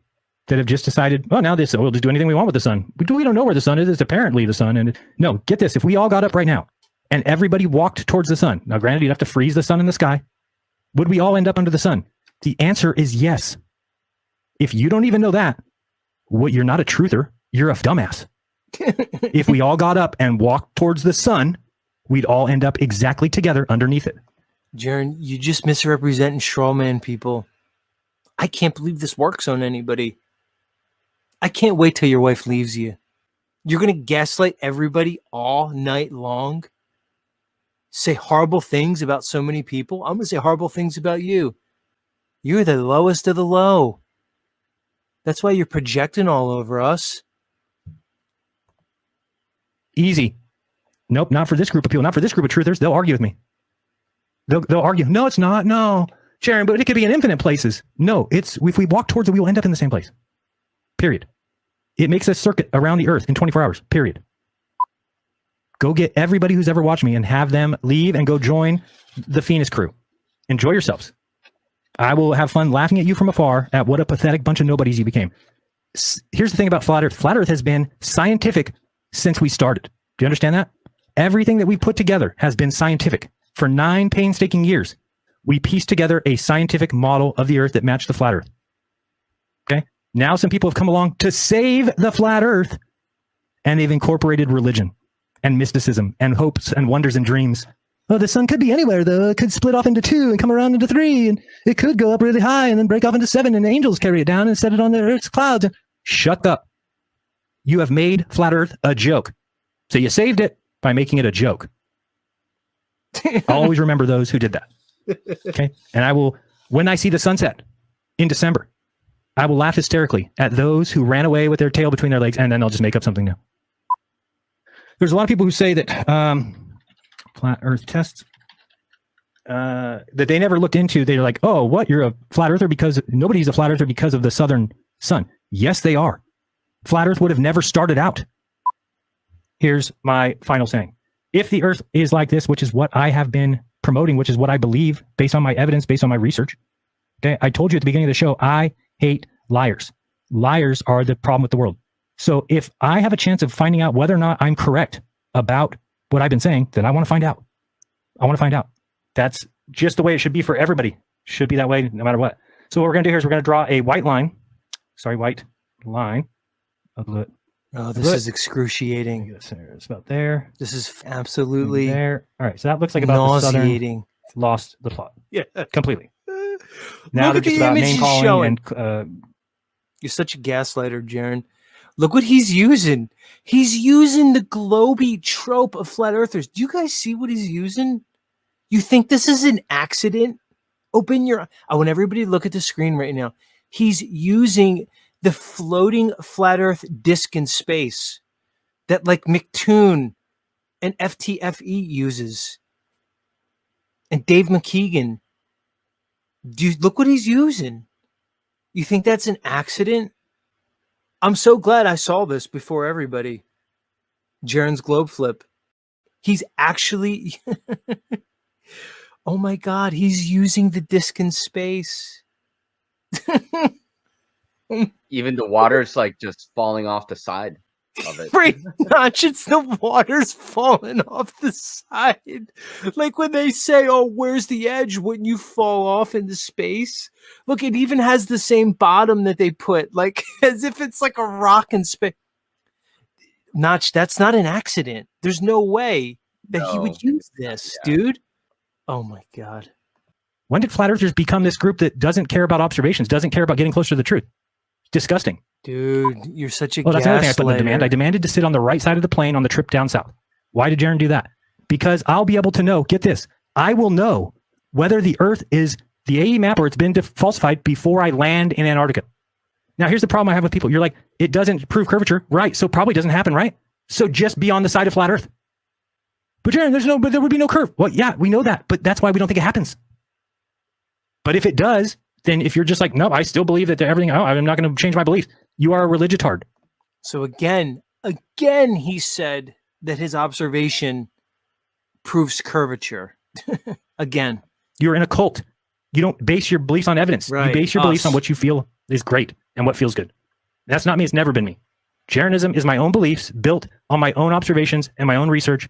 that have just decided, oh, now we'll just do anything we want with the sun. We don't know where the sun is. It's apparently the sun. And no, get this. If we all got up right now and everybody walked towards the sun, now granted, you'd have to freeze the sun in the sky. Would we all end up under the sun? The answer is yes. If you don't even know that, you're not a truther. You're a dumbass. If we all got up and walked towards the sun, we'd all end up exactly together underneath it. Jeran, you just misrepresent and strawman people. I can't believe this works on anybody. I can't wait till your wife leaves you. You're going to gaslight everybody all night long? Say horrible things about so many people? I'm going to say horrible things about you. You're the lowest of the low. That's why you're projecting all over us. Easy. Nope, not for this group of people. Not for this group of truthers. They'll argue with me. They'll argue. No, it's not. No, Jeran, but it could be in infinite places. No, if we walk towards it, we will end up in the same place. Period. It makes a circuit around the earth in 24 hours. Period. Go get everybody who's ever watched me and have them leave and go join the Phoenix crew. Enjoy yourselves. I will have fun laughing at you from afar at what a pathetic bunch of nobodies you became. Here's the thing about Flat Earth. Flat Earth has been scientific since we started. Do you understand that? Everything that we put together has been scientific. For 9 painstaking years, we pieced together a scientific model of the Earth that matched the Flat Earth. Okay? Now some people have come along to save the Flat Earth, and they've incorporated religion and mysticism and hopes and wonders and dreams. Oh, the sun could be anywhere, though. It could split off into 2 and come around into 3, and it could go up really high and then break off into 7, and angels carry it down and set it on the Earth's clouds. Shut up. You have made Flat Earth a joke. So you saved it by making it a joke. I'll always remember those who did that. Okay? And I will, when I see the sunset in December, I will laugh hysterically at those who ran away with their tail between their legs, and then I'll just make up something new. There's a lot of people who say that Flat Earth tests that they never looked into. They're like, oh, what? You're a flat earther because nobody's a flat earther because of the southern sun. Yes, they are. Flat Earth would have never started out. Here's my final saying. If the Earth is like this, which is what I have been promoting, which is what I believe based on my evidence, based on my research. Okay, I told you at the beginning of the show, I hate liars. Liars are the problem with the world. So if I have a chance of finding out whether or not I'm correct about what I've been saying, then I want to find out. I want to find out. That's just the way it should be for everybody. Should be that way no matter what. So what we're going to do here is we're going to draw a white line. Sorry, white line. Oh, this is excruciating. It's about there. This is absolutely there. All right, so that looks like about nauseating. The southern, lost the plot. Yeah, completely. Now they're just about name calling and. You're such a gaslighter, Jeran. Look what he's using. He's using the globy trope of flat earthers. Do you guys see what he's using? You think this is an accident? Open your. I want everybody to look at the screen right now. He's using the floating flat earth disc in space that like McToon and FTFE uses. And Dave McKeegan. Look what he's using. You think that's an accident? I'm so glad I saw this before everybody. Jeran's globe flip. He's actually... oh my God, he's using the disc in space. Even the water's like just falling off the side of it. Pretty much, it's the water's falling off the side. Like when they say, oh, where's the edge? Wouldn't you fall off into space? Look, it even has the same bottom that they put, like as if it's like a rock in space. Notch, that's not an accident. There's no way that he would use this, dude. Oh my God. When did flat earthers become this group that doesn't care about observations, doesn't care about getting closer to the truth? Disgusting. Dude, you're such a that's another thing I put in the demand. I demanded to sit on the right side of the plane on the trip down south. Why did Jeran do that? Because I'll be able to know, get this, I will know whether the Earth is the AE map or it's been falsified before I land in Antarctica. Now, here's the problem I have with people. You're like, it doesn't prove curvature. Right. So probably doesn't happen, right? So just be on the side of flat Earth. But Jeran, but there would be no curve. Well, yeah, we know that, but that's why we don't think it happens. But if it does, then if you're just like, no, I still believe that everything, oh, I'm not going to change my beliefs, you are a religitard. So again, he said that his observation proves curvature. Again. You're in a cult. You don't base your beliefs on evidence. Right. You base your beliefs on what you feel is great and what feels good. That's not me. It's never been me. Jeranism is my own beliefs built on my own observations and my own research.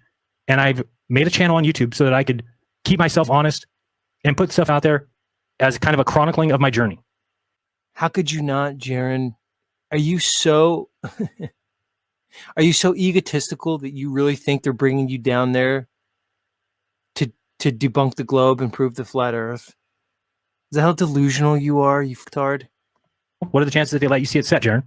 And I've made a channel on YouTube so that I could keep myself honest and put stuff out there as kind of a chronicling of my journey. How could you not, Jeran? Are you so egotistical that you really think they're bringing you down there to debunk the globe and prove the flat earth? Is that how delusional you are, you fucktard? What are the chances that they let you see it set, Jeran?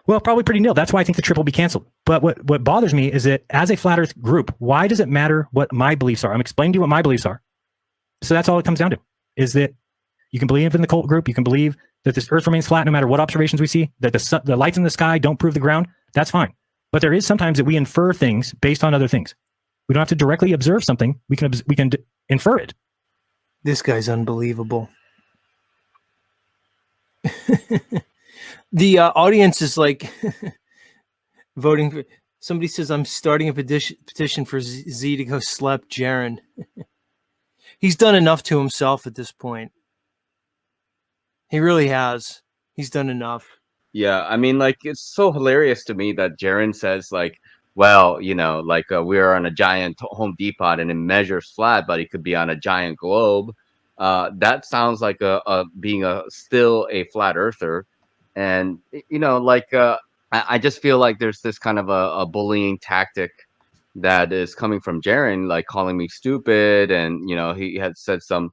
Well, probably pretty nil. That's why I think the trip will be canceled. But what bothers me is that as a flat earth group, why does it matter what my beliefs are? I'm explaining to you what my beliefs are. So that's all it comes down to, is that you can believe in the cult group. You can believe that this earth remains flat no matter what observations we see, that the lights in the sky don't prove the ground. That's fine. But there is sometimes that we infer things based on other things. We don't have to directly observe something. We can infer it. This guy's unbelievable. The audience is like voting for. Somebody says, I'm starting a petition for Z to go slap Jeran. He's done enough to himself at this point. He really has. He's done enough. Yeah, I mean, like, it's so hilarious to me that Jeran says, like, well, you know, like, we're on a giant Home Depot and it measures flat, but it could be on a giant globe. That sounds like being still a flat earther. And, you know, like, I just feel like there's this kind of a bullying tactic that is coming from Jeran, like calling me stupid. And, you know, he had said some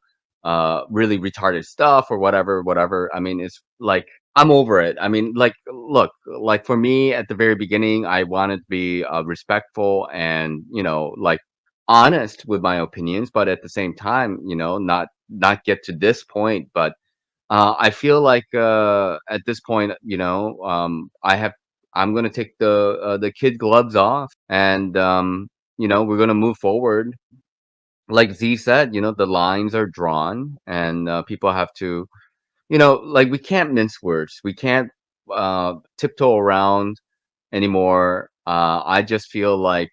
really retarded stuff or whatever. I mean, it's like, I'm over it. I mean, like, look, like for me at the very beginning, I wanted to be respectful and, you know, like honest with my opinions, but at the same time, you know, not get to this point. But I feel like at this point, you know, I'm going to take the kid gloves off and, you know, we're going to move forward. Like Z said, you know, the lines are drawn and people have to, you know, like we can't mince words. We can't tiptoe around anymore. I just feel like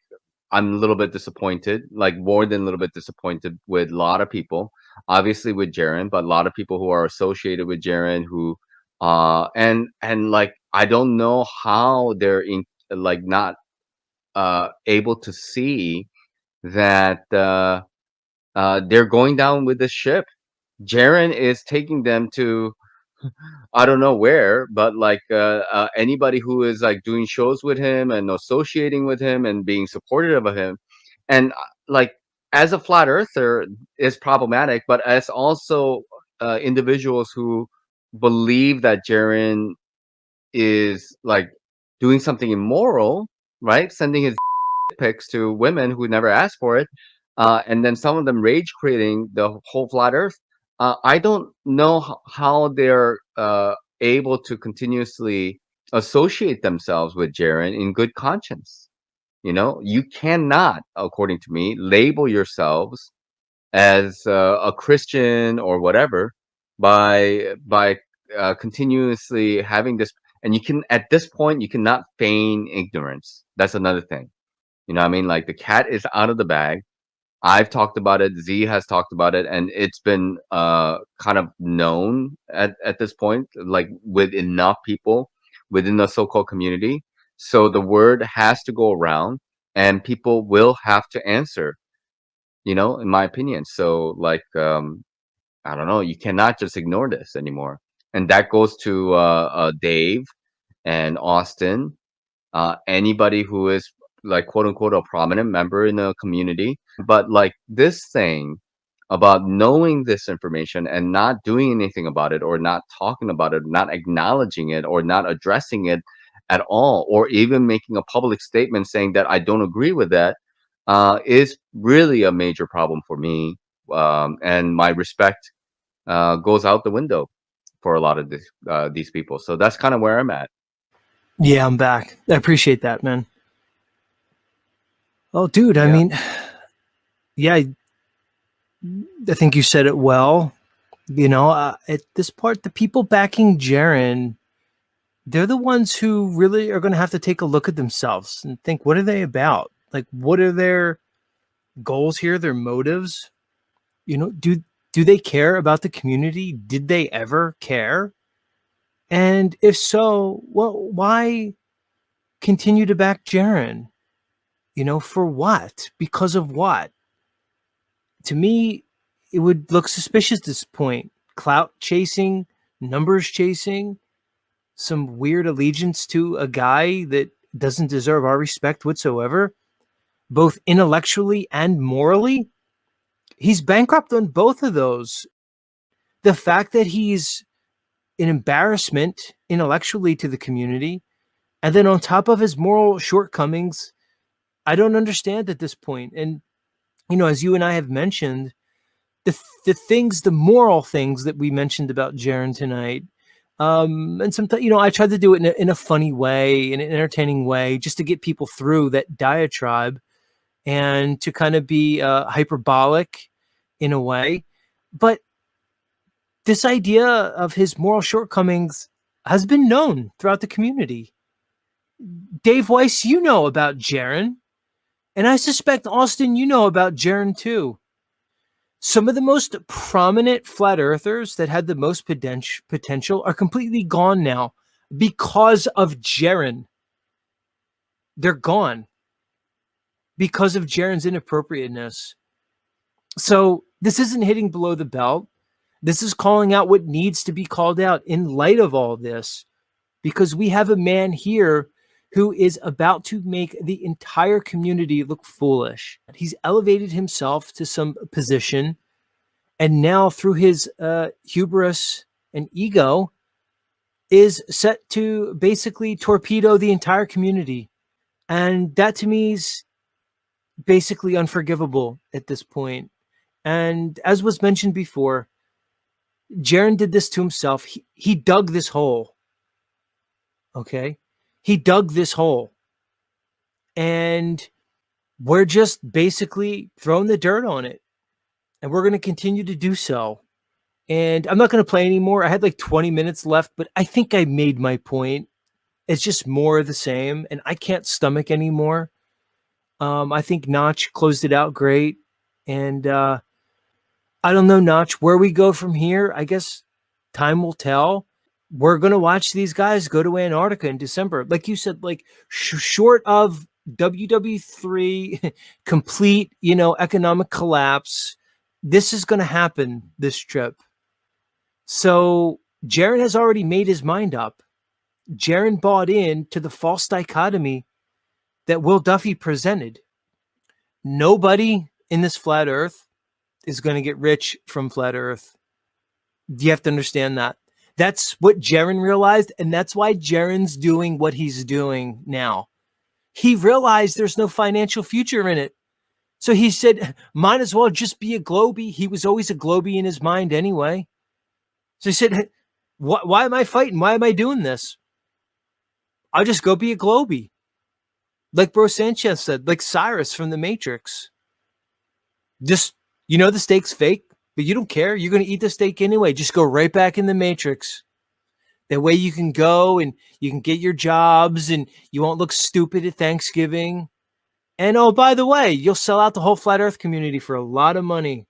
I'm a little bit disappointed, like more than a little bit disappointed with a lot of people, obviously with Jeran, but a lot of people who are associated with Jeran who, and like, I don't know how they're like not able to see that they're going down with the ship. Jeran is taking them to I don't know where, but like anybody who is like doing shows with him and associating with him and being supportive of him, and like as a flat earther is problematic, but as also individuals who believe that Jeran is like doing something immoral, right? Sending his pics to women who never asked for it, and then some of them rage creating the whole flat earth. I don't know how they're able to continuously associate themselves with Jeran in good conscience. You know, you cannot, according to me, label yourselves as a Christian or whatever by continuously having this. And you can, at this point, you cannot feign ignorance. That's another thing. You know what I mean? Like the cat is out of the bag. I've talked about it. Z has talked about it, and it's been kind of known at this point, like with enough people within the so-called community. So the word has to go around, and people will have to answer. You know, in my opinion. So, like, I don't know. You cannot just ignore this anymore, and that goes to Dave and Austin. Anybody who is like quote unquote a prominent member in the community. But like this thing about knowing this information and not doing anything about it or not talking about it, not acknowledging it or not addressing it at all, or even making a public statement saying that I don't agree with that, is really a major problem for me. And my respect goes out the window for a lot of these people. So that's kind of where I'm at. Yeah, I'm back. I appreciate that, man. Oh, dude, I mean, yeah, I think you said it well. At this part, the people backing Jeran, they're the ones who really are going to have to take a look at themselves and think, what are they about? Like, what are their goals here, their motives? Do they care about the community? Did they ever care? And if so, well, why continue to back Jeran? For what? Because of what? To me, it would look suspicious at this point. Clout chasing, numbers chasing, some weird allegiance to a guy that doesn't deserve our respect whatsoever, both intellectually and morally. He's bankrupt on both of those. The fact that he's an embarrassment intellectually to the community, and then on top of his moral shortcomings, I don't understand at this point. And, as you and I have mentioned, the moral things that we mentioned about Jeran tonight, and sometimes, I tried to do it in a funny way, in an entertaining way, just to get people through that diatribe and to kind of be hyperbolic in a way. But this idea of his moral shortcomings has been known throughout the community. Dave Weiss, you know about Jeran. And I suspect, Austin, you know about Jeran too. Some of the most prominent flat earthers that had the most potential are completely gone now because of Jeran. They're gone because of Jeran's inappropriateness. So this isn't hitting below the belt. This is calling out what needs to be called out in light of all this, because we have a man here who is about to make the entire community look foolish. He's elevated himself to some position, and now through his hubris and ego is set to basically torpedo the entire community. And that to me is basically unforgivable at this point. And as was mentioned before, Jeran did this to himself. He dug this hole. Okay? He dug this hole. And we're just basically throwing the dirt on it. And we're going to continue to do so. And I'm not going to play anymore. I had like 20 minutes left, but I think I made my point. It's just more of the same, and I can't stomach anymore. I think Notch closed it out great. And I don't know, Notch, where we go from here. I guess time will tell. We're going to watch these guys go to Antarctica in December. Like you said, like short of WW3 complete, economic collapse, this is going to happen this trip. So Jeran has already made his mind up. Jeran bought in to the false dichotomy that Will Duffy presented. Nobody in this flat earth is going to get rich from flat earth. You have to understand that. That's what Jeran realized, and that's why Jeran's doing what he's doing now. He realized there's no financial future in it. So he said, might as well just be a globie. He was always a globie in his mind anyway. So he said, why am I fighting? Why am I doing this? I'll just go be a globie. Like Bro Sanchez said, like Cyrus from The Matrix. Just, the steak's fake, but you don't care. You're going to eat the steak anyway. Just go right back in The Matrix. That way you can go and you can get your jobs and you won't look stupid at Thanksgiving. And oh, by the way, you'll sell out the whole flat earth community for a lot of money.